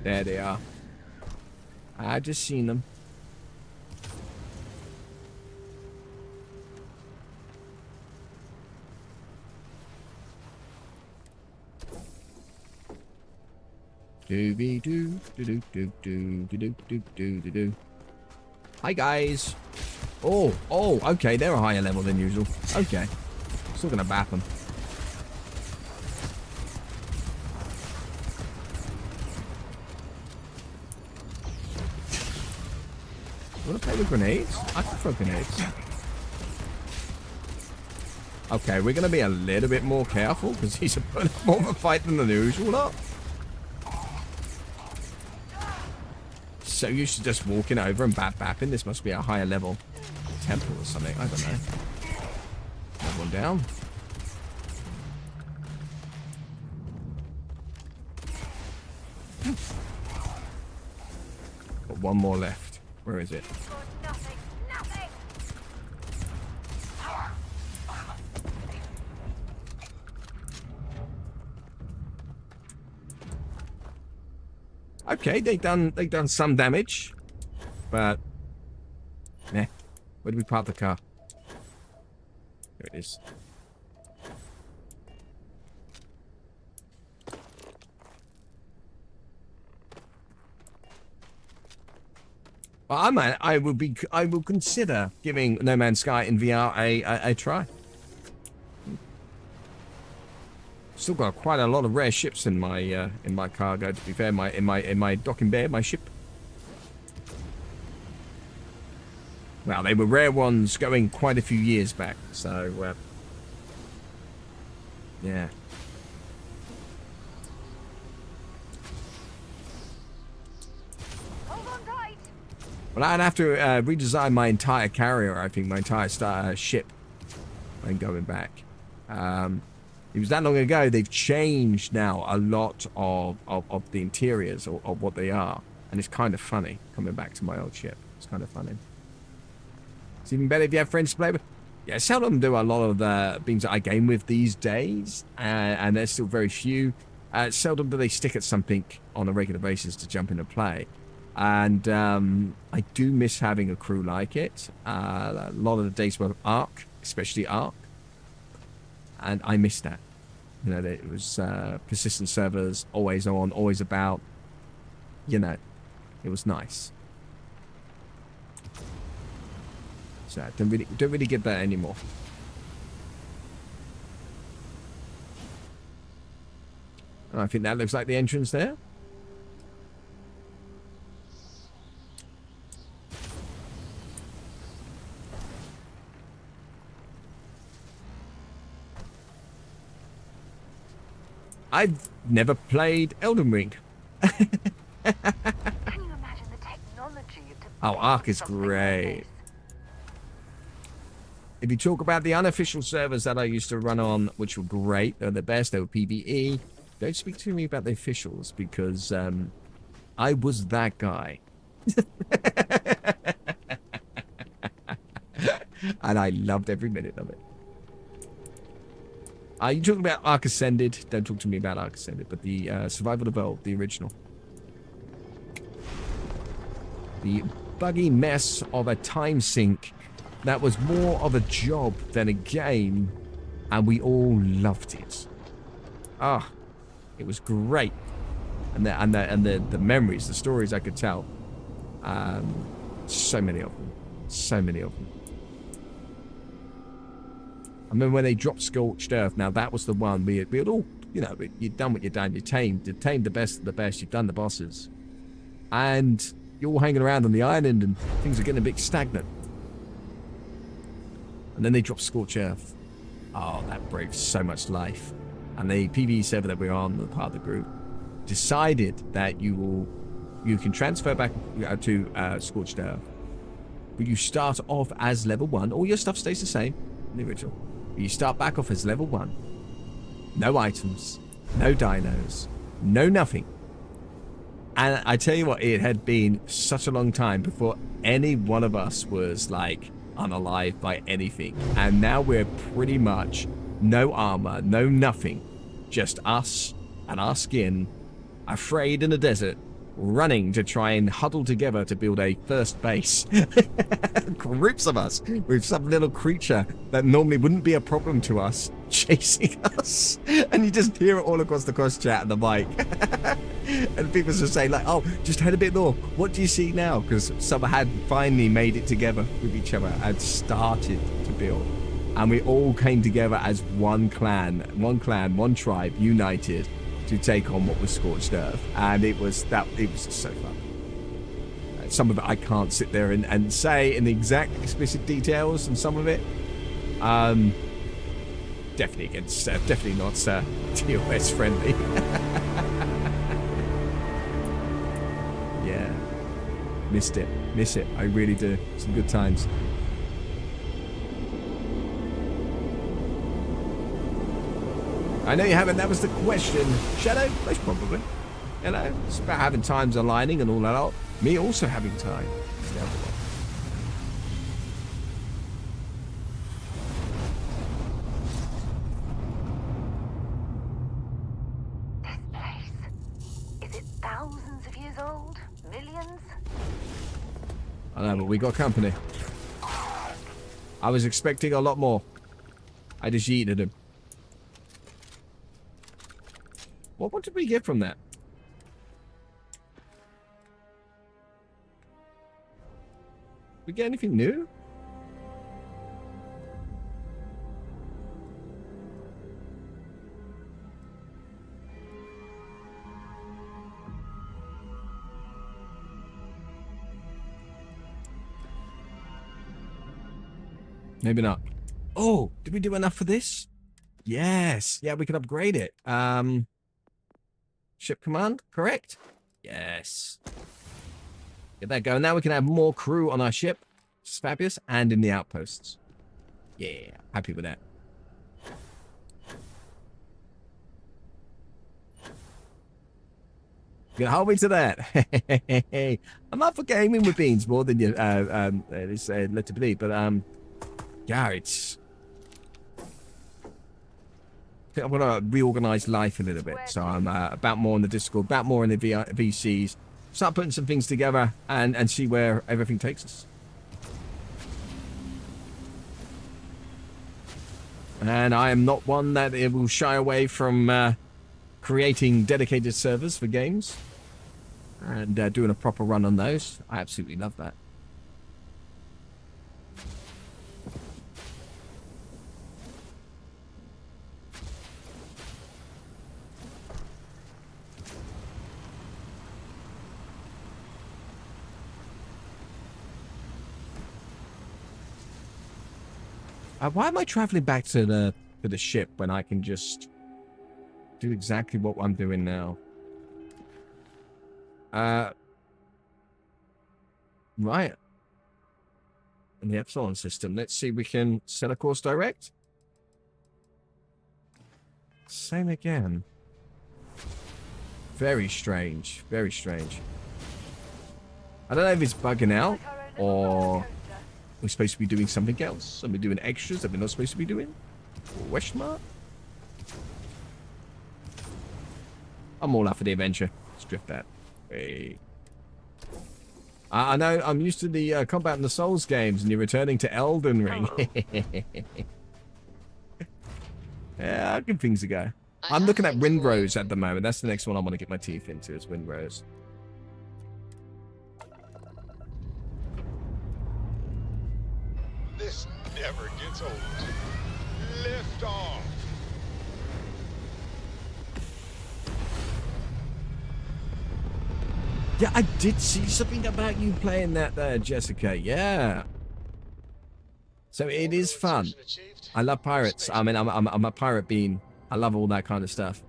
There they are. I just seen them. Dooby doo doo doo doo doo doo doo doo doo doo. Hi guys. Oh, okay, they're a higher level than usual. Okay. Still gonna bap them. Wanna play with grenades? I can throw grenades. Okay, we're gonna be a little bit more careful because he's putting up more of a fight than the usual lot. So used to just walking over and bapping. This must be a higher level temple or something. I don't know. Another one down. Got one more left. Where is it? Okay, they've done some damage, but meh. Where do we park the car? There it is. Well, I will consider giving No Man's Sky in VR a try. Still got quite a lot of rare ships in my cargo. To be fair, in my docking bay, my ship. Well, they were rare ones going quite a few years back. So yeah. Well, I'd have to redesign my entire carrier. I think my entire ship. When going back. It was that long ago. They've changed now a lot of the interiors or what they are. And it's kind of funny coming back to my old ship. It's kind of funny. It's even better if you have friends to play with. Yeah, I seldom do a lot of the things that I game with these days. And there's still very few. Seldom do they stick at something on a regular basis to jump into play. And I do miss having a crew like it. A lot of the days were Ark, especially Ark. And I miss that. You know, it was persistent servers, always on, always about. You know, it was nice. So I don't really get that anymore. And I think that looks like the entrance there. I've never played Elden Ring. Can you imagine the technology to Oh, Ark is great. If you talk about the unofficial servers that I used to run on, which were great, they're the best, they were PvE, don't speak to me about the officials because I was that guy. And I loved every minute of it. You talking about Ark Ascended? Don't talk to me about Ark Ascended, but the Survival Evolved, the original. The buggy mess of a time sink that was more of a job than a game, and we all loved it. Ah, it was great, and the memories, the stories I could tell. So many of them, so many of them. remember when they dropped Scorched Earth. Now, that was the one we had all, you know, you'd done what you'd done. You tamed the best of the best. You've done the bosses. And you're all hanging around on the island and things are getting a bit stagnant. And then they dropped Scorched Earth. Oh, that breaks so much life. And the PvE server that we're on, the part of the group, decided that you can transfer back to Scorched Earth. But you start off as level 1. All your stuff stays the same in the original. But you start back off as level 1. No items. No dinos. No nothing. And I tell you what, it had been such a long time before any one of us was, like, unalive by anything. And now we're pretty much no armor, no nothing. Just us and our skin, afraid in the desert, running to try and huddle together to build a first base. Groups of us with some little creature that normally wouldn't be a problem to us chasing us. And you just hear it all across the cross chat and the mic. And people just say, like, oh, just head a bit north. What do you see now? Because some had finally made it together with each other and started to build. And we all came together as one clan, one tribe, united to take on what was Scorched Earth. And it was just so fun. Some of it I can't sit there and say in the exact explicit details, and some of it definitely not TOS friendly. Yeah, miss it, I really do. Some good times. I know you haven't. That was the question. Shadow? Most probably. You know, it's about having times aligning and all that lot. Me also having time. It's the other one. This place. Is it thousands of years old? Millions? I know, but we got company. I was expecting a lot more. I just yeeted him. What did we get from that? We get anything new? Maybe not. Oh, did we do enough for this? Yes. Yeah, we can upgrade it. Ship command, correct? Yes. Get that going. Now we can have more crew on our ship. It's fabulous. And in the outposts. Yeah, happy with that. Gonna hold me to that. I'm up for gaming with beans more than you it's led to believe, but yeah, it's I want to reorganize life a little bit, so I'm about more in the Discord, about more in the VCs, start putting some things together and see where everything takes us. And I am not one that it will shy away from creating dedicated servers for games and doing a proper run on those. I absolutely love that. Why am I traveling back to the ship when I can just do exactly what I'm doing now? Right. In the Epsilon system, let's see if we can set a course direct. Same again. Very strange. Very strange. I don't know if it's bugging out or we're supposed to be doing something else. Are we doing extras that we're not supposed to be doing? Question mark? I'm all up for the adventure. Let's drift that. Hey. I know I'm used to the combat in the Souls games and you're returning to Elden Ring. Yeah, I'll give things a go. I'm looking at Windrose at the moment. That's the next one I want to get my teeth into is Windrose. This never gets old. Lift off. Yeah, I did see something about you playing that there, Jessica. Yeah. So it is fun. I love pirates. I mean, I'm a pirate bean. I love all that kind of stuff.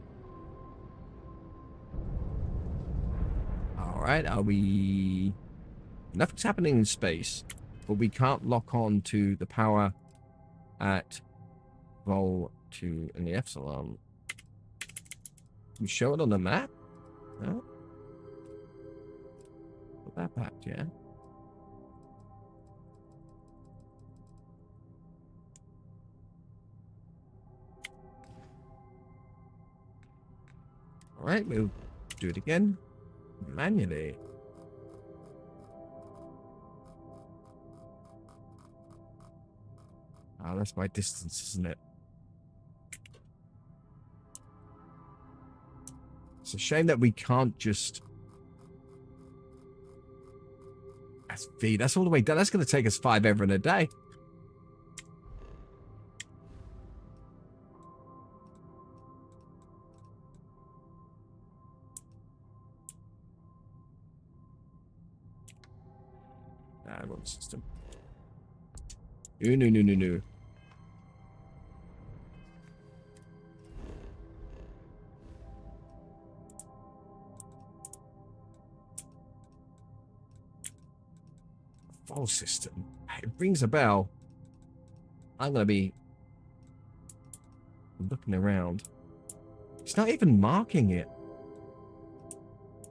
All right, are we... Nothing's happening in space, but we can't lock on to the power at Vol 2 in the Epsilon. Can we show it on the map? No? Put that back, yeah. All right, we'll do it again manually. Oh, that's my distance, isn't it? It's a shame that we can't just... That's V. That's all the way down. That's going to take us 5 ever in a day. Wrong system. No. Fall system. It rings a bell. I'm going to be looking around. It's not even marking it.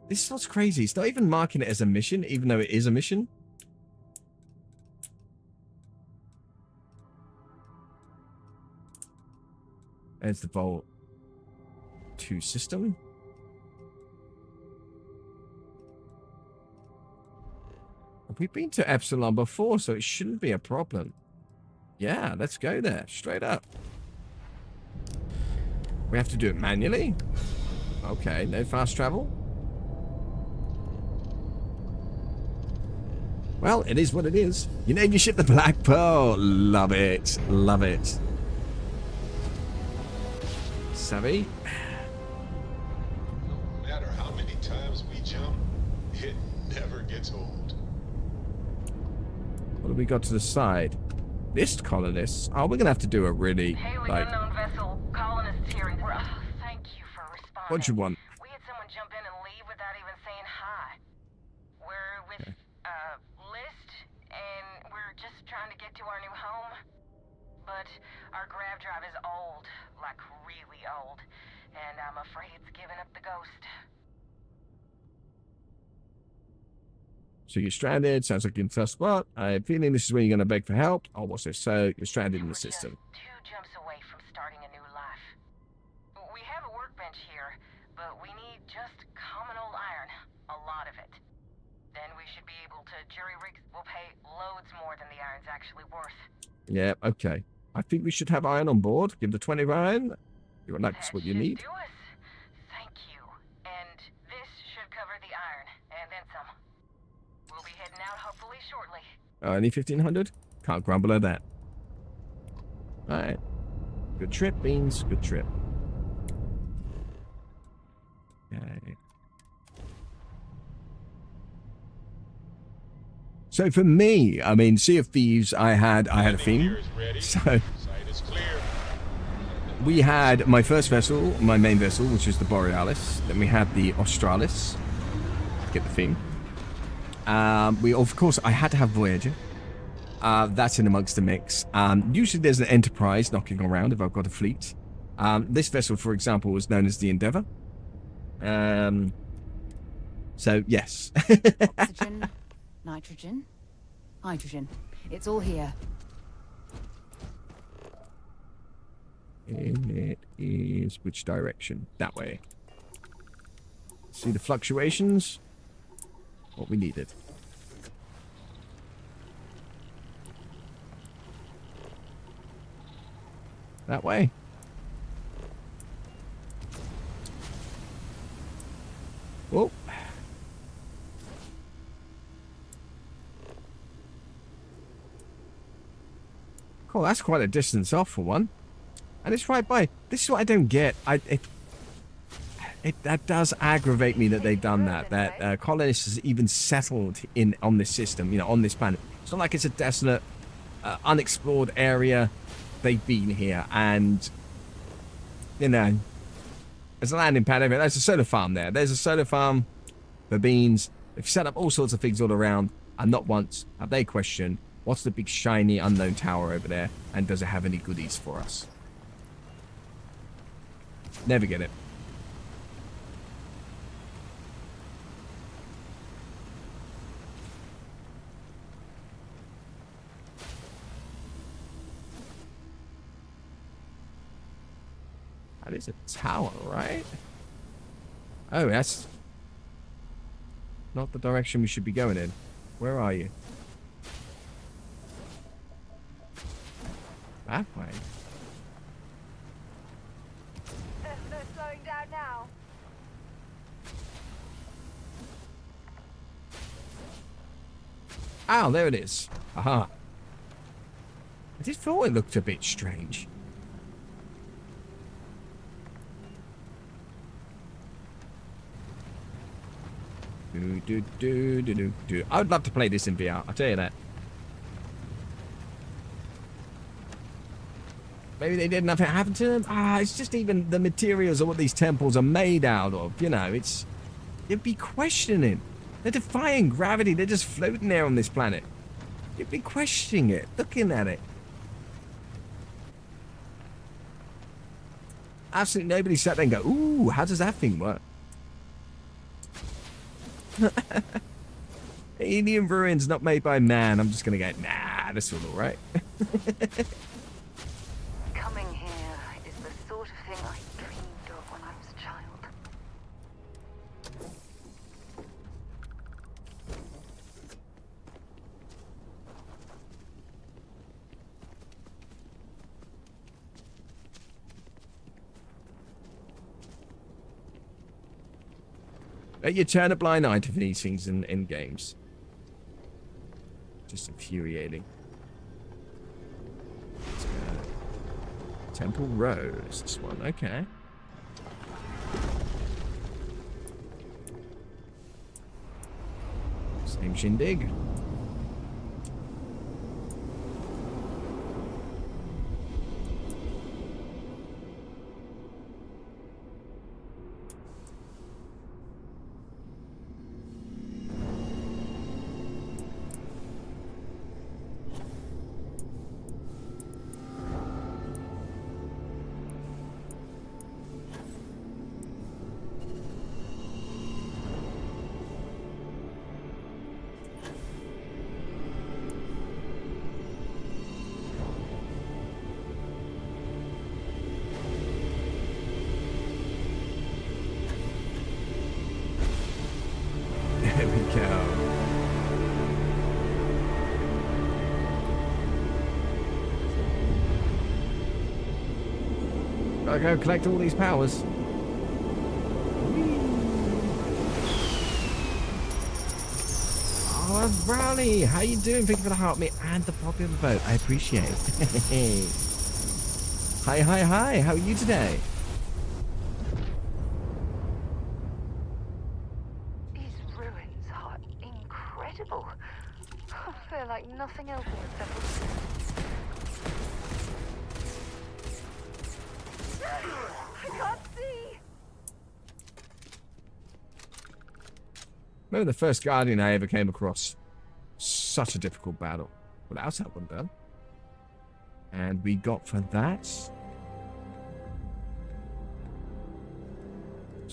This is what's crazy. It's not even marking it as a mission, even though it is a mission. There's the Vault 2 system. We've been to Epsilon before, so it shouldn't be a problem. Yeah, let's go there. Straight up. We have to do it manually? Okay, no fast travel. Well, it is what it is. You named your ship the Black Pearl. Love it. Love it. Savvy? No matter how many times we jump, it never gets old. What have we got to the side? List colonists? Oh, we're going to have to do a really, Hailing like... unknown vessel, colonists here. Thank you for responding. What do you want? We had someone jump in and leave without even saying hi. We're with, List, and we're just trying to get to our new home. But our grav drive is old, like really old, and I'm afraid it's giving up the ghost. So you're stranded. Sounds like you're in the first spot. I have a feeling this is where you're going to beg for help. Oh, what's this? So you're stranded in the system. Just 2 jumps away from starting a new life. We have a workbench here, but we need just common old iron. A lot of it. Then we should be able to jury-rig. We'll pay loads more than the iron's actually worth. Yeah, okay. I think we should have iron on board. Give the 20 iron. That's what you need. Do us. Thank you. And this should cover the iron, and then some. We'll be heading out hopefully shortly. Only 1,500? Can't grumble at that. Alright. Good trip, Beans. Good trip. Okay. So for me, I mean, Sea of Thieves, I had a theme. So we had my first vessel, my main vessel, which is the Borealis. Then we had the Australis. Get the theme. Of course, I had to have Voyager. That's in amongst the mix. Usually there's an Enterprise knocking around if I've got a fleet. This vessel, for example, was known as the Endeavour. So, yes. Oxygen, nitrogen, hydrogen. It's all here. And it is which direction? That way. See the fluctuations? What we needed. That way. Whoa. Oh, that's quite a distance off for one. And it's right by. This is what I don't get. That does aggravate me that they've done that. That colonists has even settled in on this system, you know, on this planet. It's not like it's a desolate, unexplored area. They've been here, and you know, there's a landing pad over there. There's a solar farm there. There's a solar farm for beans. They've set up all sorts of things all around, and not once have they questioned what's the big shiny unknown tower over there, and does it have any goodies for us? Never get it. That is a tower, right? Oh, that's not the direction we should be going in. Where are you? That way. They're slowing down now. Oh, there it is. Aha. I did thought it looked a bit strange. I would love to play this in VR, I'll tell you that. Maybe they did nothing happen to them. It's just even the materials of what these temples are made out of. You know, you'd be questioning. They're defying gravity. They're just floating there on this planet. You'd be questioning it, looking at it. Absolutely nobody sat there and go, ooh, how does that thing work? Alien ruins not made by man. I'm just going to go, nah, this will all right. Coming here is the sort of thing I dreamed of when I was a child. You turn a blind eye to these things in games. Just infuriating. Temple Rose, this one, okay. Same shindig. There we go. Gotta go collect all these powers. Oh, Brownie, how you doing? Thank you for the heart, me, and the popular vote. I appreciate it. Hi, hi, hi. How are you today? Incredible. They're like nothing else in the temple. I can't see. Remember the first Guardian I ever came across? Such a difficult battle. Well, that's that one done. And we got for that. So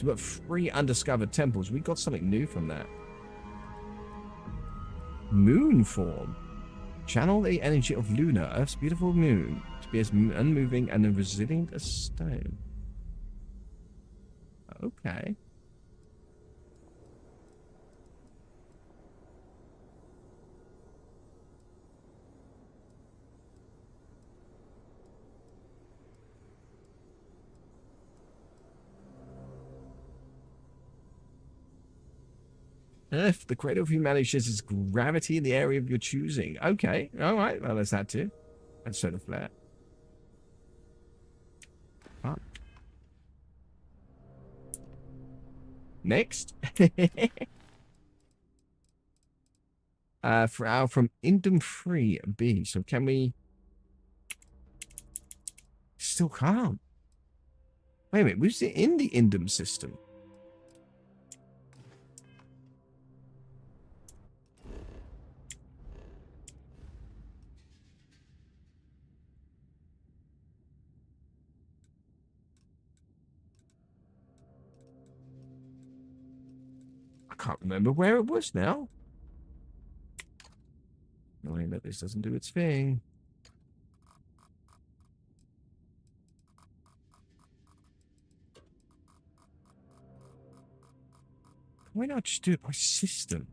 we got 3 undiscovered temples. We got something new from that. Moon form. Channel the energy of Luna, Earth's beautiful moon, to be as unmoving and as resilient as stone. Okay. If the cradle of humanity shares its gravity in the area of your choosing. Okay, all right. Well, there's that too. And solar flare. Ah. Next. From Indom 3B. So can we... Still can't. Wait a minute. Was it in the Indom system? I can't remember where it was now. Knowing that this doesn't do its thing. Why not just do it by system?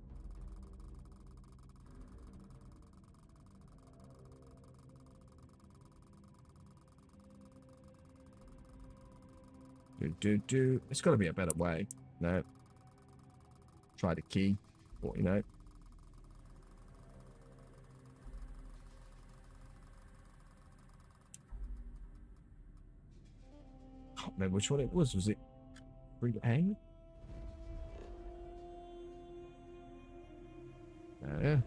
Do. It's got to be a better way. No. Try the key. Or, you know. I can't remember which one it was. Was it 3A? Yeah.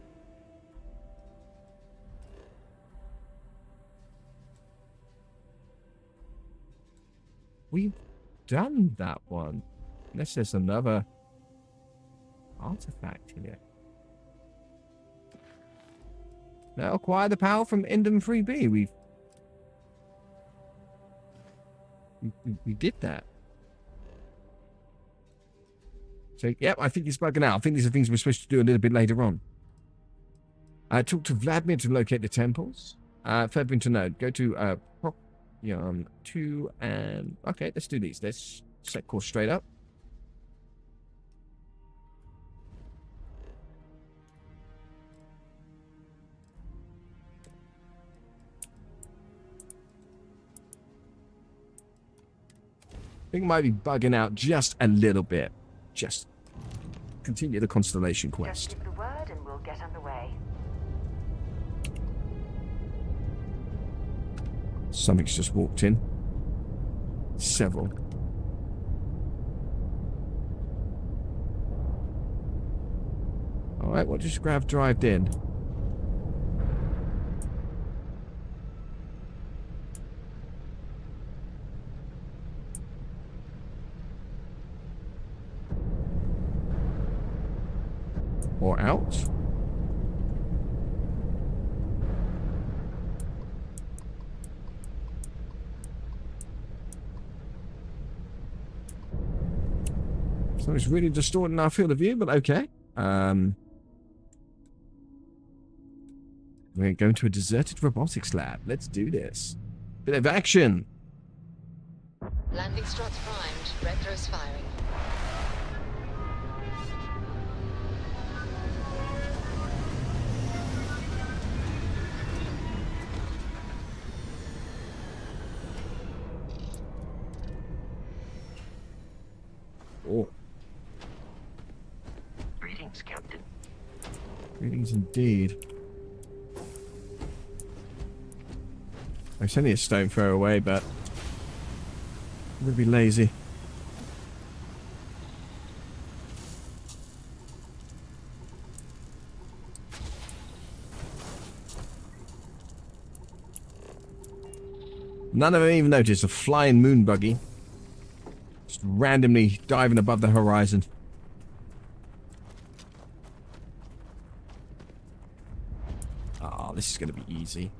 We've done that one. Unless there's another artifact here. Now acquire the power from Indom 3B. We did that. So, yep, I think it's bugging out. I think these are things we're supposed to do a little bit later on. Talk to Vladimir to locate the temples. Third thing to note, go to Procyon 2 and... Okay, let's do these. Let's set course straight up. I think it might be bugging out just a little bit. Just continue the constellation quest. Just give the word and we'll get underway. Something's just walked in. Several. Alright, what just grav drived in? Or out? So it's really distorting our field of view, but okay. We're going to a deserted robotics lab. Let's do this. Bit of action. Landing struts primed. Retros firing. Oh. Greetings, Captain. Greetings indeed. It's only a stone throw away, but I'm gonna be lazy. None of them even noticed a flying moon buggy. Just randomly diving above the horizon. Oh, this is going to be easy.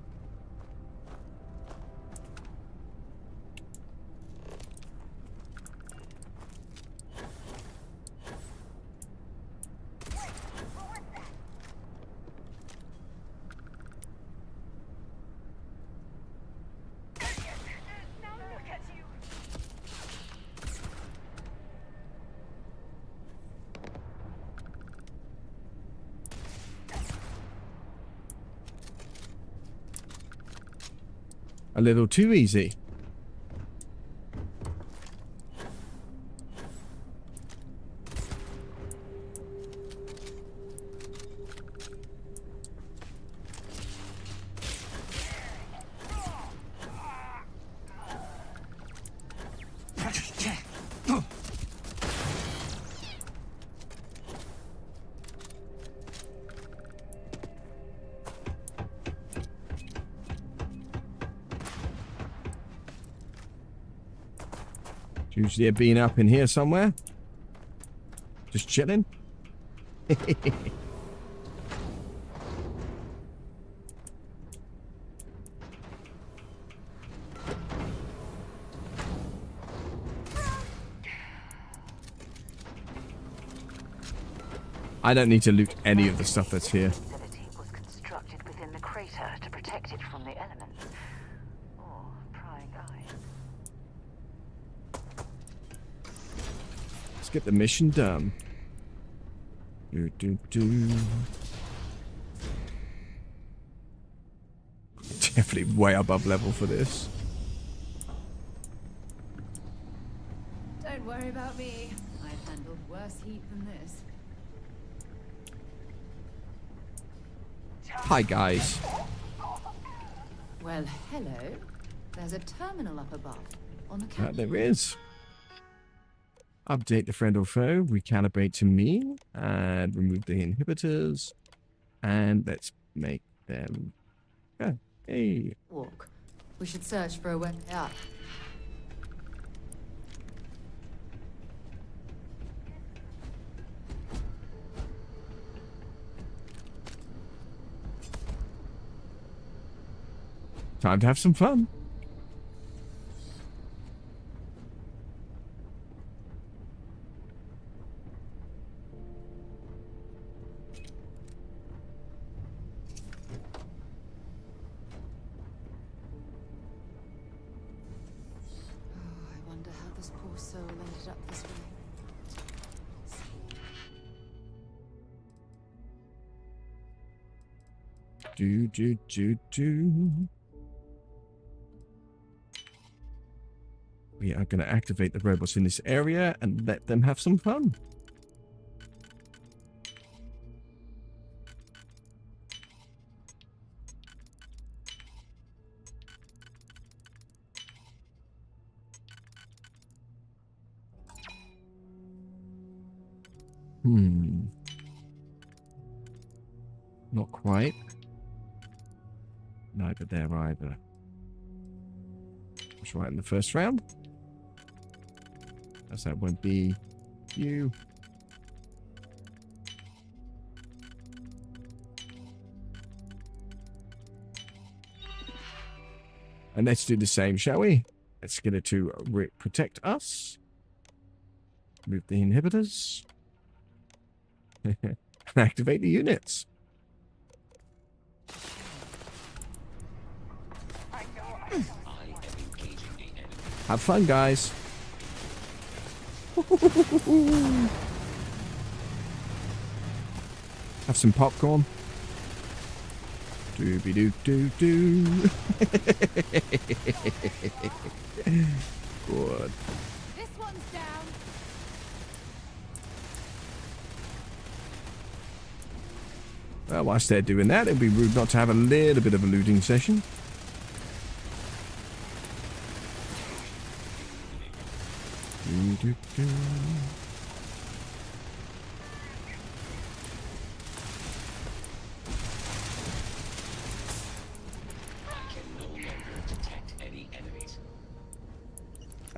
A little too easy. Usually a bean up in here somewhere. Just chilling. I don't need to loot any of the stuff that's here. The facility was constructed within the crater to protect it from the elements. Or prying eyes. Let's get the mission done. Definitely way above level for this. Don't worry about me. I've handled worse heat than this. Hi, guys. Well, hello. There's a terminal up above. On the couch. There is. Update the friend or foe. Recalibrate to me. And remove the inhibitors. And let's make them go. Hey. Walk. We should search for a way up. Time to have some fun. I wonder how this poor soul ended up this way. We are going to activate the robots in this area and let them have some fun. Not quite. Neither there either. That's right in the first round. As that won't be you. And let's do the same, shall we? Let's get it to protect us. Move the inhibitors. And activate the units. Have fun, guys. Have some popcorn. Dooby-doo-doo-doo. Good. This one's down. Well, whilst they're doing that, it'd be rude not to have a little bit of a looting session. Doo-doo-doo.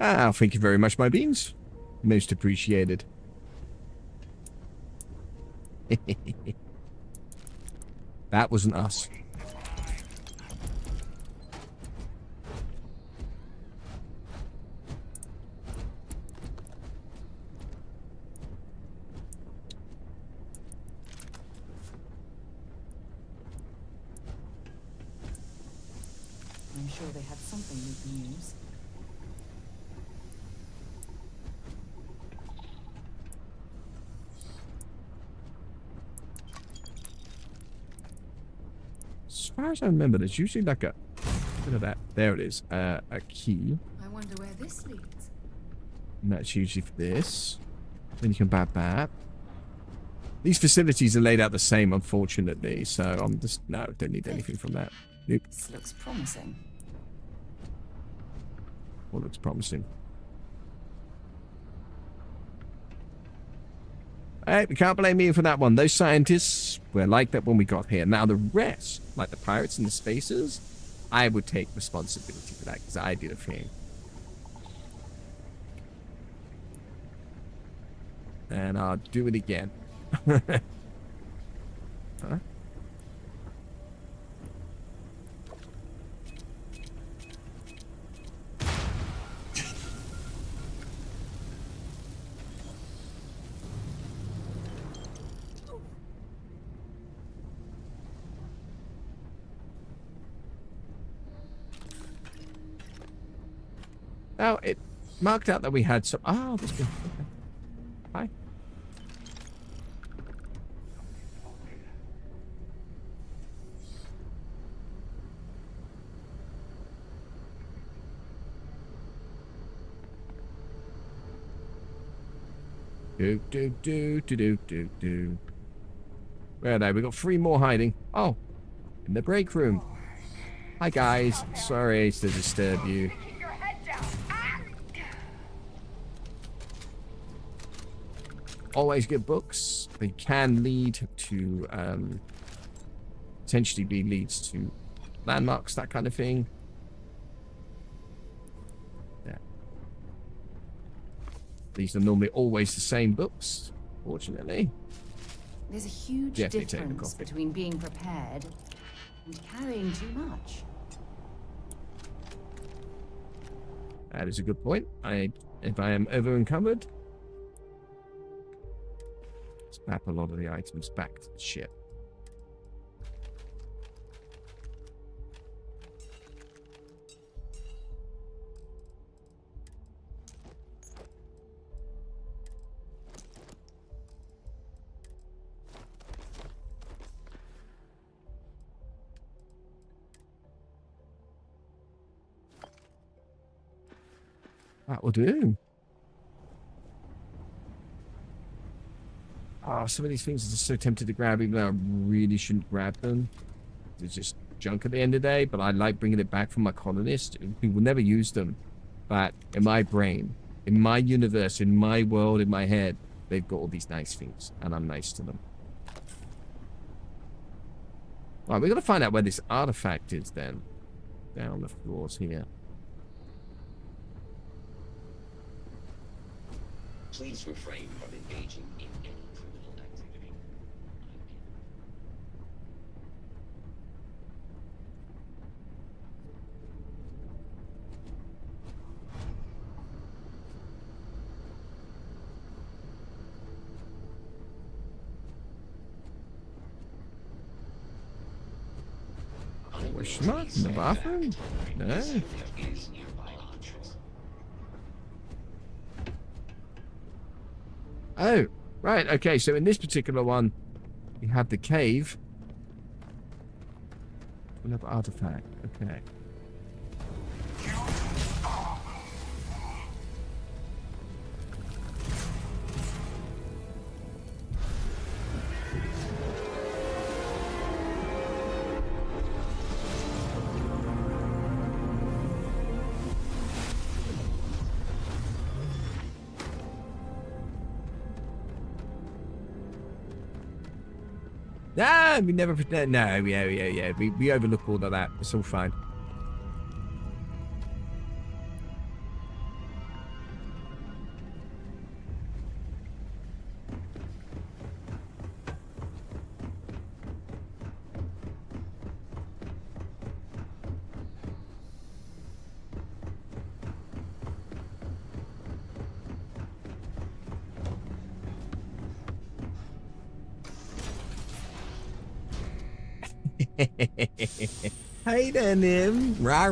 Ah, thank you very much, my beans. Most appreciated. That wasn't us. I'm sure they had something we can use. As far as I remember, there's usually like a bit of that. There it is. A key. I wonder where this leads. And that's usually for this. Then you can bat. These facilities are laid out the same, unfortunately. So I'm just... No, don't need anything from that. Nope. This looks promising. What looks promising? Hey, we can't blame me for that one. Those scientists were like that when we got here. Now the rest, like the pirates and the spacers, I would take responsibility for that because I did a thing. and I'll do it again. Huh? Now, it marked out that we had some... Oh, that's good. Okay. Hi. Do. Where are they? We got 3 more hiding. Oh, in the break room. Hi, guys. Sorry to disturb you. Always good books. They can lead to, potentially be leads to landmarks, that kind of thing. Yeah. These are normally always the same books, fortunately. There's a huge Definitely take the difference coffee. between being prepared and carrying too much. That is a good point. If I am over encumbered, let's map a lot of the items back to the ship. That will do. Oh, some of these things are just so tempted to grab, even though I really shouldn't grab them. It's just junk at the end of the day, but I like bringing it back from my colonists who will never use them. But in my brain, in my universe, in my world, in my head, they've got all these nice things, and I'm nice to them. Right, we're going to find out where this artifact is then. Down the floors here. Please refrain from engaging in any criminal activity. Question mark in the bathroom? No. Oh, right, okay, so in this particular one, we have the cave. Another artifact, okay. Ah, we never pretend. No, yeah. We overlook all of that. It's all fine. Hey there, Nim. Rah.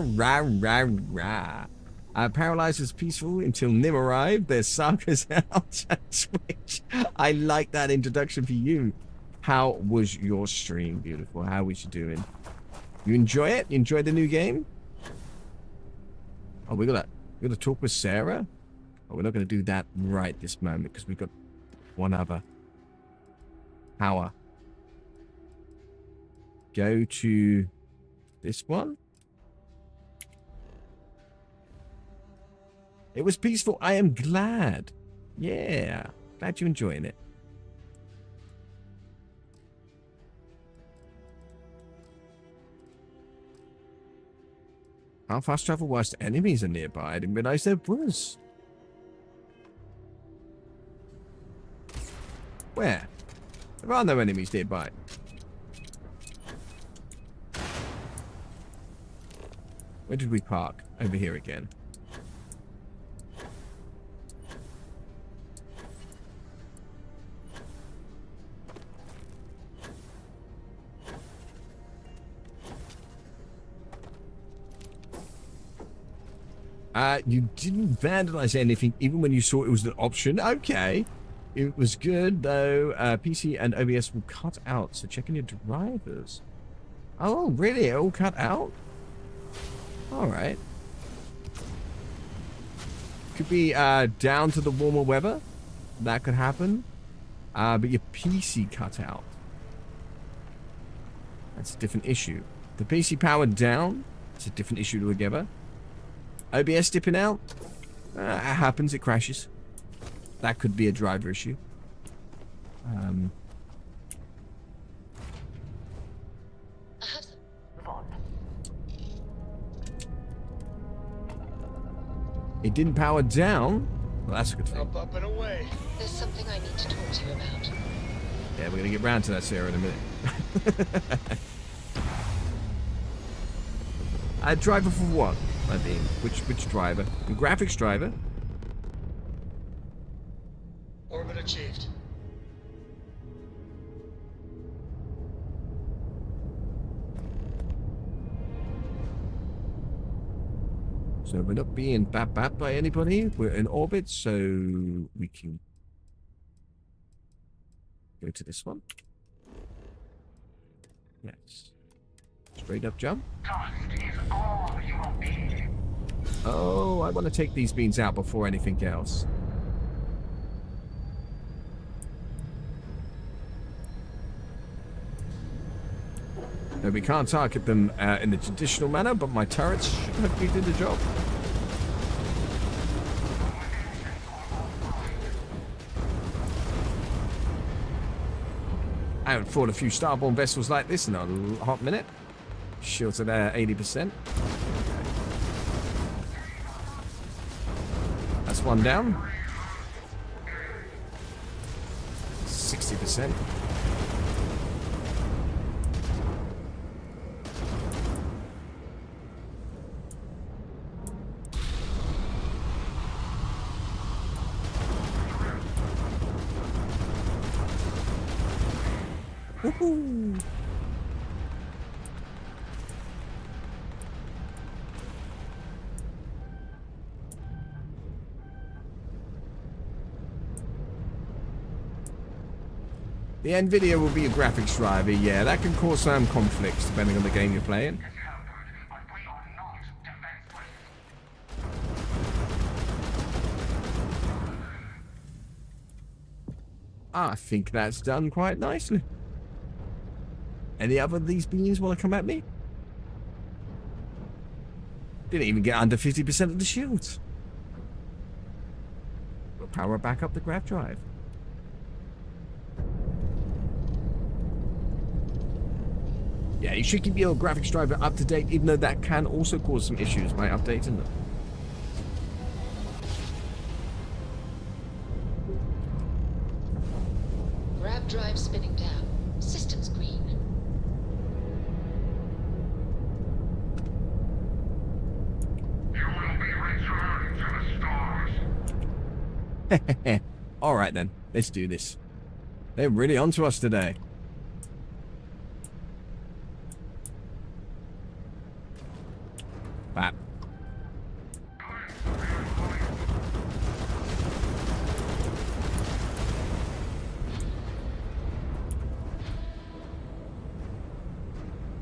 Paralyzed was peaceful until Nim arrived. There's Saka's out. Switch. I like that introduction for you. How was your stream? Beautiful. How was you doing? You enjoy it? You enjoy the new game? Oh, we're gonna talk with Sarah? Oh, we're not gonna do that right this moment because we've got one other hour. Go to this one. It was peaceful. I am glad. Yeah. Glad you're enjoying it. How fast travel whilst enemies are nearby? I didn't realize there was. Where? There are no enemies nearby. Where did we park? Over here again. You didn't vandalize anything even when you saw it was an option. Okay. It was good, though. PC and OBS will cut out, so checking your drivers. Oh, really? It all cut out? Alright. Could be down to the warmer weather. That could happen. But your PC cut out. That's a different issue. The PC powered down. It's a different issue altogether. OBS dipping out. It happens. It crashes. That could be a driver issue. It didn't power down. Well, that's a good thing. Up and away. There's something I need to talk to you about. Yeah, we're gonna get round to that, Sarah, in a minute. Driver for what? I mean, which driver? The graphics driver. Orbit achieved. So we're not being bat by anybody. We're in orbit, so we can go to this one. Yes. Straight up jump. Oh, I want to take these beans out before anything else. No, we can't target them in the traditional manner, but my turrets should hopefully do the job. I haven't fought a few starborn vessels like this in a hot minute. Shields are there 80%. That's one down. 60%. Woohoo! The NVIDIA will be a graphics driver, yeah, that can cause some conflicts depending on the game you're playing. I think that's done quite nicely. Any other of these beings want to come at me? Didn't even get under 50% of the shields. We'll power back up the grav drive. Yeah, you should keep your graphics driver up to date, even though that can also cause some issues by updating them. Grav drive spinning down. Systems green. Alright then, let's do this. They're really onto us today. Bap.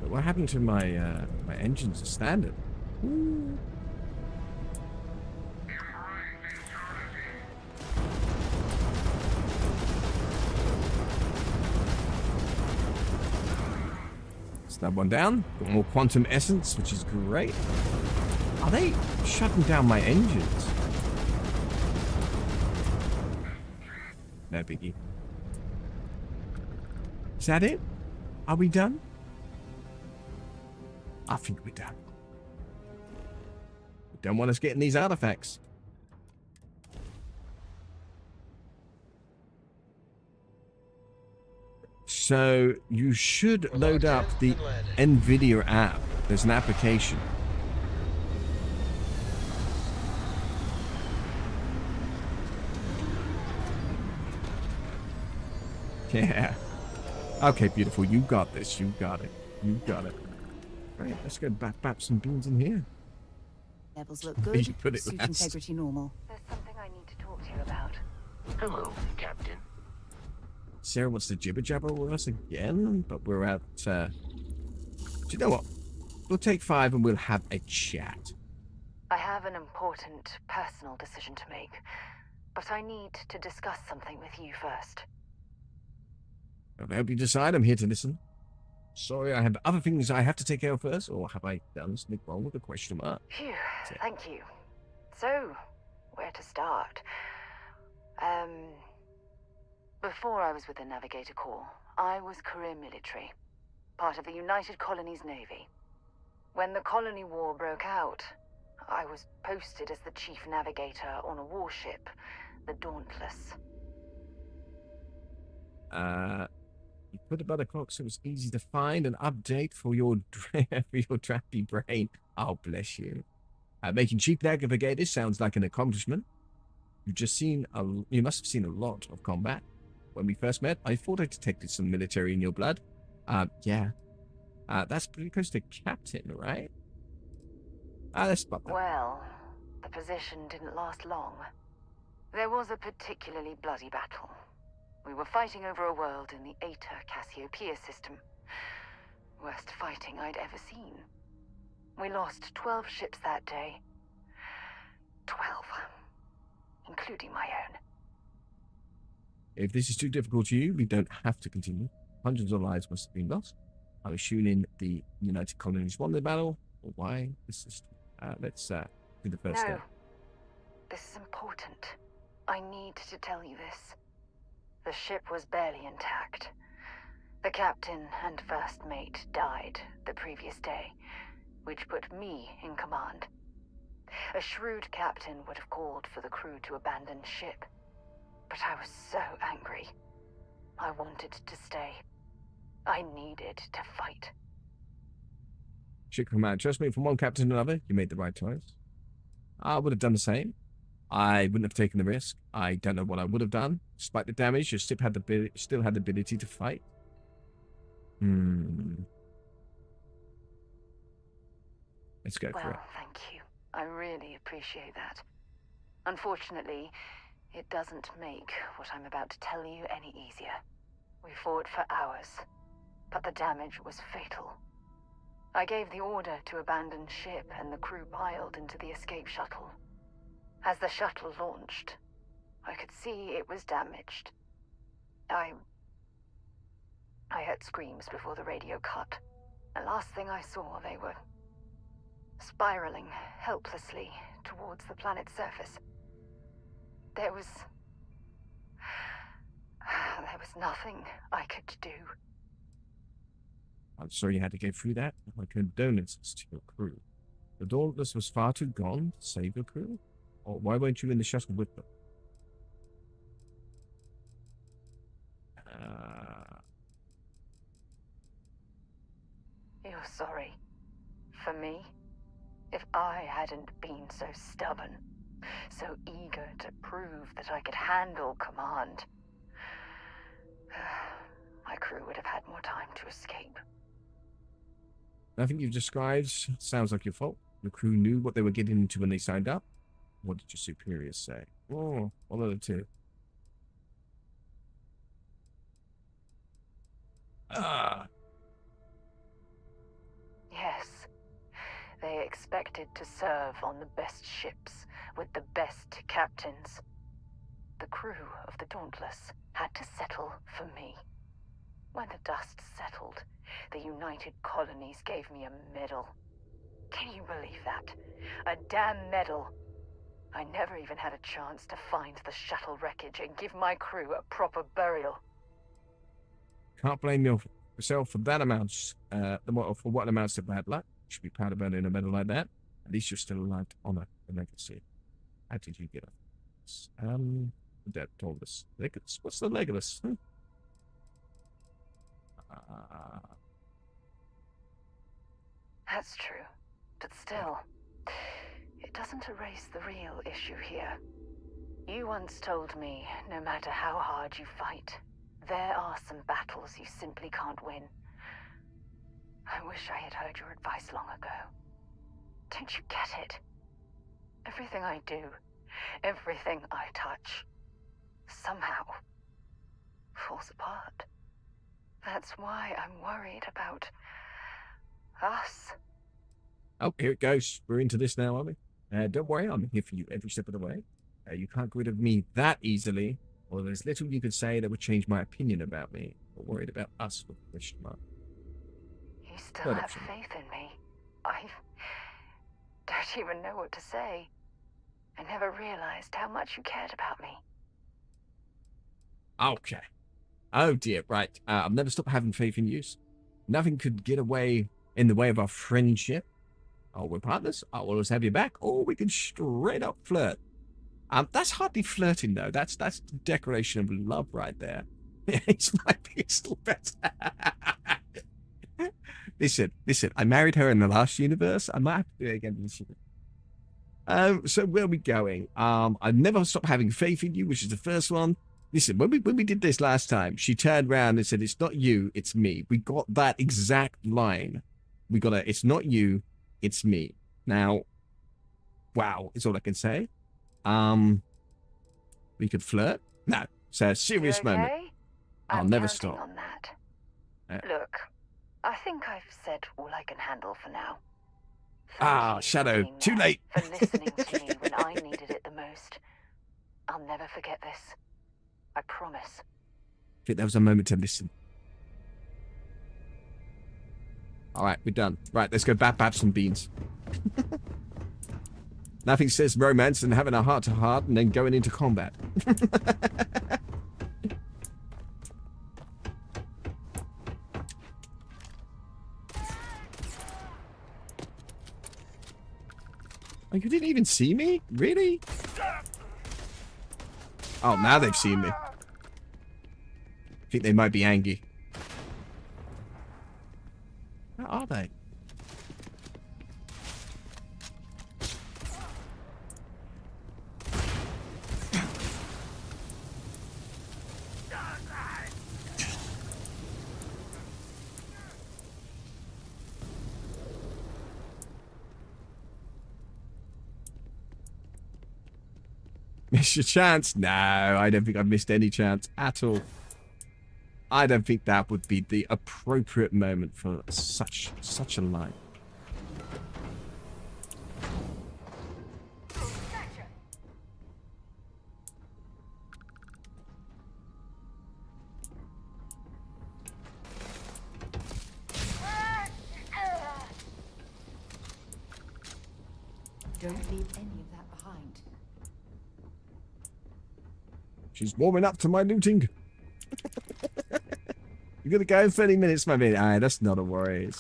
But what happened to my my engines are standard? Ooh. That one down. Got more quantum essence, which is great. Are they shutting down my engines? No biggie. Is that it? Are we done? I think we're done. We don't want us getting these artifacts. So you should load up the NVIDIA app. There's an application. Yeah. Okay, beautiful. You got this. You got it. You got it. Right, let's go bap some beans in here. Levels look good. You put it Suit last. integrity normal. There's something I need to talk to you about. Hello, Captain. Sarah wants to jibber jabber with us again, but we're at. Do you know what? We'll take 5 and we'll have a chat. I have an important personal decision to make, but I need to discuss something with you first. I'll help you decide. I'm here to listen. Sorry, I have other things I have to take care of first, or have I done something wrong with the question mark? Phew, thank you. So, where to start? Before I was with the Navigator Corps, I was career military, part of the United Colonies Navy. When the Colony War broke out, I was posted as the chief navigator on a warship, the Dauntless. You put about the clock so it's easy to find an update for your trappy brain. Oh, bless you. Making chief navigators sounds like an accomplishment. You must have seen a lot of combat. When we first met, I thought I detected some military in your blood. Yeah. That's pretty close to captain, right? Let's spot that. Well, the position didn't last long. There was a particularly bloody battle. We were fighting over a world in the Eta Cassiopeia system. Worst fighting I'd ever seen. We lost 12 ships that day. 12. Including my own. If this is too difficult to you, we don't have to continue. Hundreds of lives must have been lost. I'm assuming the United Colonies won the battle, or why? Let's do the first step. This is important. I need to tell you this. The ship was barely intact. The captain and first mate died the previous day, which put me in command. A shrewd captain would have called for the crew to abandon ship, but I was so angry. I wanted to stay. I needed to fight. Ship command, trust me, from one captain to another, you made the right choice. I would have done the same. I wouldn't have taken the risk. I don't know what I would have done. Despite the damage, your ship still had the ability to fight. Let's go for it. Well, thank you. I really appreciate that. Unfortunately, it doesn't make what I'm about to tell you any easier. We fought for hours, but the damage was fatal. I gave the order to abandon ship and the crew piled into the escape shuttle. As the shuttle launched, I could see it was damaged. I heard screams before the radio cut. The last thing I saw, they were spiraling helplessly towards the planet's surface. There was nothing I could do. I'm sorry you had to go through that. My condolences to your crew. The Dauntless was far too gone to save your crew? Or why weren't you in the shuttle with them? You're sorry. For me? If I hadn't been so stubborn, so eager to prove that I could handle command, my crew would have had more time to escape. Nothing you've described sounds like your fault. Your crew knew what they were getting into when they signed up. What did your superiors say? Oh, one of the two. Yes. They expected to serve on the best ships with the best captains. The crew of the Dauntless had to settle for me. When the dust settled, the United Colonies gave me a medal. Can you believe that? A damn medal. I never even had a chance to find the shuttle wreckage and give my crew a proper burial. Can't blame yourself for that amount, for what amounts to bad luck. You should be proud of earning a medal like that. At least you're still alive to honor the legacy. How did you get up? That told us. What's the Legolas? That's true. But still, it doesn't erase the real issue here. You once told me, no matter how hard you fight, there are some battles you simply can't win. I wish I had heard your advice long ago. Don't you get it? Everything I do, everything I touch, somehow falls apart. That's why I'm worried about us. Oh, here it goes. We're into this now, are we? Don't worry, I'm here for you every step of the way. You can't get rid of me that easily, or there's little you could say that would change my opinion about me. Or worried about us with a question mark. You still have faith in me. I don't even know what to say. I never realized how much you cared about me. Okay. Oh dear, right. I've never stopped having faith in you. Nothing could get in the way of our friendship. Oh, we're partners. I'll always have your back. Or we can straight up flirt. That's hardly flirting though. That's the declaration of love right there. It's my pistol better. Listen. I married her in the last universe. I might have to do it again this year. So where are we going? I've never stopped having faith in you, which is the first one. Listen, when we did this last time, she turned around and said, "It's not you, it's me." We got that exact line. We got a, "It's not you, it's me." Now, wow, is all I can say. We could flirt. No, it's a serious You okay? moment. I'll I'm never counting stop. on that. Look, I think I've said all I can handle for now. Shadow, too late. For listening to me when I needed it the most. I'll never forget this. I promise. I think that was a moment to listen. All right, we're done. Right, let's go bab some beans. Nothing says romance than having a heart-to-heart and then going into combat. Oh, you didn't even see me? Really? Oh, now they've seen me. I think they might be angry. Where are they? Miss your chance? No, I don't think I've missed any chance at all. I don't think that would be the appropriate moment for such a line. Don't leave any of that behind. She's warming up to my looting. You're gonna go in 30 minutes, my man. Aye, that's not a worry.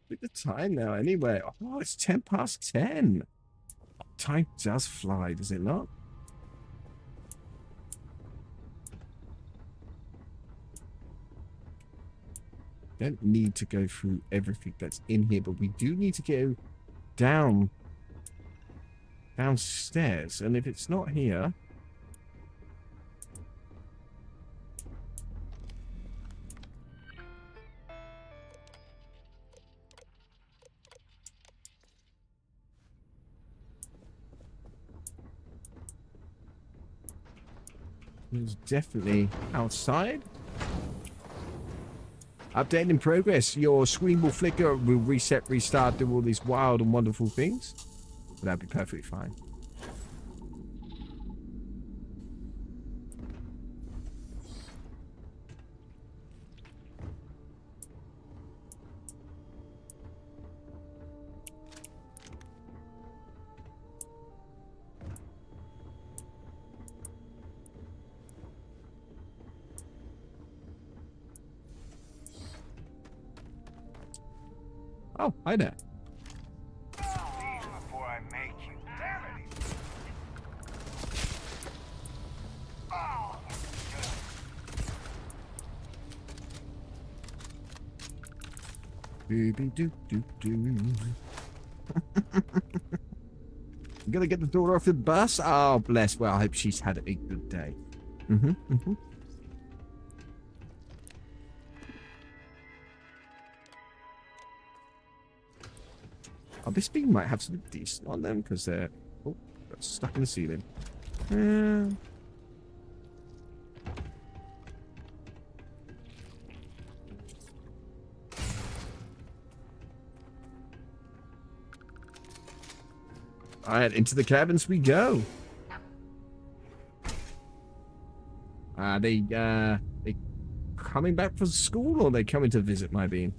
Look at the time now, anyway. Oh, it's 10 past 10. Time does fly, does it not? Don't need to go through everything that's in here, but we do need to go downstairs, and if it's not here, it's definitely outside. Update in progress. Your screen will flicker, will reset, restart, do all these wild and wonderful things. But that'd be perfectly fine. Oh, hi there. Before I make you. Damn it! Booby-doo-doo-doo. I'm gonna get the daughter off the bus. Oh, bless. Well, I hope she's had a good day. Oh, this beam might have something decent on them because they're got stuck in the ceiling. All right, into the cabins we go. They coming back from school or are they coming to visit my bean?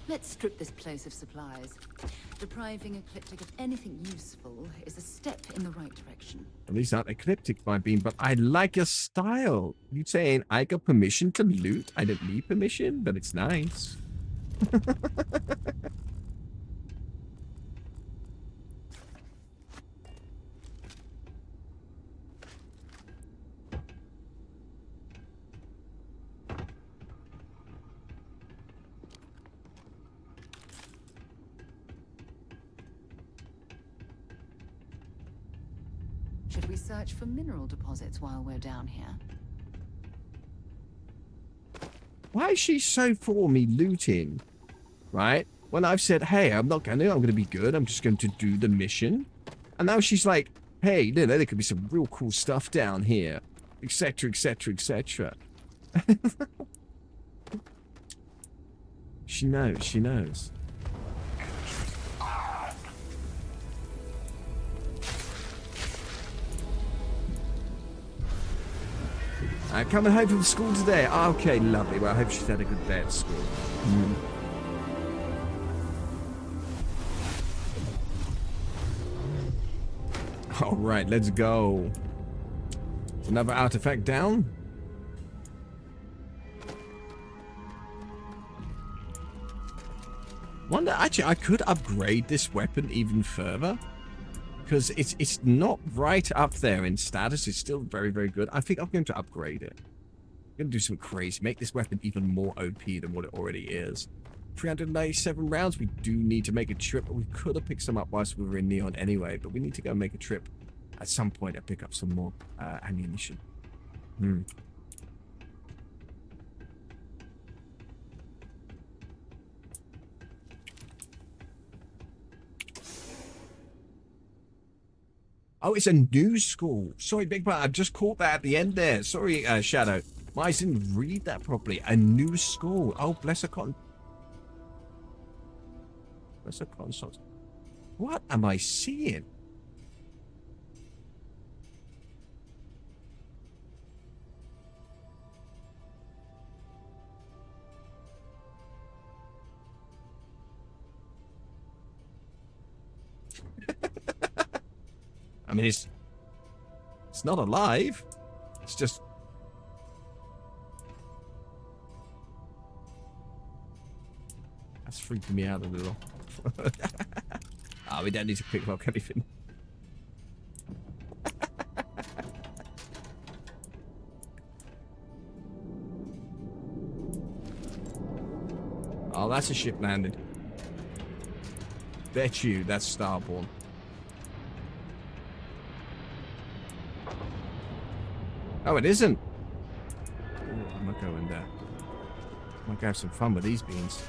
Let's strip this place of supplies. Depriving Ecliptic of anything useful is a step in the right direction. At least not Ecliptic, my bean, but I like your style. You saying I got permission to loot? I don't need permission, but it's nice. Should we search for mineral deposits while we're down here? Why is she so for me looting? Right? When I've said, hey, I'm not going to be good. I'm just going to do the mission. And now she's like, hey, you know, there could be some real cool stuff down here. Etc, etc, etc. She knows, she knows. Coming home from school today. Okay, lovely. Well, I hope she's had a good day at school. All right, let's go. Another artifact down. Wonder, actually, I could upgrade this weapon even further. Because it's not right up there in status. It's still very, very good. I think I'm going to upgrade it. I'm going to do some crazy. Make this weapon even more OP than what it already is. 397 rounds. We do need to make a trip. We could have picked some up whilst we were in Neon anyway. But we need to go make a trip at some point and pick up some more ammunition. Oh, it's a new school. Sorry, Big Brother. I've just caught that at the end there. Sorry, Shadow. I didn't read that properly. A new school. Oh, bless her cotton. Bless her cotton socks. What am I seeing? I mean, it's not alive. It's just... That's freaking me out a little. We don't need to pick lock anything. Oh, that's a ship landed. Bet you that's Starborn. Oh, it isn't. Ooh, I'm not going there. I'm gonna have some fun with these beans.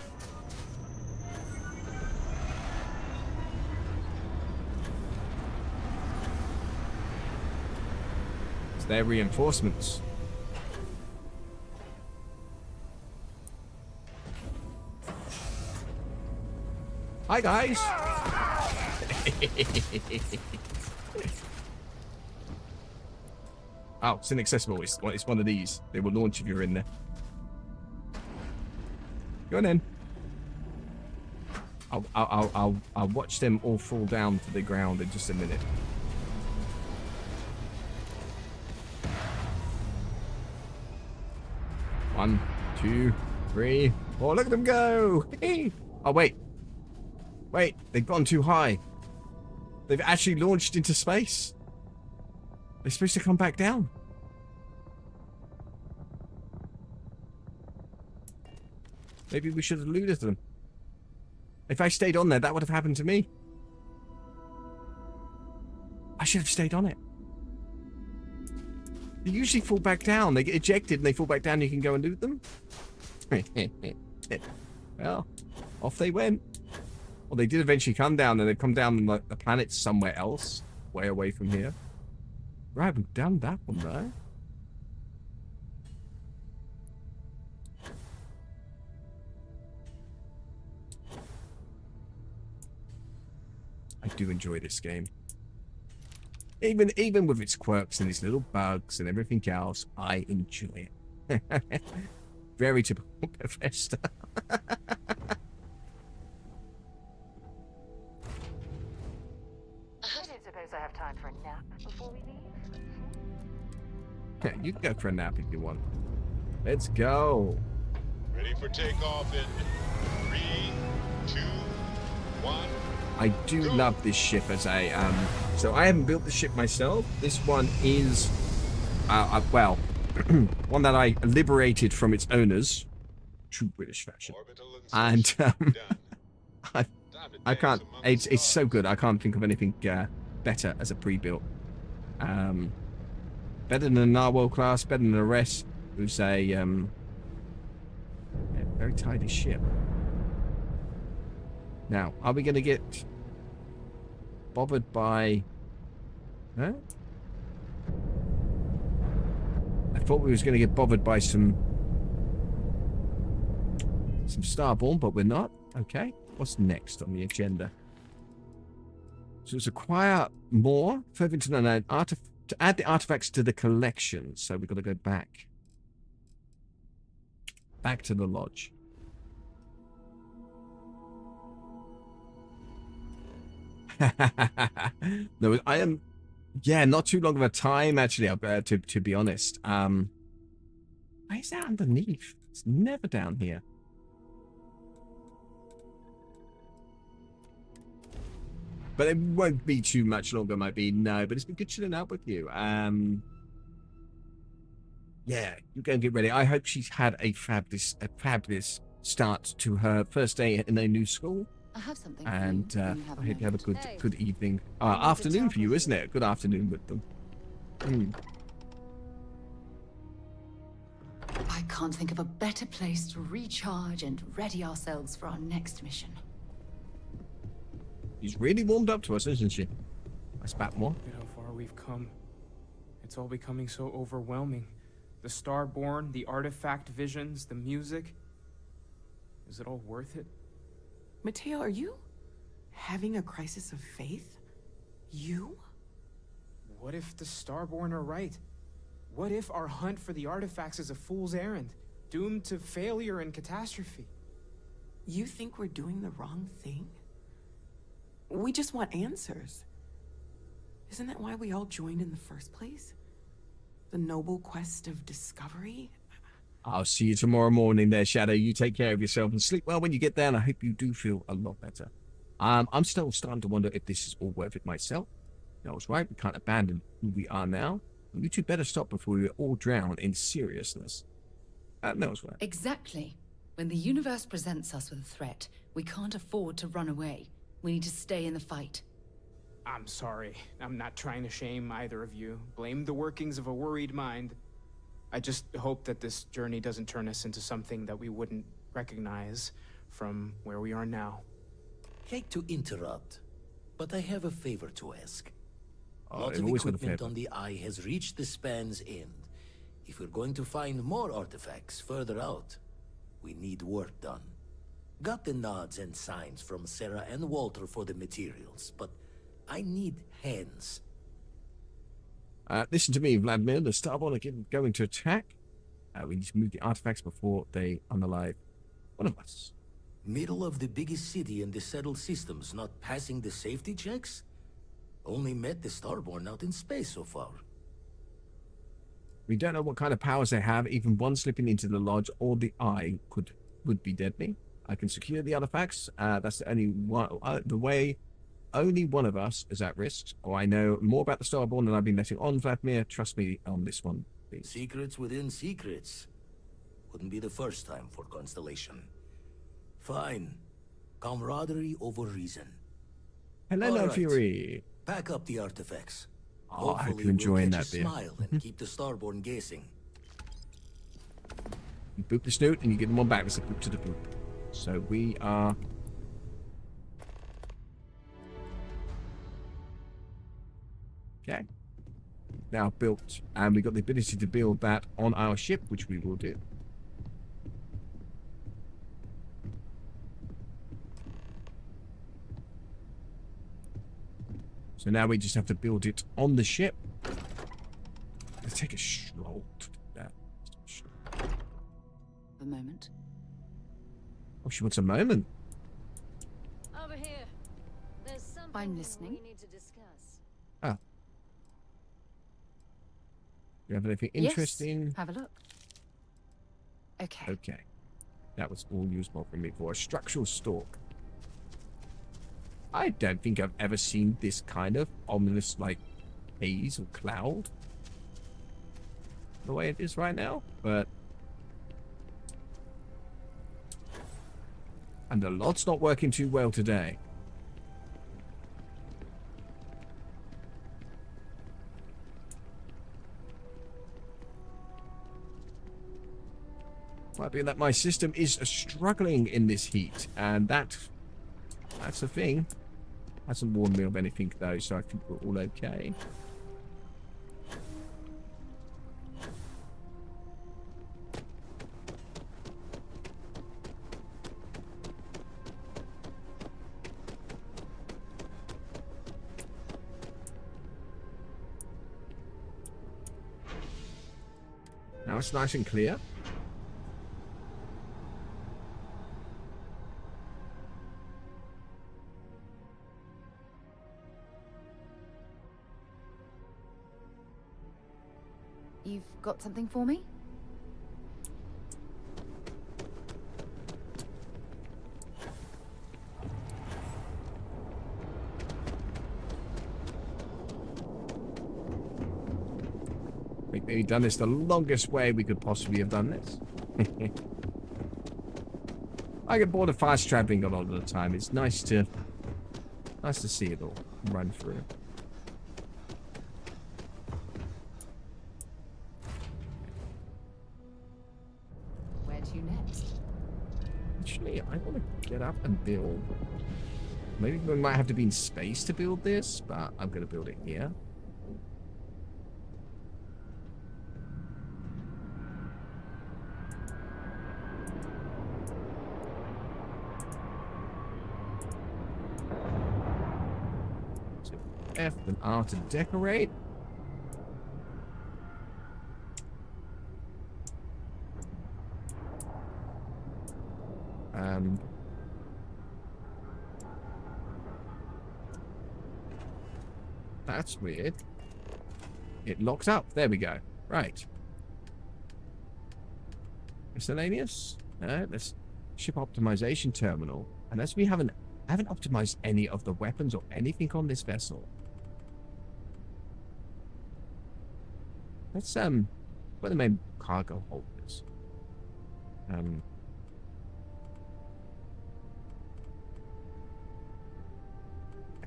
It's their reinforcements. Hi, guys. Oh, it's inaccessible. It's one of these. They will launch if you're in there. Go on in. I'll watch them all fall down to the ground in just a minute. One, 2, 3, 4. Look at them go! Oh, wait. Wait, they've gone too high. They've actually launched into space. They're supposed to come back down. Maybe we should have looted them. If I stayed on there, that would have happened to me. I should have stayed on it. They usually fall back down. They get ejected and they fall back down. You can go and loot them. Well, off they went. Well, they did eventually come down, and they've come down on the planet somewhere else, way away from here. Right, we've done that one though. I do enjoy this game. Even with its quirks and its little bugs and everything else, I enjoy it. Very typical Bethesda. I suppose I have time for a nap before we leave. Yeah, you can go for a nap if you want. Let's go. Ready for takeoff in 3, 2, 1. I do love this ship as a so I haven't built the ship myself. This one is well, one that I liberated from its owners, true British fashion, and I can't. It's so good. I can't think of anything better as a pre-built. Better than a Narwhal class. Better than a Res, who's a very tidy ship. Now, are we going to get bothered by... Huh? I thought we was going to get bothered by some Starborn, but we're not. Okay, what's next on the agenda? So it's acquire more, further into the to add the artifacts to the collection. So we've got to go back to the lodge. No, I am. Yeah, not too long of a time actually. To be honest, why is that underneath? It's never down here. But it won't be too much longer, might be. No, but it's been good chilling out with you. Yeah, you go and get ready. I hope she's had a fabulous start to her first day in a new school. I have something. And I hope you have a good evening. Afternoon for you, isn't it? Good afternoon with them. I can't think of a better place to recharge and ready ourselves for our next mission. She's really warmed up to us, isn't she? I spat more. Look at how far we've come. It's all becoming so overwhelming. The Starborn, the artifact visions, the music. Is it all worth it? Mateo, are you having a crisis of faith? You? What if the Starborn are right? What if our hunt for the artifacts is a fool's errand, doomed to failure and catastrophe? You think we're doing the wrong thing? We just want answers. Isn't that why we all joined in the first place? The noble quest of discovery? I'll see you tomorrow morning there, Shadow. You take care of yourself and sleep well when you get there, and I hope you do feel a lot better. I'm still starting to wonder if this is all worth it myself. I was right, we can't abandon who we are now. You two better stop before we all drown in seriousness. No, it's right. Exactly. When the universe presents us with a threat, we can't afford to run away. We need to stay in the fight. I'm sorry. I'm not trying to shame either of you. Blame the workings of a worried mind. I just hope that this journey doesn't turn us into something that we wouldn't recognize from where we are now. Hate to interrupt, but I have a favor to ask. A lot I've of always got a equipment favor. on the Eye has reached the span's end. If we're going to find more artifacts further out, we need work done. Got the nods and signs from Sarah and Walter for the materials, but I need hands. Listen to me, Vladimir. The Starborn are going to attack. We need to move the artifacts before they unalive one of us. Middle of the biggest city in the settled systems, not passing the safety checks? Only met the Starborn out in space so far. We don't know what kind of powers they have. Even one slipping into the lodge or the Eye would be deadly. I can secure the artifacts. That's the only one. The way only one of us is at risk. Oh, I know more about the Starborn than I've been letting on, Vladimir. Trust me on this one, please. Secrets within secrets. Wouldn't be the first time for Constellation. Fine. Camaraderie over reason. Hello, All No right. Fury. Pack up the artifacts. Oh, I hope Hopefully you're enjoying we'll catch that a bit. smile and keep the Starborn guessing. You boop the snoot and you get them on back. It's a boop to the boop. So we are... Okay. Now built. And we got the ability to build that on our ship, which we will do. So now we just have to build it on the ship. Let's take a stroll to do that. A moment. Oh, she wants a moment. Over here. There's something I'm listening. we need to discuss. Ah. You have anything interesting? Yes, have a look. Okay. Okay. That was all useful for me for a structural stalk. I don't think I've ever seen this kind of ominous, like, haze or cloud. The way it is right now, but... And the lot's not working too well today. Might be that my system is struggling in this heat, and that's a thing. Hasn't warned me of anything though, so I think we're all okay. Now it's nice and clear. You've got something for me? We've maybe done this the longest way we could possibly have done this. I get bored of fast traveling a lot of the time. It's nice to see it all run through. Where to next? Actually, I want to get up and build. Maybe we might have to be in space to build this, but I'm going to build it here. So F and R to decorate. That's weird. It locked up. There we go. Right. Miscellaneous. Let's ship optimization terminal. Unless we haven't optimized any of the weapons or anything on this vessel. Let's where are the main cargo holders?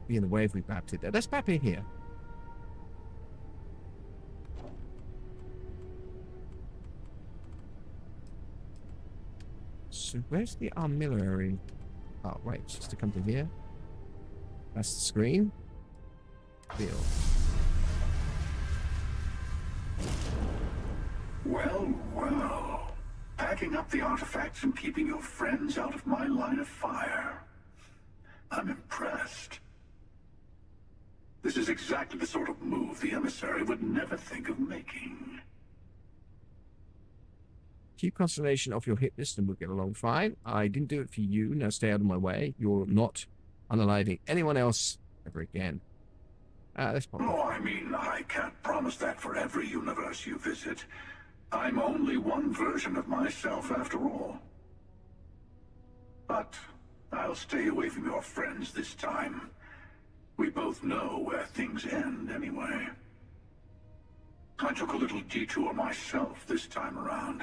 Be in the way if we mapped it there. Let's map it here. So where's the armillary? Oh, wait, it's just to come to here. That's the screen. Build. Well, well. Packing up the artifacts and keeping your friends out of my line of fire. I'm impressed. This is exactly the sort of move the emissary would never think of making. Keep constellation off your hit list and we'll get along fine. I didn't do it for you. Now stay out of my way. You're not unaliving anyone else ever again. Let's pop Oh, I mean, I can't promise that for every universe you visit. I'm only one version of myself after all. But I'll stay away from your friends this time. We both know where things end anyway. I took a little detour myself this time around.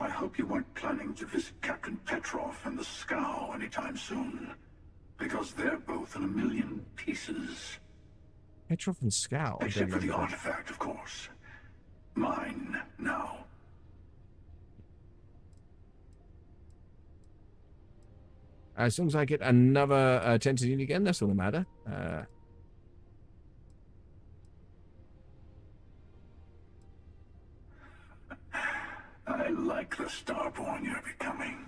I hope you weren't planning to visit Captain Petrov and the Scow anytime soon. Because they're both in a million pieces. Petrov and Scow. Except for the artifact, of course. Mine now. As long as I get another Tentadine again, that's all that matter. I like the Starborn you're becoming.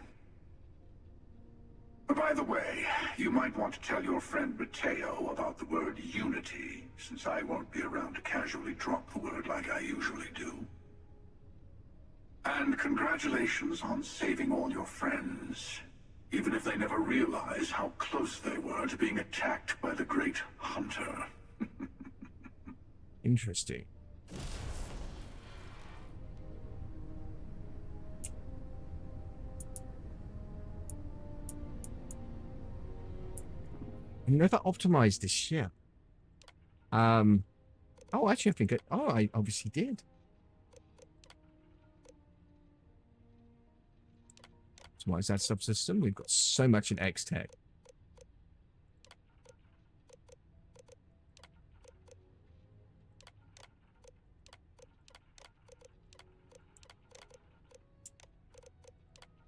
By the way, you might want to tell your friend Mateo about the word unity, since I won't be around to casually drop the word like I usually do. And congratulations on saving all your friends, even if they never realize how close they were to being attacked by the Great Hunter. Interesting. I never optimized this ship. Oh, actually, I think I obviously did. Optimize that subsystem. We've got so much in X-Tech.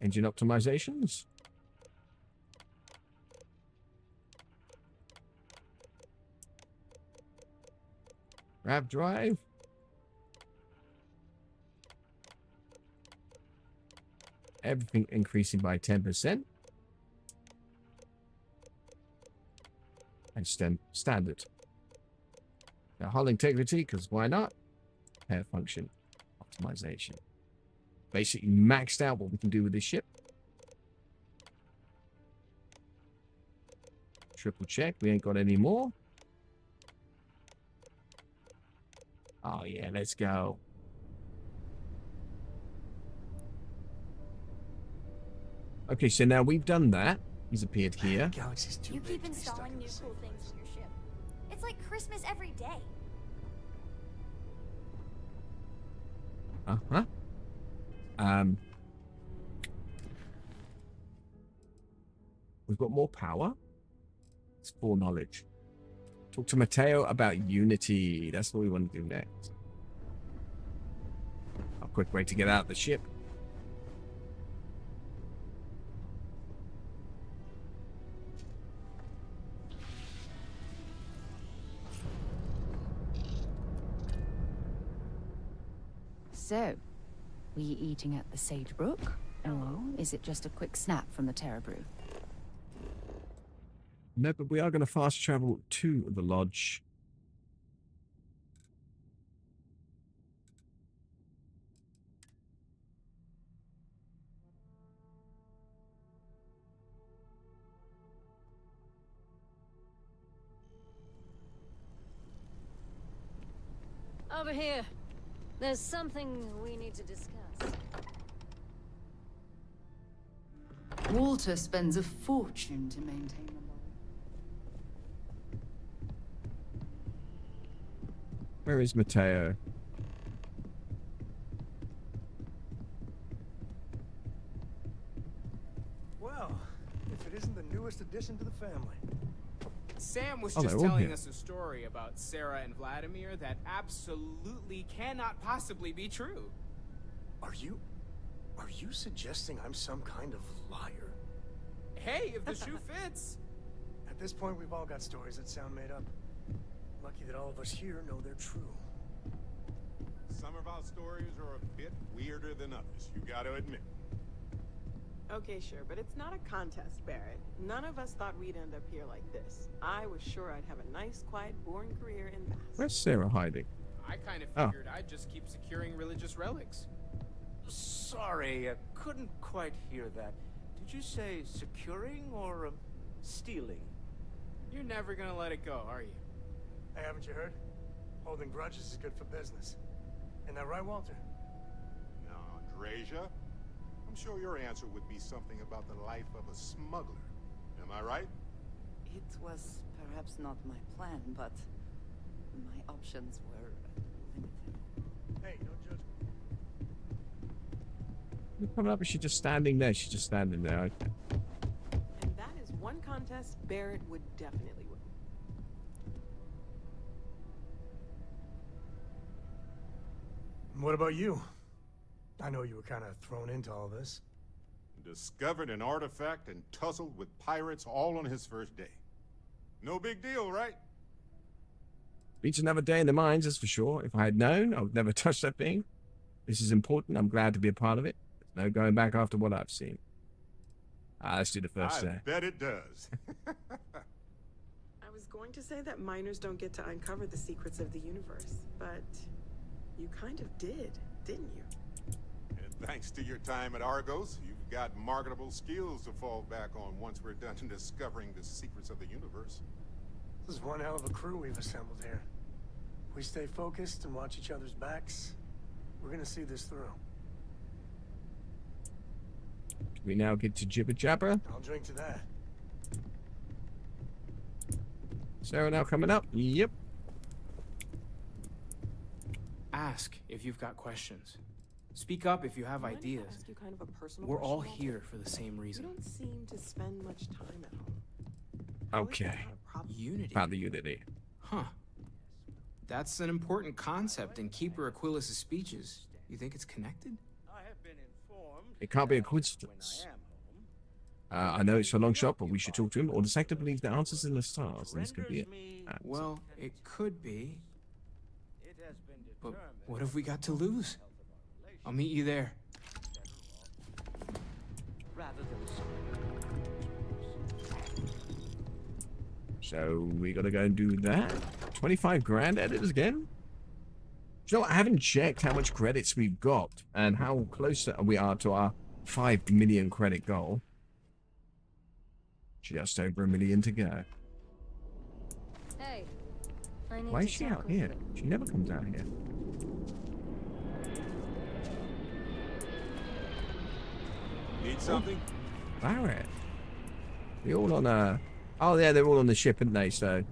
Engine optimizations. Grav drive. Everything increasing by 10%. And standard. Now, hull integrity, because why not? Pair function optimization. Basically maxed out what we can do with this ship. Triple check. We ain't got any more. Oh, yeah, let's go. Okay, so now we've done that. He's appeared here. Galaxy's too You big keep to be stuck installing in new the same cool things place. on your ship. It's like Christmas every day. Uh-huh. We've got more power. It's 4 knowledge. Talk to Mateo about Unity. That's what we want to do next. A quick way to get out of the ship. So, we eating at the Sage Brook? Or is it just a quick snap from the Terra Brew? No, but we are going to fast travel to the lodge. Over here. There's something we need to discuss. Walter spends a fortune to maintain the lodge. Where is Mateo? Well, if it isn't the newest addition to the family. Sam was Oh, just they're all telling here. us a story about Sarah and Vladimir that absolutely cannot possibly be true. Are you suggesting I'm some kind of liar? Hey, if the shoe fits. At this point, we've all got stories that sound made up. Lucky that all of us here know they're true. Some of our stories are a bit weirder than others, you gotta admit. Okay, sure, but it's not a contest, Barrett. None of us thought we'd end up here like this. I was sure I'd have a nice, quiet, boring career in Bass. Where's Sarah hiding? I kind of Oh. figured I'd just keep securing religious relics. Sorry, I couldn't quite hear that. Did you say securing or stealing? You're never gonna let it go, are you? Hey, haven't you heard? Holding grudges is good for business. Isn't that right, Walter? Now, Andreja, I'm sure your answer would be something about the life of a smuggler. Am I right? It was perhaps not my plan, but my options were limited. Hey, don't judge me. Coming up, is she just standing there? She's just standing there. Okay. And that is one contest Barrett would definitely win. What about you? I know you were kind of thrown into all this. Discovered an artifact and tussled with pirates all on his first day. No big deal, right? Beats another day in the mines, that's for sure. If I had known, I would never touch that thing. This is important. I'm glad to be a part of it. There's no going back after what I've seen. Let's do the first. I bet it does. I was going to say that miners don't get to uncover the secrets of the universe, but you kind of did, didn't you? And thanks to your time at Argos, you've got marketable skills to fall back on once we're done discovering the secrets of the universe. This is one hell of a crew we've assembled here. If we stay focused and watch each other's backs, we're gonna see this through. We now get to Jibber Jabber. I'll drink to that. Sarah now coming up. Yep. Ask if you've got questions. Speak up if you have ideas. Ask you kind of a personal We're all question, here for the same reason. You don't seem to spend much time at home. Okay. Unity. About the Unity. Huh. That's an important concept in Keeper Aquilas' speeches. You think it's connected? It can't be a coincidence. I know it's a long shot, but we should talk to him, or the sector believes the answer's in the stars, and this could be it. Well, it could be. But what have we got to lose? I'll meet you there. So we gotta go and do that. 25 grand editors again? You know, I haven't checked how much credits we've got and how close we are to our 5 million credit goal. Just over 1 million to go. Hey, I need Why to is she talk out with here? you. She never comes out here. Need something? Barrett. They're all on oh yeah, they're all on the ship, aren't they? So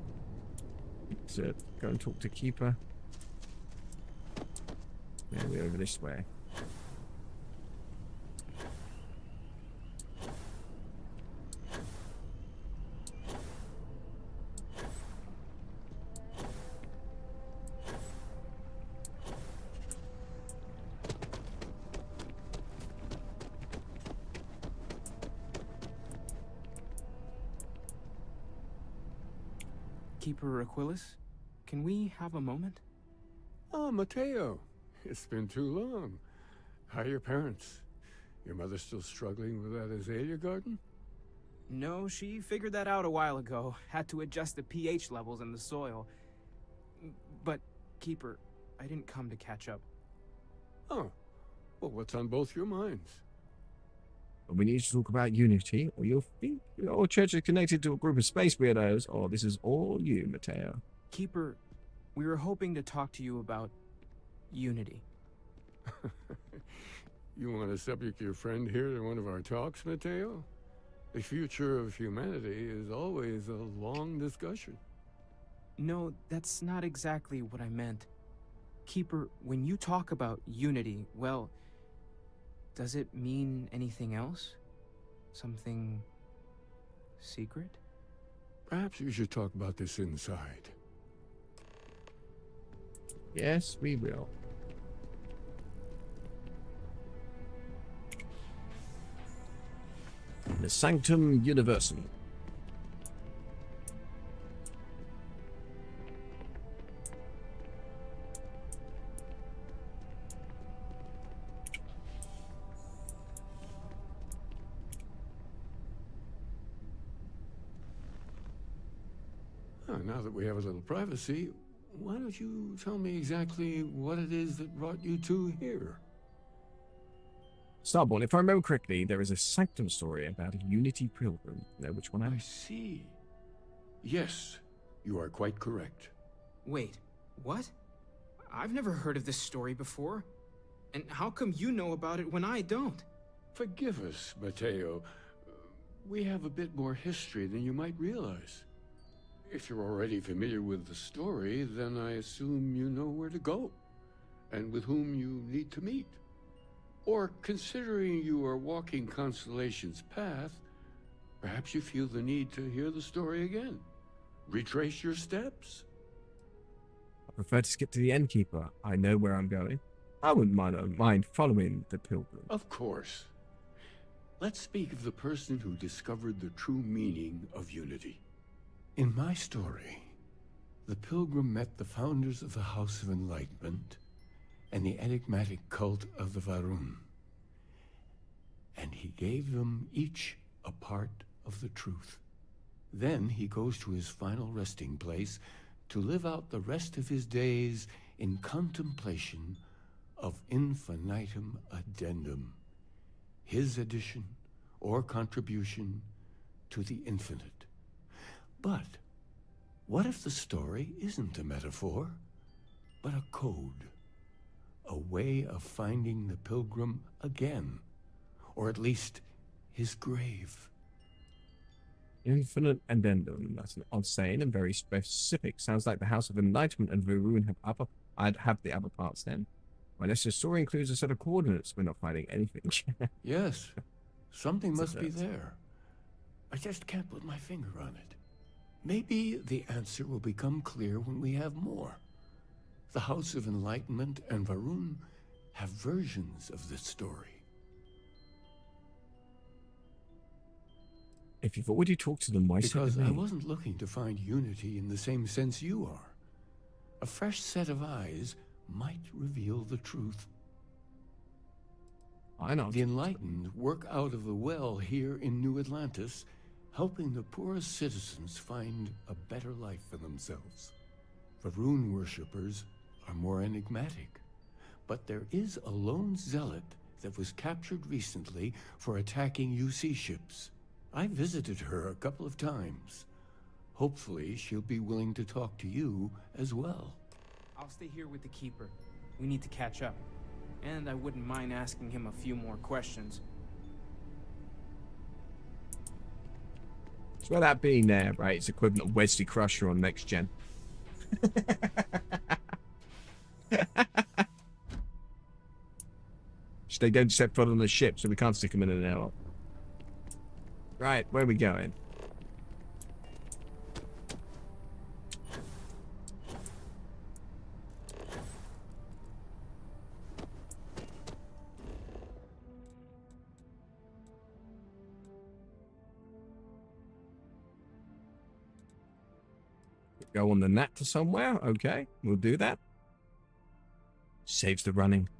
let's go and talk to Keeper. Yeah, we're over this way. Keeper Aquilas, can we have a moment? Ah, Mateo. It's been too long. How are your parents? Your mother still struggling with that azalea garden? No, she figured that out a while ago. Had to adjust the pH levels in the soil. But, Keeper, I didn't come to catch up. Oh. Well, what's on both your minds? We need to talk about Unity, or you'll think your church is connected to a group of space weirdos, or this is all you, Mateo. Keeper, we were hoping to talk to you about Unity. You want to subject your friend here to one of our talks, Mateo? The future of humanity is always a long discussion. No, that's not exactly what I meant. Keeper, when you talk about Unity, well, does it mean anything else? Something secret? Perhaps you should talk about this inside. Yes, we will. The Sanctum Universum. Now that we have a little privacy, why don't you tell me exactly what it is that brought you two here? Starborn, if I remember correctly, there is a Sanctum story about a Unity pilgrim. You know which one I see. Yes, you are quite correct. Wait, what? I've never heard of this story before. And how come you know about it when I don't? Forgive us, Mateo. We have a bit more history than you might realize. If you're already familiar with the story, then I assume you know where to go, and with whom you need to meet. Or considering you are walking Constellation's path, perhaps you feel the need to hear the story again. Retrace your steps. I prefer to skip to the Innkeeper. I know where I'm going. I wouldn't mind following the pilgrim. Of course. Let's speak of the person who discovered the true meaning of unity. In my story, the pilgrim met the founders of the House of Enlightenment and the enigmatic cult of the Varun. And he gave them each a part of the truth. Then he goes to his final resting place to live out the rest of his days in contemplation of infinitum addendum, his addition or contribution to the infinite. But what if the story isn't a metaphor, but a code? A way of finding the pilgrim again, or at least his grave. Infinite addendum. That's an odd saying and very specific. Sounds like the House of Enlightenment and Varun I'd have the upper parts then. Unless the story includes a set of coordinates, we're not finding anything. Yes, something must be there. I just can't put my finger on it. Maybe the answer will become clear when we have more. The House of Enlightenment and Varun have versions of this story. If you've already talked to them, why say Because to me? I wasn't looking to find unity in the same sense you are. A fresh set of eyes might reveal the truth. I know. The enlightened work out of the well here in New Atlantis, helping the poorest citizens find a better life for themselves. Varun worshippers are more enigmatic, but there is a lone zealot that was captured recently for attacking UC ships. I visited her a couple of times. Hopefully she'll be willing to talk to you as well. I'll stay here with the Keeper. We need to catch up. And I wouldn't mind asking him a few more questions. So that being there, right, it's equivalent of Wesley Crusher on Next Gen. They don't set foot on the ship, so we can't stick them in an airlock. Right, where are we going? Go on the net to somewhere? Okay, we'll do that. Saves the running.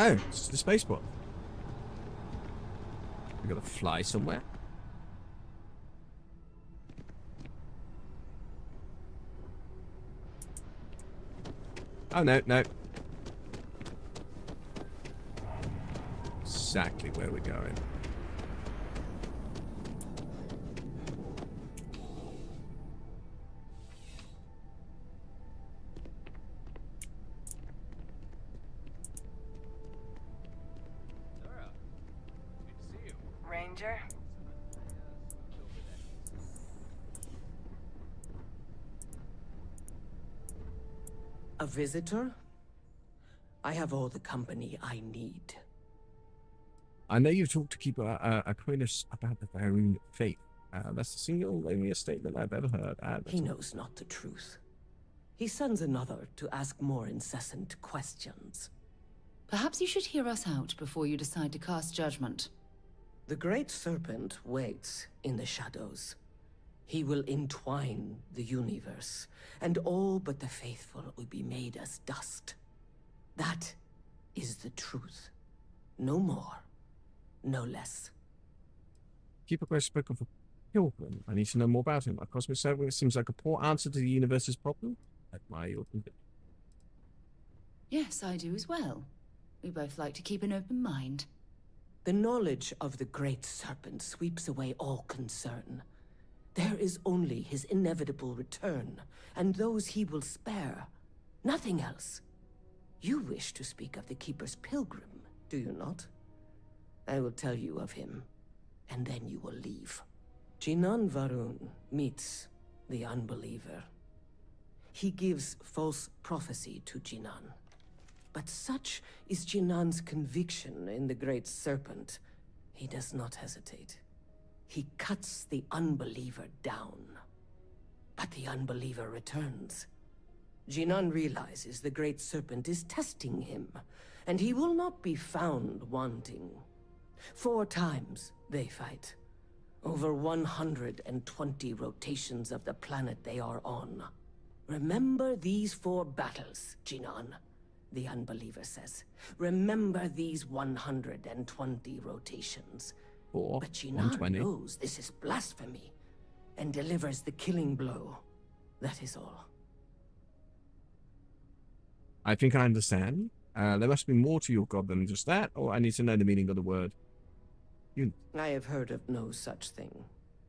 Oh, it's the spaceport. We gotta fly somewhere. Oh, no, no. Exactly where we're going. Ranger? A visitor? I have all the company I need. I know you've talked to Keeper Aquinas about the Varun faith. That's the single loneliest statement I've ever heard. He knows not the truth. He sends another to ask more incessant questions. Perhaps you should hear us out before you decide to cast judgment. The Great Serpent waits in the shadows. He will entwine the universe, and all but the faithful will be made as dust. That is the truth. No more, no less. Keeper Grace spoke of a pilgrim. I need to know more about him. A cosmic servant seems like a poor answer to the universe's problem. Admire your conviction. Yes, I do as well. We both like to keep an open mind. The knowledge of the Great Serpent sweeps away all concern. There is only his inevitable return, and those he will spare. Nothing else. You wish to speak of the Keeper's pilgrim, do you not? I will tell you of him, and then you will leave. Jinan Varun meets the unbeliever. he gives false prophecy to Jinan. But such is Jinan's conviction in the Great Serpent, he does not hesitate. He cuts the unbeliever down. But the unbeliever returns. Jinan realizes the Great Serpent is testing him, and he will not be found wanting. 4 times they fight. Over 120 rotations of the planet they are on. Remember these 4 battles, Jinan, the unbeliever says. Remember these 120 rotations. But Jinan knows this is blasphemy, and delivers the killing blow. That is all. I think I understand. There must be more to your god than just that, or I need to know the meaning of the word. I have heard of no such thing.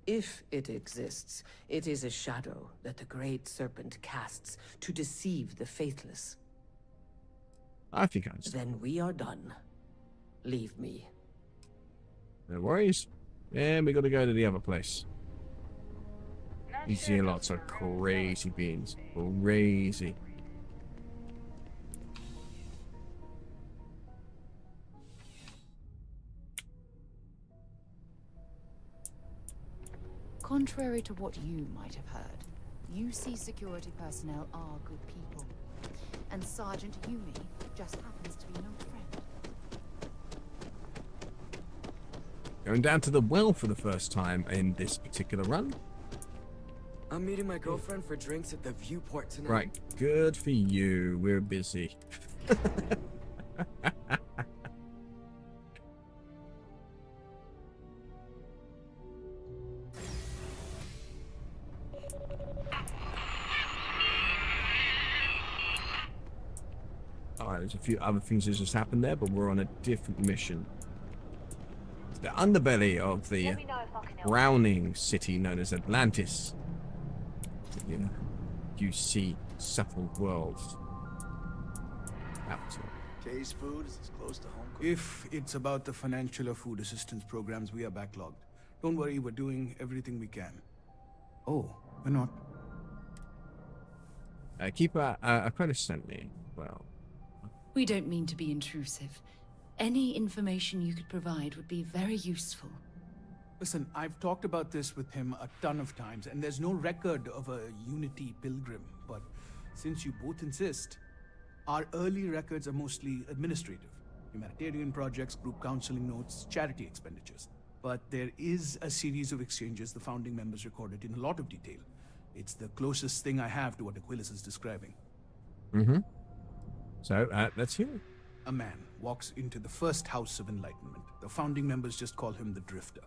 If it exists, it is a shadow that the Great Serpent casts to deceive the faithless. I think I understand. Then we are done. Leave me. No worries. And we got to go to the other place. You see lots of crazy beings. Crazy. Contrary to what you might have heard, UC security personnel are good people. And Sergeant Yumi just happens to be no friend. Going down to the well for the first time in this particular run. I'm meeting my girlfriend for drinks at the Viewport tonight. Right, good for you. We're busy. Alright, there's a few other things that just happened there, but we're on a different mission. It's the underbelly of the drowning city known as Atlantis. You see settled worlds. Case food is as close to home. If it's about the financial or food assistance programs, we are backlogged. Don't worry, we're doing everything we can. Oh, we're not. Keeper Aquarius sent me. Well, We don't mean to be intrusive. Any information you could provide would be very useful. Listen, I've talked about this with him a ton of times, and there's no record of a Unity pilgrim. But since you both insist, our early records are mostly administrative. Humanitarian projects, group counseling notes, charity expenditures. But there is a series of exchanges the founding members recorded in a lot of detail. It's the closest thing I have to what Aquilus is describing. Mm-hmm. So, let's hear it. A man walks into the first House of Enlightenment. The founding members just call him the Drifter.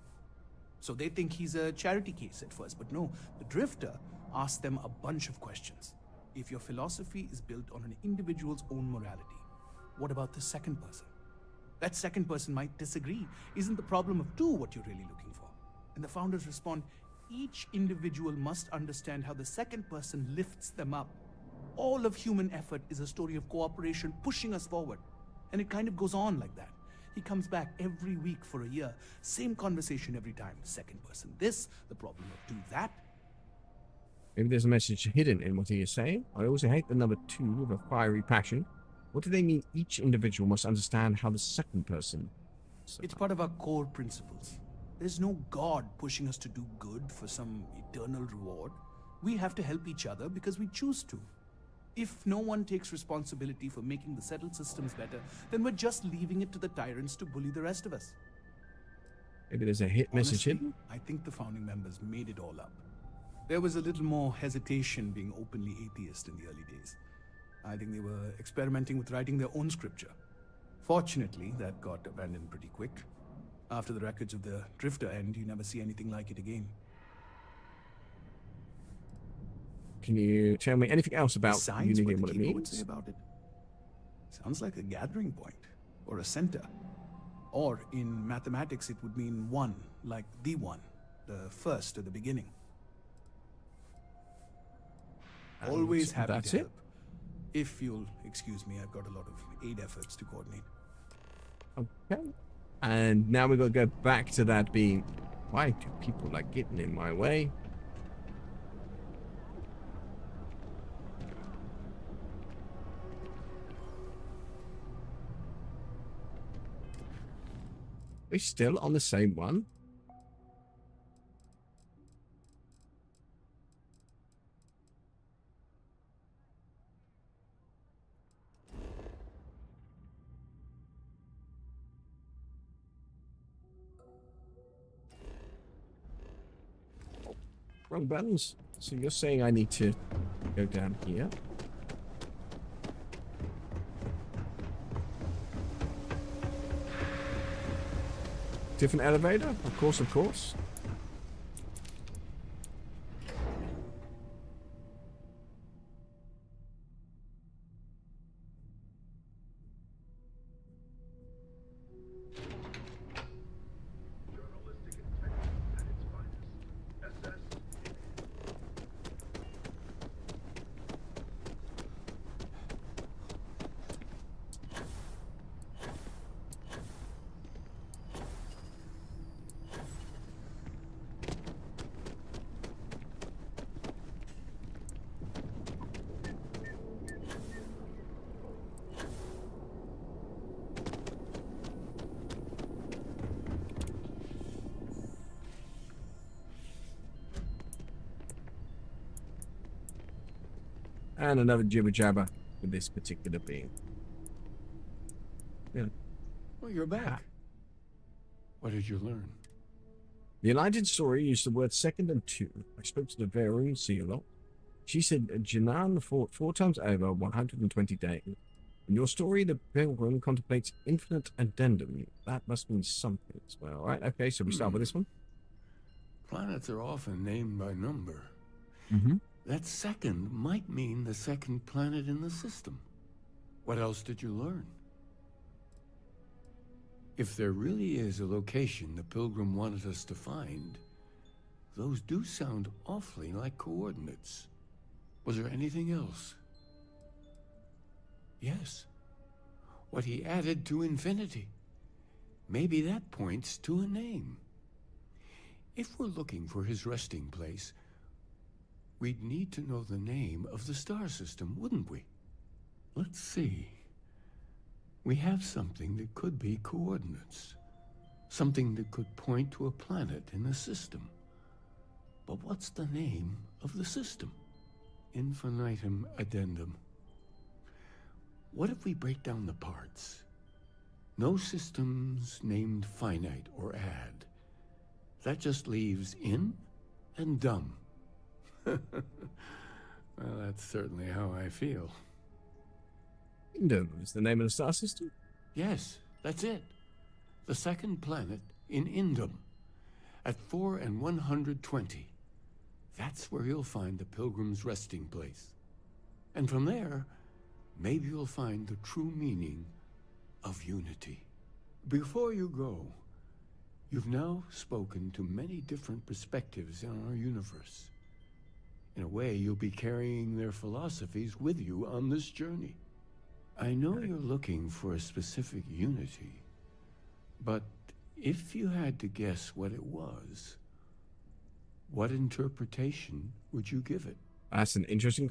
So they think he's a charity case at first, but no, the Drifter asks them a bunch of questions. If your philosophy is built on an individual's own morality, what about the second person? That second person might disagree. Isn't the problem of two what you're really looking for? And the founders respond, each individual must understand how the second person lifts them up. All of human effort is a story of cooperation pushing us forward. And it kind of goes on like that. He comes back every week for a year. Same conversation every time. Second person this, the problem of do that. Maybe there's a message hidden in what he is saying. I also hate the number 2 with a fiery passion. What do they mean each individual must understand how the second person... It's part of our core principles. There's no God pushing us to do good for some eternal reward. We have to help each other because we choose to. If no one takes responsibility for making the settled systems better, then we're just leaving it to the tyrants to bully the rest of us. Maybe there's a hit message Honestly, hidden? I think the founding members made it all up. There was a little more hesitation being openly atheist in the early days. I think they were experimenting with writing their own scripture. Fortunately, that got abandoned pretty quick. After the records of the Drifter end, you never see anything like it again. Can you tell me anything else about Besides Unity what and the what it keyboard would say means? about it? Sounds like a gathering point, or a center. Or in mathematics, it would mean one, like the one, the first or the beginning. Always happy that's to it? help. If you'll excuse me, I've got a lot of aid efforts to coordinate. Okay. And now we've got to go back to that being... Why do people like getting in my way? we still on the same one? Wrong buttons. So you're saying I need to go down here? Different elevator? Of course, of course. And another jibber jabber with this particular being. Yeah. Well, you're back. What did you learn? The Enlightened story used the words second and two. I spoke to the Verum Sealot. She said Janan fought 4 times over 120 days. In your story, the Pilgrim contemplates infinite addendum. That must mean something as well. All right, okay, so we start with this one. Planets are often named by number. Mm-hmm. That second might mean the second planet in the system. What else did you learn? If there really is a location the Pilgrim wanted us to find, those do sound awfully like coordinates. Was there anything else? Yes. What he added to infinity. Maybe that points to a name. If we're looking for his resting place, we'd need to know the name of the star system, wouldn't we? Let's see. We have something that could be coordinates. Something that could point to a planet in the system. But what's the name of the system? Infinitum addendum. What if we break down the parts? No systems named finite or add. That just leaves in and dumb. Well, that's certainly how I feel. Indum is the name of the star system? Yes, that's it. The second planet in Indum. At 4 and 120. That's where you'll find the Pilgrim's resting place. And from there, maybe you'll find the true meaning of unity. Before you go, you've now spoken to many different perspectives in our universe. In a way, you'll be carrying their philosophies with you on this journey. I know you're looking for a specific unity, but if you had to guess what it was, what interpretation would you give it? That's an interesting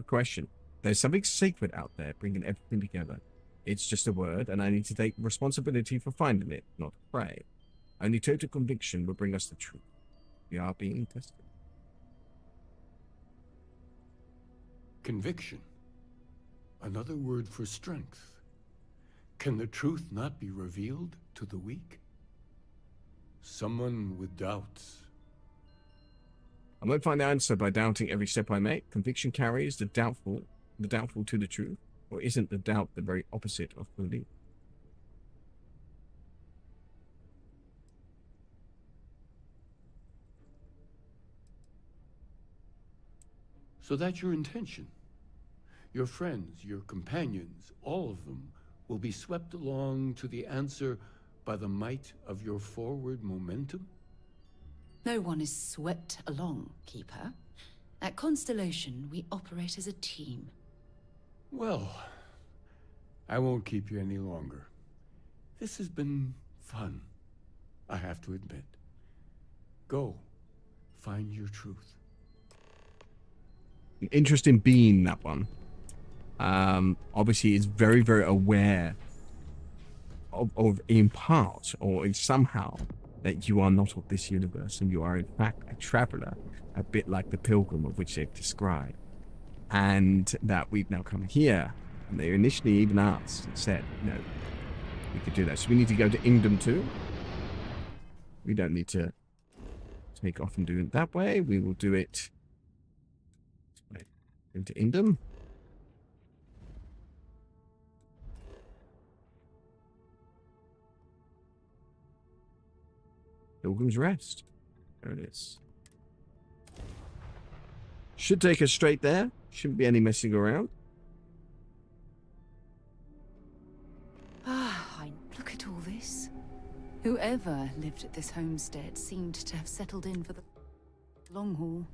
question. There's something sacred out there bringing everything together. It's just a word, and I need to take responsibility for finding it, not pray. Only total conviction will bring us the truth. We are being tested. Conviction. Another word for strength. Can the truth not be revealed to the weak? Someone with doubts. I won't find the answer by doubting every step I make. Conviction carries the doubtful to the truth. Or isn't the doubt the very opposite of belief? So that's your intention. Your friends, your companions, all of them will be swept along to the answer by the might of your forward momentum? No one is swept along, Keeper. At Constellation, we operate as a team. Well, I won't keep you any longer. This has been fun, I have to admit. Go, find your truth. An interesting being, that one. Obviously, is very, very aware in part or in somehow that you are not of this universe and you are in fact a traveler, a bit like the pilgrim of which they've described, and that we've now come here. And they initially even asked and said, no, we could do that. So we need to go to Ingdom too. We don't need to take off and do it that way. We will do it into Ingdom. Pilgrim's Rest. There it is. Should take us straight there. Shouldn't be any messing around. Ah, look at all this. Whoever lived at this homestead seemed to have settled in for the long haul.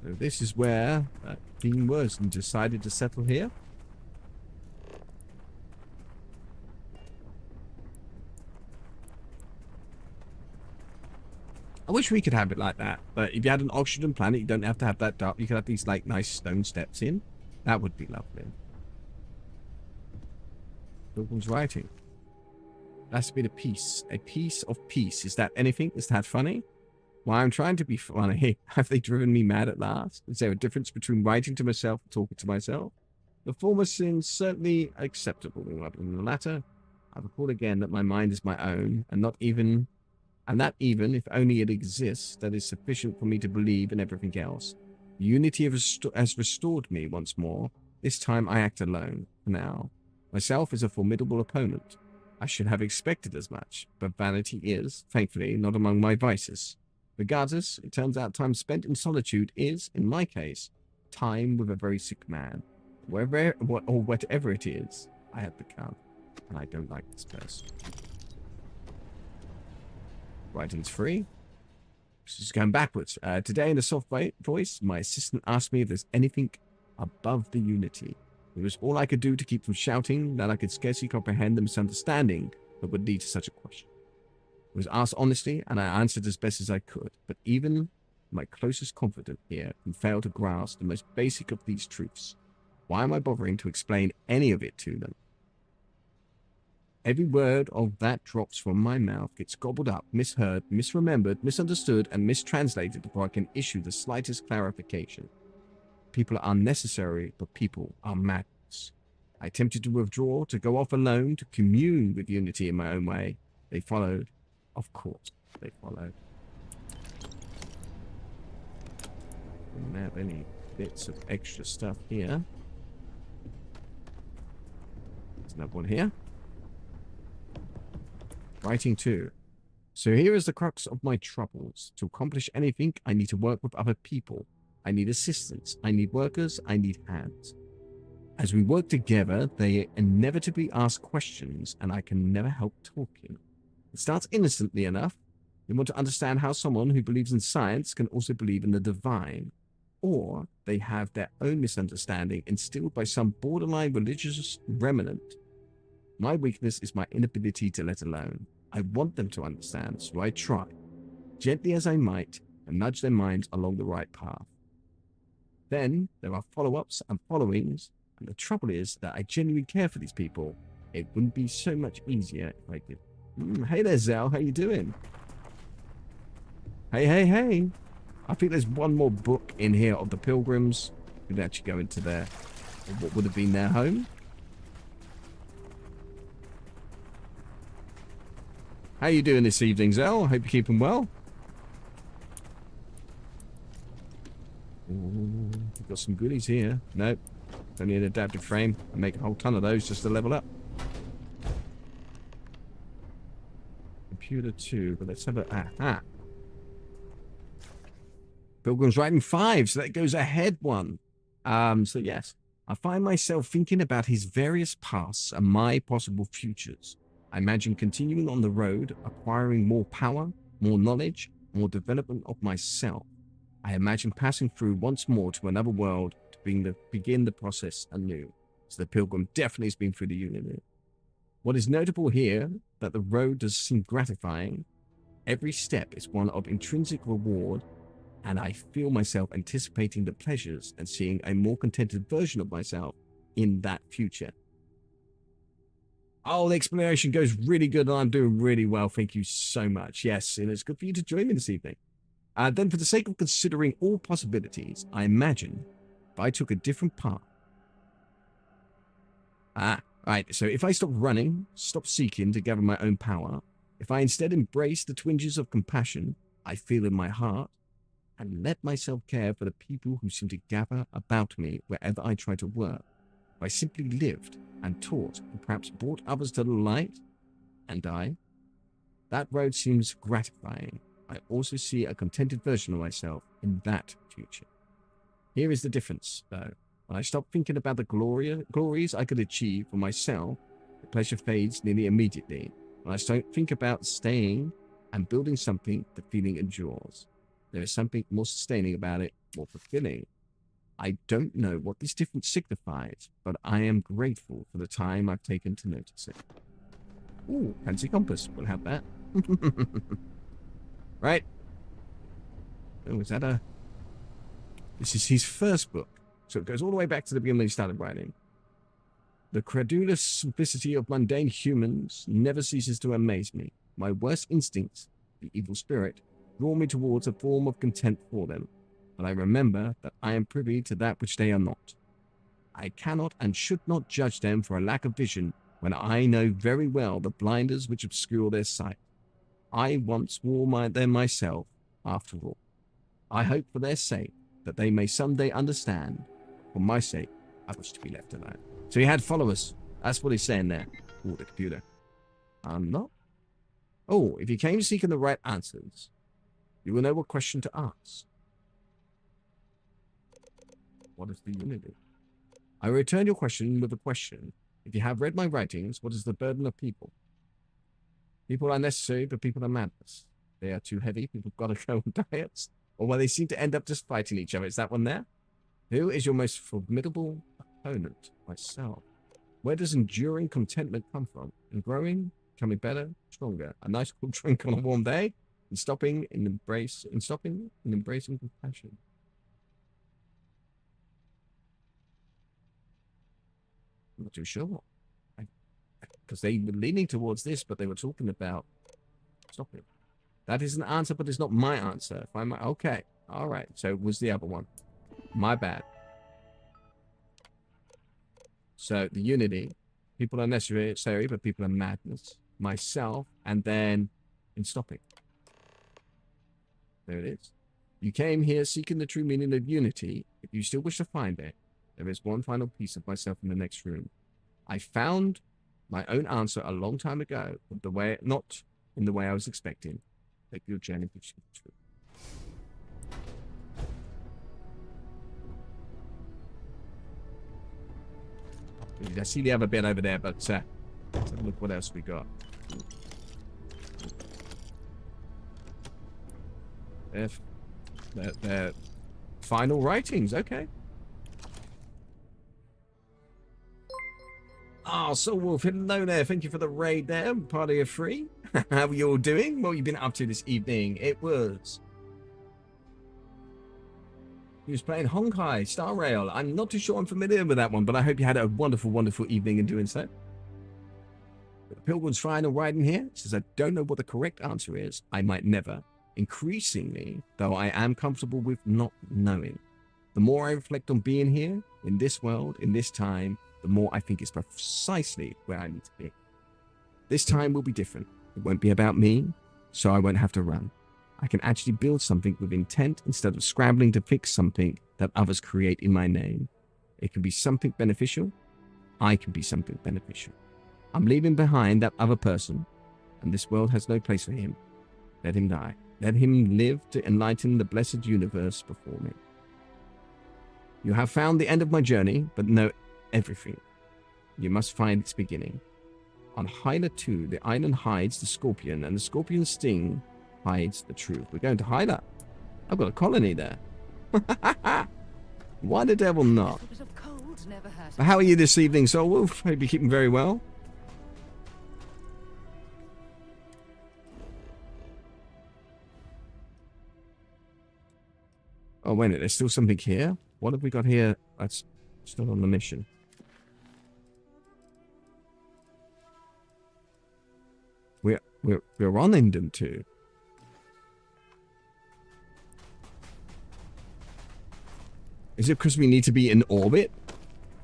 So this is where Dean was and decided to settle here. I wish we could have it like that, but if you had an oxygen planet, you don't have to have that dark. You could have these like nice stone steps in. That would be lovely. Pilgrim's writing. That's a bit of peace. A piece of peace. Is that anything? Is that funny? Well, I'm trying to be funny. Have they driven me mad at last? Is there a difference between writing to myself and talking to myself? The former seems certainly acceptable in the latter. I recall again that my mind is my own, and that even if only it exists, that is sufficient for me to believe in everything else. Unity has restored me once more. This time I act alone. For now, myself is a formidable opponent. I should have expected as much, but vanity is, thankfully, not among my vices. Regardless, it turns out time spent in solitude is, in my case, time with a very sick man. Whatever it is, I have become, and I don't like this person. Writing's free. This is going backwards. Today, in a soft voice, my assistant asked me if there's anything above the unity. It was all I could do to keep from shouting that I could scarcely comprehend the misunderstanding that would lead to such a question. It was asked honestly, and I answered as best as I could, but even my closest confidant here can fail to grasp the most basic of these truths. Why am I bothering to explain any of it to them? Every word of that drops from my mouth gets gobbled up, misheard, misremembered, misunderstood, and mistranslated before I can issue the slightest clarification. People are unnecessary, but people are madness. I attempted to withdraw, to go off alone, to commune with unity in my own way. They followed. Of course, they followed. Don't have any bits of extra stuff here. There's another one here. Writing 2. So here is the crux of my troubles. To accomplish anything, I need to work with other people. I need assistance. I need workers. I need hands. As we work together, they inevitably ask questions, and I can never help talking. It starts innocently enough. They want to understand how someone who believes in science can also believe in the divine. Or they have their own misunderstanding instilled by some borderline religious remnant. My weakness is my inability to let alone. I want them to understand, so I try, gently as I might, and nudge their minds along the right path. Then there are follow-ups and followings, and the trouble is that I genuinely care for these people. It wouldn't be so much easier if I did. Hey there, Zell. How you doing? Hey. I think there's one more book in here of the Pilgrims. We could actually go into their, what would have been their home. How you doing this evening, Zell? I hope you're keeping well. Ooh, we've got some goodies here. Nope. Only an adaptive frame. I make a whole ton of those just to level up. Computer 2, but let's have a... Aha. Pilgrim's writing 5, so that goes ahead one. So yes, I find myself thinking about his various pasts and my possible futures. I imagine continuing on the road, acquiring more power, more knowledge, more development of myself. I imagine passing through once more to another world to begin the process anew. So the Pilgrim definitely has been through the unit. What is notable here, that the road does seem gratifying. Every step is one of intrinsic reward, and I feel myself anticipating the pleasures and seeing a more contented version of myself in that future. Oh, the explanation goes really good, and I'm doing really well. Thank you so much. Yes, and it's good for you to join me this evening. Then, for the sake of considering all possibilities, I imagine if I took a different path. Right. So if I stop running, stop seeking to gather my own power, if I instead embrace the twinges of compassion I feel in my heart, and let myself care for the people who seem to gather about me wherever I try to work, if I simply lived and taught and perhaps brought others to the light and die, that road seems gratifying. I also see a contented version of myself in that future. Here is the difference, though. When I stop thinking about the glories I could achieve for myself, the pleasure fades nearly immediately. When I don't think about staying and building something, the feeling endures. There is something more sustaining about it, more fulfilling. I don't know what this difference signifies, but I am grateful for the time I've taken to notice it. Ooh, fancy compass. We'll have that. Right. Oh, is that a... This is his first book. So it goes all the way back to the beginning when he started writing. The credulous simplicity of mundane humans never ceases to amaze me. My worst instincts, the evil spirit, draw me towards a form of contempt for them. But I remember that I am privy to that which they are not. I cannot and should not judge them for a lack of vision when I know very well the blinders which obscure their sight. I once wore them myself, after all. I hope for their sake that they may someday understand. For my sake, I wish to be left alone. So he had followers. That's what he's saying there. Oh, the computer. I'm not. Oh, if you came seeking the right answers, you will know what question to ask. What is the unity? I return your question with a question. If you have read my writings, what is the burden of people? People are necessary, but people are madness. They are too heavy. People have got to go on diets. Or where they seem to end up just fighting each other. Is that one there? Who is your most formidable opponent? Myself. Where does enduring contentment come from? In growing, becoming better, stronger. A nice cool drink on a warm day, and stopping and embracing compassion. I'm not too sure. Because they were leaning towards this, but they were talking about stopping. That is an answer, but it's not my answer. If I'm okay. All right. So it was the other one. My bad. So the unity. People are necessary, but people are madness. Myself, and then in stopping. There it is. You came here seeking the true meaning of unity. If you still wish to find it, there is one final piece of myself in the next room. I found my own answer a long time ago, but not in the way I was expecting. Take your journey which is true. I see the other bit over there, but let's have a look what else we got. Their final writings, okay. Oh, Soul Wolf, hello there. Thank you for the raid there. Party of three. How are you all doing? What have you been up to this evening? He was playing Honkai Star Rail. I'm not too sure I'm familiar with that one, but I hope you had a wonderful, wonderful evening in doing so. The Pilgrim's final writing here says, I don't know what the correct answer is. I might never. Increasingly, though, I am comfortable with not knowing. The more I reflect on being here, in this world, in this time, the more I think it's precisely where I need to be. This time will be different. It won't be about me, so I won't have to run. I can actually build something with intent instead of scrambling to fix something that others create in my name. It can be something beneficial. I can be something beneficial. I'm leaving behind that other person, and this world has no place for him. Let him die. Let him live to enlighten the blessed universe before me. You have found the end of my journey, but know everything. You must find its beginning. On Hyla 2, the island hides the scorpion, and the scorpion's sting hides the truth. We're going to Hyla. I've got a colony there. Why the devil not? But how are you this evening, Soul Wolf? Hope you're keeping very well. Oh, wait a minute. There's still something here. What have we got here that's still on the mission? We're on Indom too. Is it because we need to be in orbit?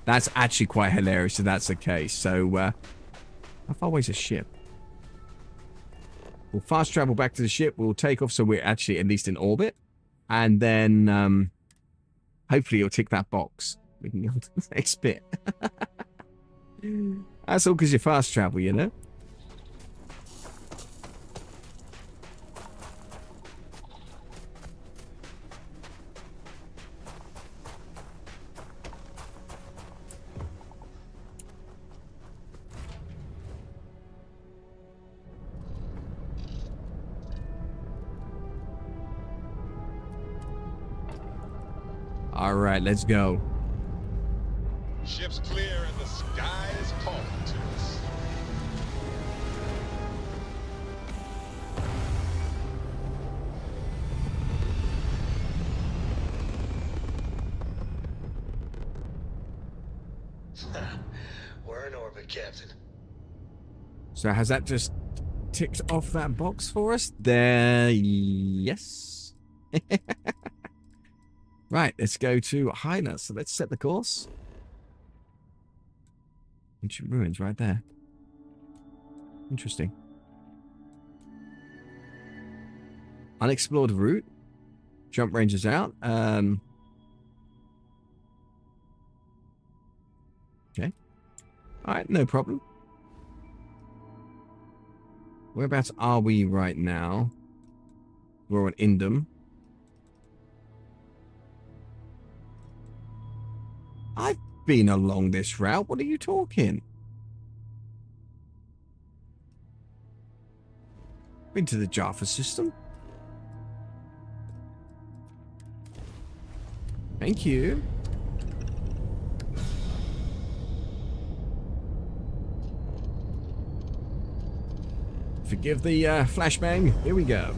That's actually quite hilarious if that's the case. So, how far away is the ship? We'll fast travel back to the ship. We'll take off so we're actually at least in orbit. And then, hopefully you'll tick that box. We can go to the next bit. That's all because you fast travel, you know? All right, let's go. Ship's clear and the sky is calling to us. We're in orbit, Captain. So has that just ticked off that box for us? There, yes. Right, let's go to Hyna. So let's set the course. Ancient ruins right there. Interesting. Unexplored route. Jump range is out. Okay. Alright, no problem. Whereabouts are we right now? We're on Indom. I've been along this route. What are you talking? Been to the Jaffa system. Thank you. Forgive the flashbang. Here we go.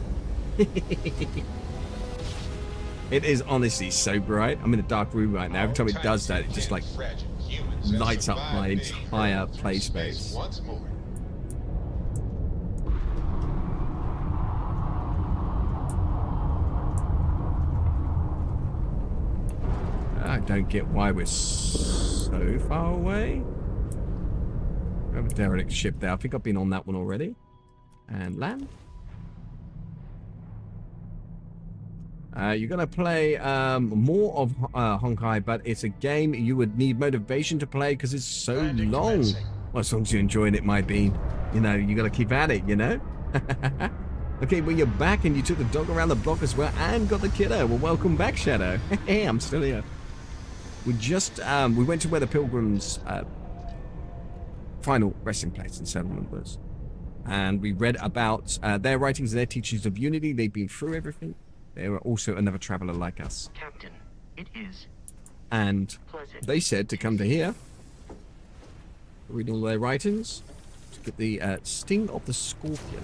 It is honestly so bright. I'm in a dark room right now. Every time it does that, it just like lights up my entire play space. I don't get why we're so far away. We have a derelict ship there. I think I've been on that one already. And land. You're going to play more of Honkai, but it's a game you would need motivation to play because it's so long. Well, as long as you're enjoying it, might be. You know, you got to keep at it, you know? Okay, well, you're back and you took the dog around the block as well and got the kiddo. Well, welcome back, Shadow. Hey, I'm still here. We just, we went to where the Pilgrims' final resting place and settlement was. And we read about their writings and their teachings of unity. They've been through everything. They were also another traveler like us. Captain, it is. And they said to come to here, read all their writings, to get the sting of the scorpion.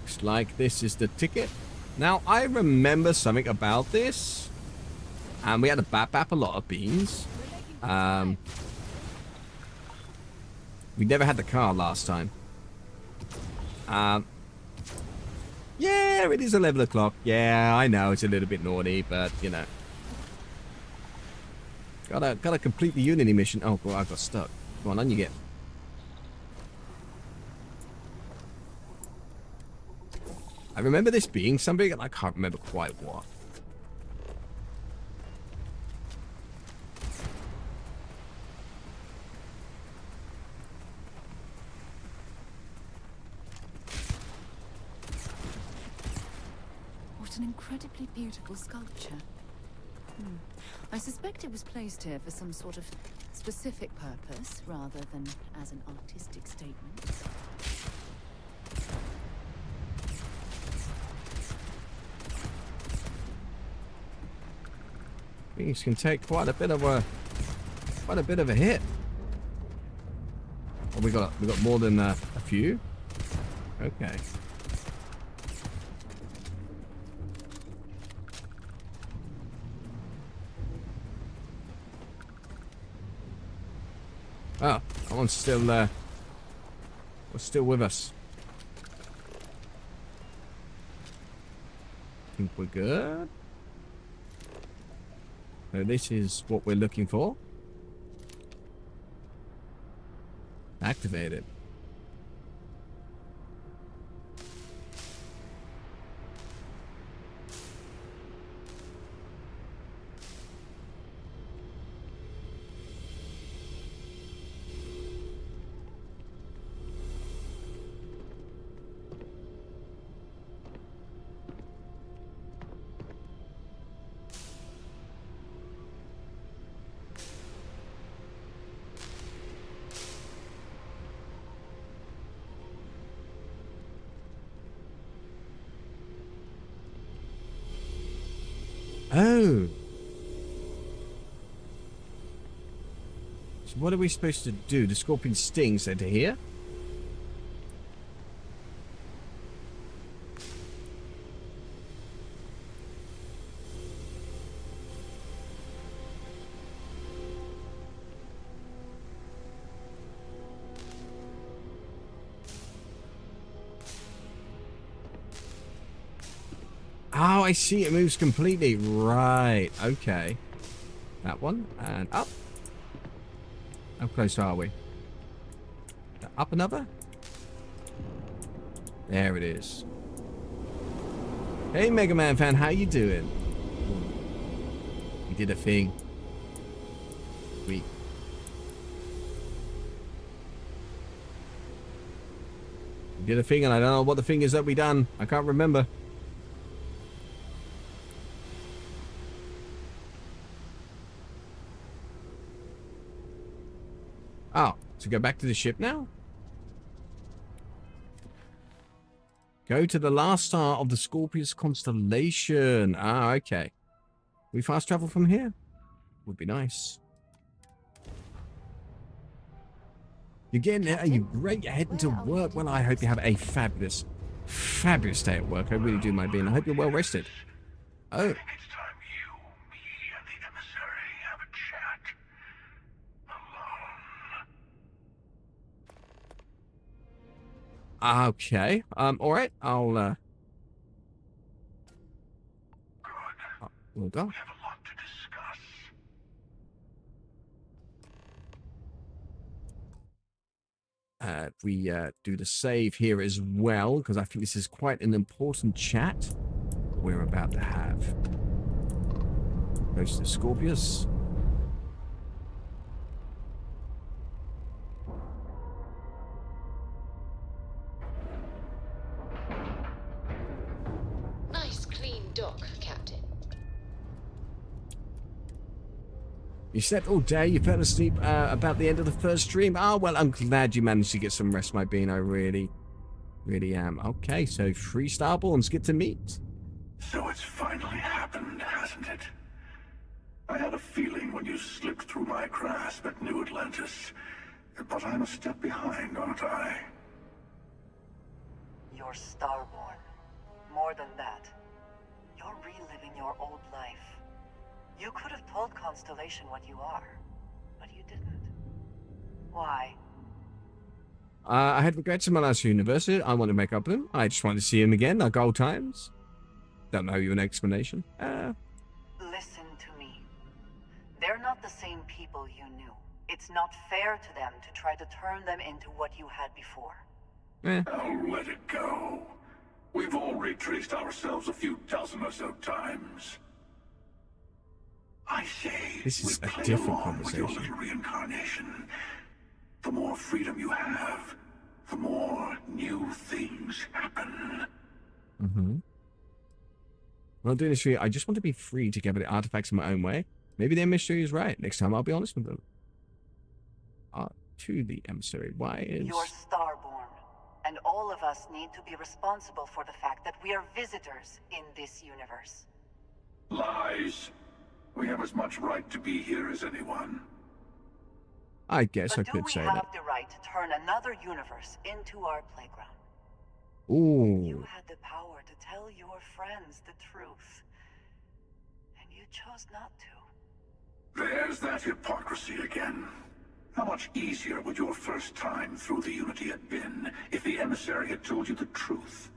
Looks like this is the ticket. Now, I remember something about this. And we had to bap a lot of beans. We never had the car last time. Yeah, it is 11 o'clock. Yeah, I know it's a little bit naughty, but you know. Gotta complete the Unity mission. Oh, God, I got stuck. Come on you get. I remember this being something, and I can't remember quite what. An incredibly beautiful sculpture. I suspect it was placed here for some sort of specific purpose, rather than as an artistic statement. These can take quite a bit of a hit. Oh, we got more than a few. Okay. Oh, that one's still still with us. I think we're good. So this is what we're looking for. Activate it. Oh. So what are we supposed to do? The scorpion stings into here? Oh, I see. It moves completely. Right. Okay. That one. And up. How close are we? Up another? There it is. Hey, Mega Man fan. How you doing? You did a thing. Sweet. You did a thing, and I don't know what the thing is that we done. I can't remember. Oh, so go back to the ship now? Go to the last star of the Scorpius constellation. Ah, okay. We fast travel from here? Would be nice. You're getting there. Are you great? You're heading to work. Well, I hope you have a fabulous, fabulous day at work. I really do, my being. I hope you're well rested. Oh. Okay. All right. I'll, we'll go. We do the save here as well, because I think this is quite an important chat we're about to have. Goes to Scorpius. Nice clean dock, Captain. You slept all day, you fell asleep about the end of the first stream. Oh, well, I'm glad you managed to get some rest, my bean. I really, really am. Okay, so 3 Starborns get to meet. So it's finally happened, hasn't it? I had a feeling when you slipped through my grasp at New Atlantis. But I'm a step behind, aren't I? You're Starborn. More than that. You're reliving your old life. You could have told Constellation what you are, but you didn't. Why? I had regrets in my last university. I want to make up with them. I just want to see him again, like old times. Don't know you an explanation. Listen to me. They're not the same people you knew. It's not fair to them to try to turn them into what you had before. I'll let it go. We've all retraced ourselves a few dozen or so times. I say, this is a different conversation. With your little reincarnation. The more freedom you have, the more new things happen. Mm-hmm. When I'm doing this for you, I just want to be free to gather the artifacts in my own way. Maybe their mystery is right. Next time I'll be honest with them. To the emissary. Why is... You're Starborn, and all of us need to be responsible for the fact that we are visitors in this universe. Lies. We have as much right to be here as anyone. I guess I could say that. Do we have the right to turn another universe into our playground? Ooh. You had the power to tell your friends the truth, and you chose not to. There's that hypocrisy again. How much easier would your first time through the Unity have been if the emissary had told you the truth?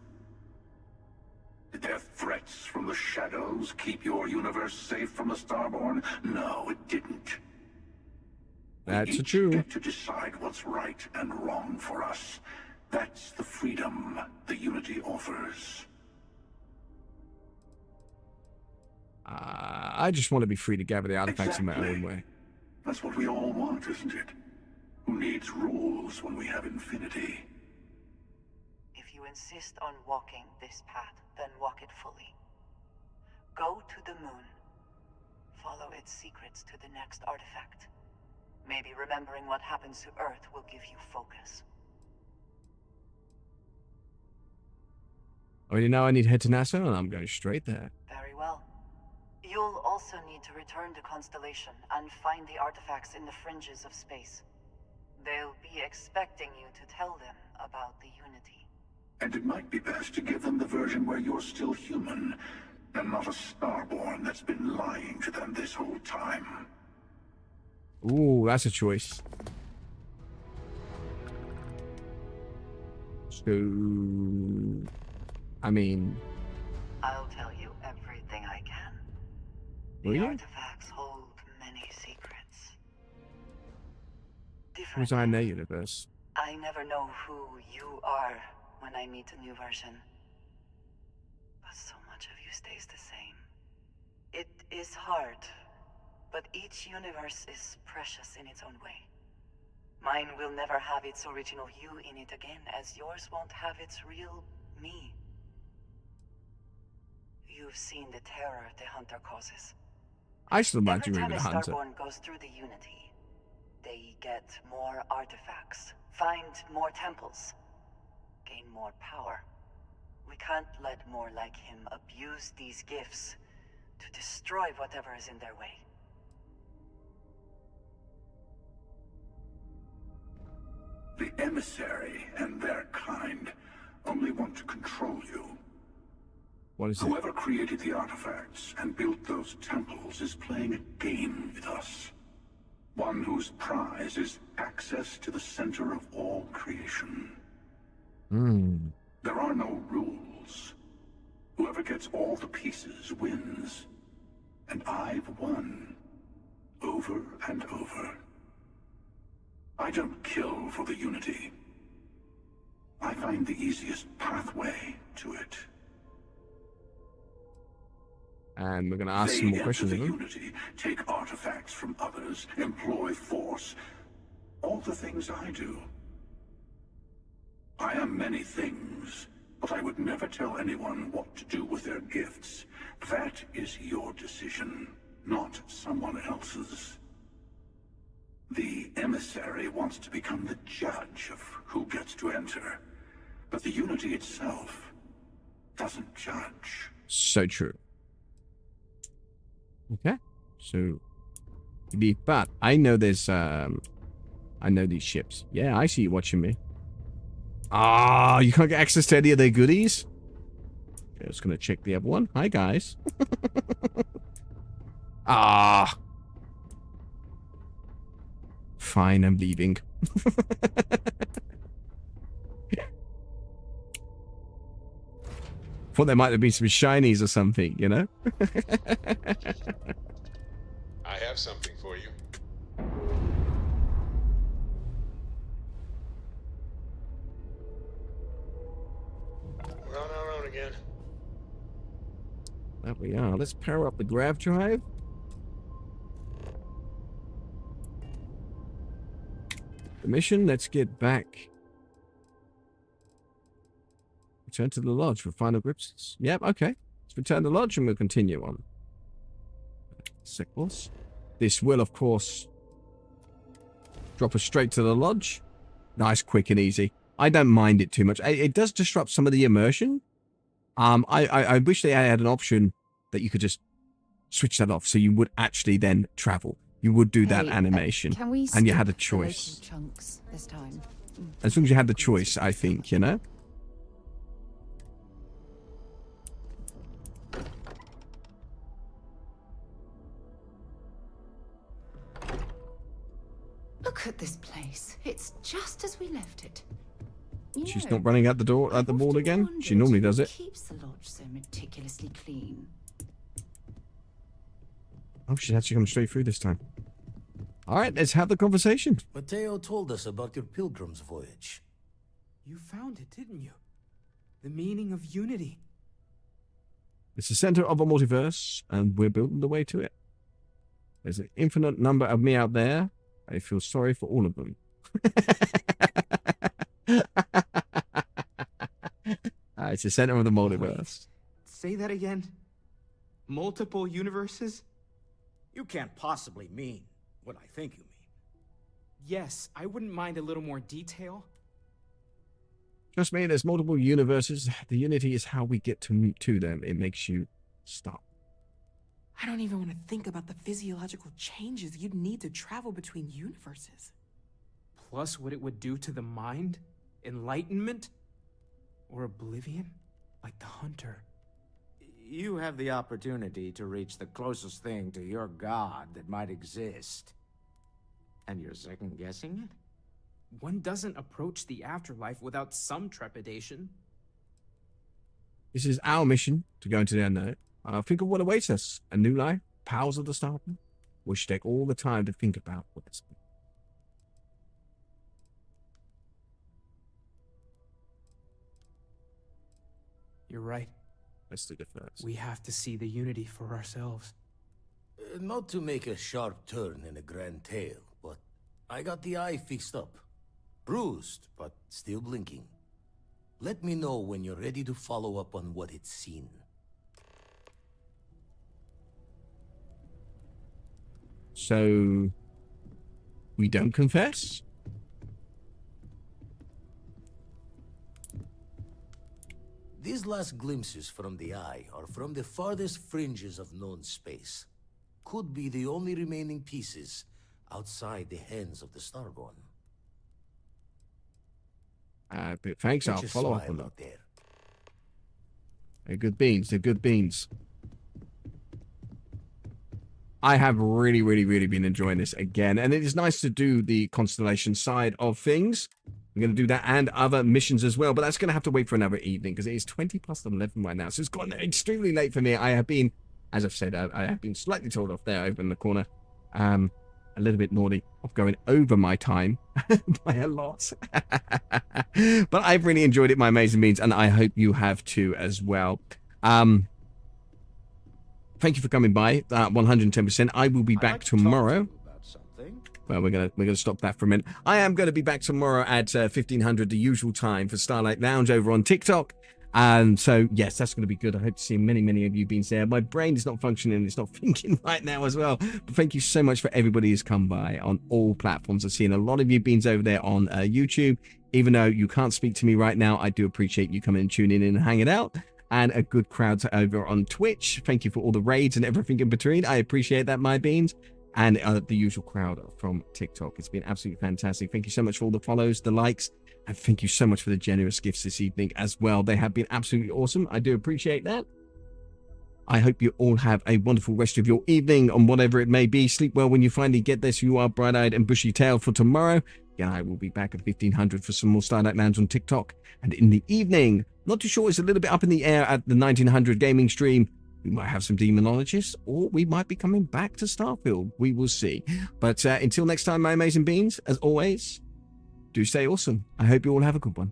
Did their threats from the shadows keep your universe safe from the Starborn? No, it didn't. That's we true. get to decide what's right and wrong for us. That's the freedom the Unity offers. I just want to be free to gather the artifacts in my own way. That's what we all want, isn't it? Who needs rules when we have infinity? If you insist on walking this path, then walk it fully. Go to the moon. Follow its secrets to the next artifact. Maybe remembering what happens to Earth will give you focus. Already know I need to head to NASA, and I'm going straight there. Very well. You'll also need to return to Constellation and find the artifacts in the fringes of space. They'll be expecting you to tell them about the Unity. And it might be best to give them the version where you're still human, and not a Starborn that's been lying to them this whole time. Ooh, that's a choice. So, I mean, I'll tell you everything I can. will The you? artifacts hold many secrets. Who's I in their universe? I never know who you are when I meet a new version. But so much of you stays the same. It is hard, but each universe is precious in its own way. Mine will never have its original you in it again, as yours won't have its real me. You've seen the terror the Hunter causes. I still imagine Every being time a a hunter. Starborn goes through the Unity, they get more artifacts, find more temples, gain more power. We can't let more like him abuse these gifts to destroy whatever is in their way. The emissary and their kind only want to control you. What is it? Whoever created the artifacts and built those temples is playing a game with us. One whose prize is access to the center of all creation. There are no rules. Whoever gets all the pieces wins. And I've won. Over and over. I don't kill for the Unity. I find the easiest pathway to it. And we're going to ask They some more enter questions the of them. Unity, take artifacts from others, employ force. All the things I do. I am many things, but I would never tell anyone what to do with their gifts. That is your decision, not someone else's. The emissary wants to become the judge of who gets to enter, but the Unity itself doesn't judge. So true. Okay. So, but I know there's, I know these ships. Yeah, I see you watching me. Ah, you can't get access to any of their goodies? Okay, I was going to check the other one. Hi, guys. Ah. Fine, I'm leaving. Thought there might have been some shinies or something, you know? I have something for you. We're on our own again. There we are. Let's power up the grav drive. The mission, let's get back. Return to the lodge for final grips. Yep, okay. Let's return to the lodge and we'll continue on. Sickles. This will, of course, drop us straight to the lodge. Nice, quick, and easy. I don't mind it too much. It does disrupt some of the immersion. I wish they had an option that you could just switch that off so you would actually then travel. You would do that animation. Can we and you had a skip the choice. local chunks this time? As long as you had the choice, I think, you know? Look at this place. It's just as we left it. You She's know, not running out the door at the wall again. She normally does who it. keeps the lodge so meticulously clean. Oh, she's actually come straight through this time. All right, let's have the conversation. Mateo told us about your pilgrim's voyage. You found it, didn't you? The meaning of unity. It's the center of a multiverse, and we're building the way to it. There's an infinite number of me out there. I feel sorry for all of them. It's the center of the multiverse. Say that again. Multiple universes? You can't possibly mean what I think you mean. Yes, I wouldn't mind a little more detail. Trust me, there's multiple universes. The unity is how we get to them. It makes you stop. I don't even want to think about the physiological changes you'd need to travel between universes. Plus what it would do to the mind? Enlightenment? Or oblivion? Like the Hunter. You have the opportunity to reach the closest thing to your god that might exist. And you're second-guessing it? One doesn't approach the afterlife without some trepidation. This is our mission to go into the unknown. Think of what awaits us. A new life, powers of the Starfield. We should take all the time to think about what this means. You're right. Let's do the first. We have to see the unity for ourselves. Not to make a sharp turn in a grand tale, but I got the eye fixed up. Bruised, but still blinking. Let me know when you're ready to follow up on what it's seen. So, we don't confess? These last glimpses from the eye are from the farthest fringes of known space. Could be the only remaining pieces outside the hands of the Starborn. But thanks, I'll Put your follow up smile on that. out there. They're good beans. They're good beans. I have really, really, really been enjoying this again. And it is nice to do the constellation side of things. I'm going to do that and other missions as well. But that's going to have to wait for another evening because it is 20 past 11 right now. So it's gotten extremely late for me. I have been, as I've said, I have been slightly told off there over in the corner. A little bit naughty of going over my time by a lot. But I've really enjoyed it, my amazing beans, and I hope you have too as well. Thank you for coming by. 110%. I will be back tomorrow. Well, we're gonna stop that for a minute. I am going to be back tomorrow at 1500, the usual time, for Starlight Lounge over on TikTok. And so, yes, that's going to be good. I hope to see many of you beings there. My brain is not functioning. It's not thinking right now as well. But thank you so much for everybody who's come by on all platforms. I've seen a lot of you beings over there on YouTube. Even though you can't speak to me right now, I do appreciate you coming and tuning in and hanging out. And a good crowd over on Twitch. Thank you for all the raids and everything in between. I appreciate that, my beans. And the usual crowd from TikTok. It's been absolutely fantastic. Thank you so much for all the follows, the likes. And thank you so much for the generous gifts this evening as well. They have been absolutely awesome. I do appreciate that. I hope you all have a wonderful rest of your evening on whatever it may be. Sleep well when you finally get this. You are bright-eyed and bushy-tailed for tomorrow. Again, I will be back at 1500 for some more Starlight Lounge on TikTok. And in the evening, not too sure, it's a little bit up in the air at the 1900 gaming stream. We might have some demonologists, or we might be coming back to Starfield. We will see. But until next time, my amazing beings, as always, do stay awesome. I hope you all have a good one.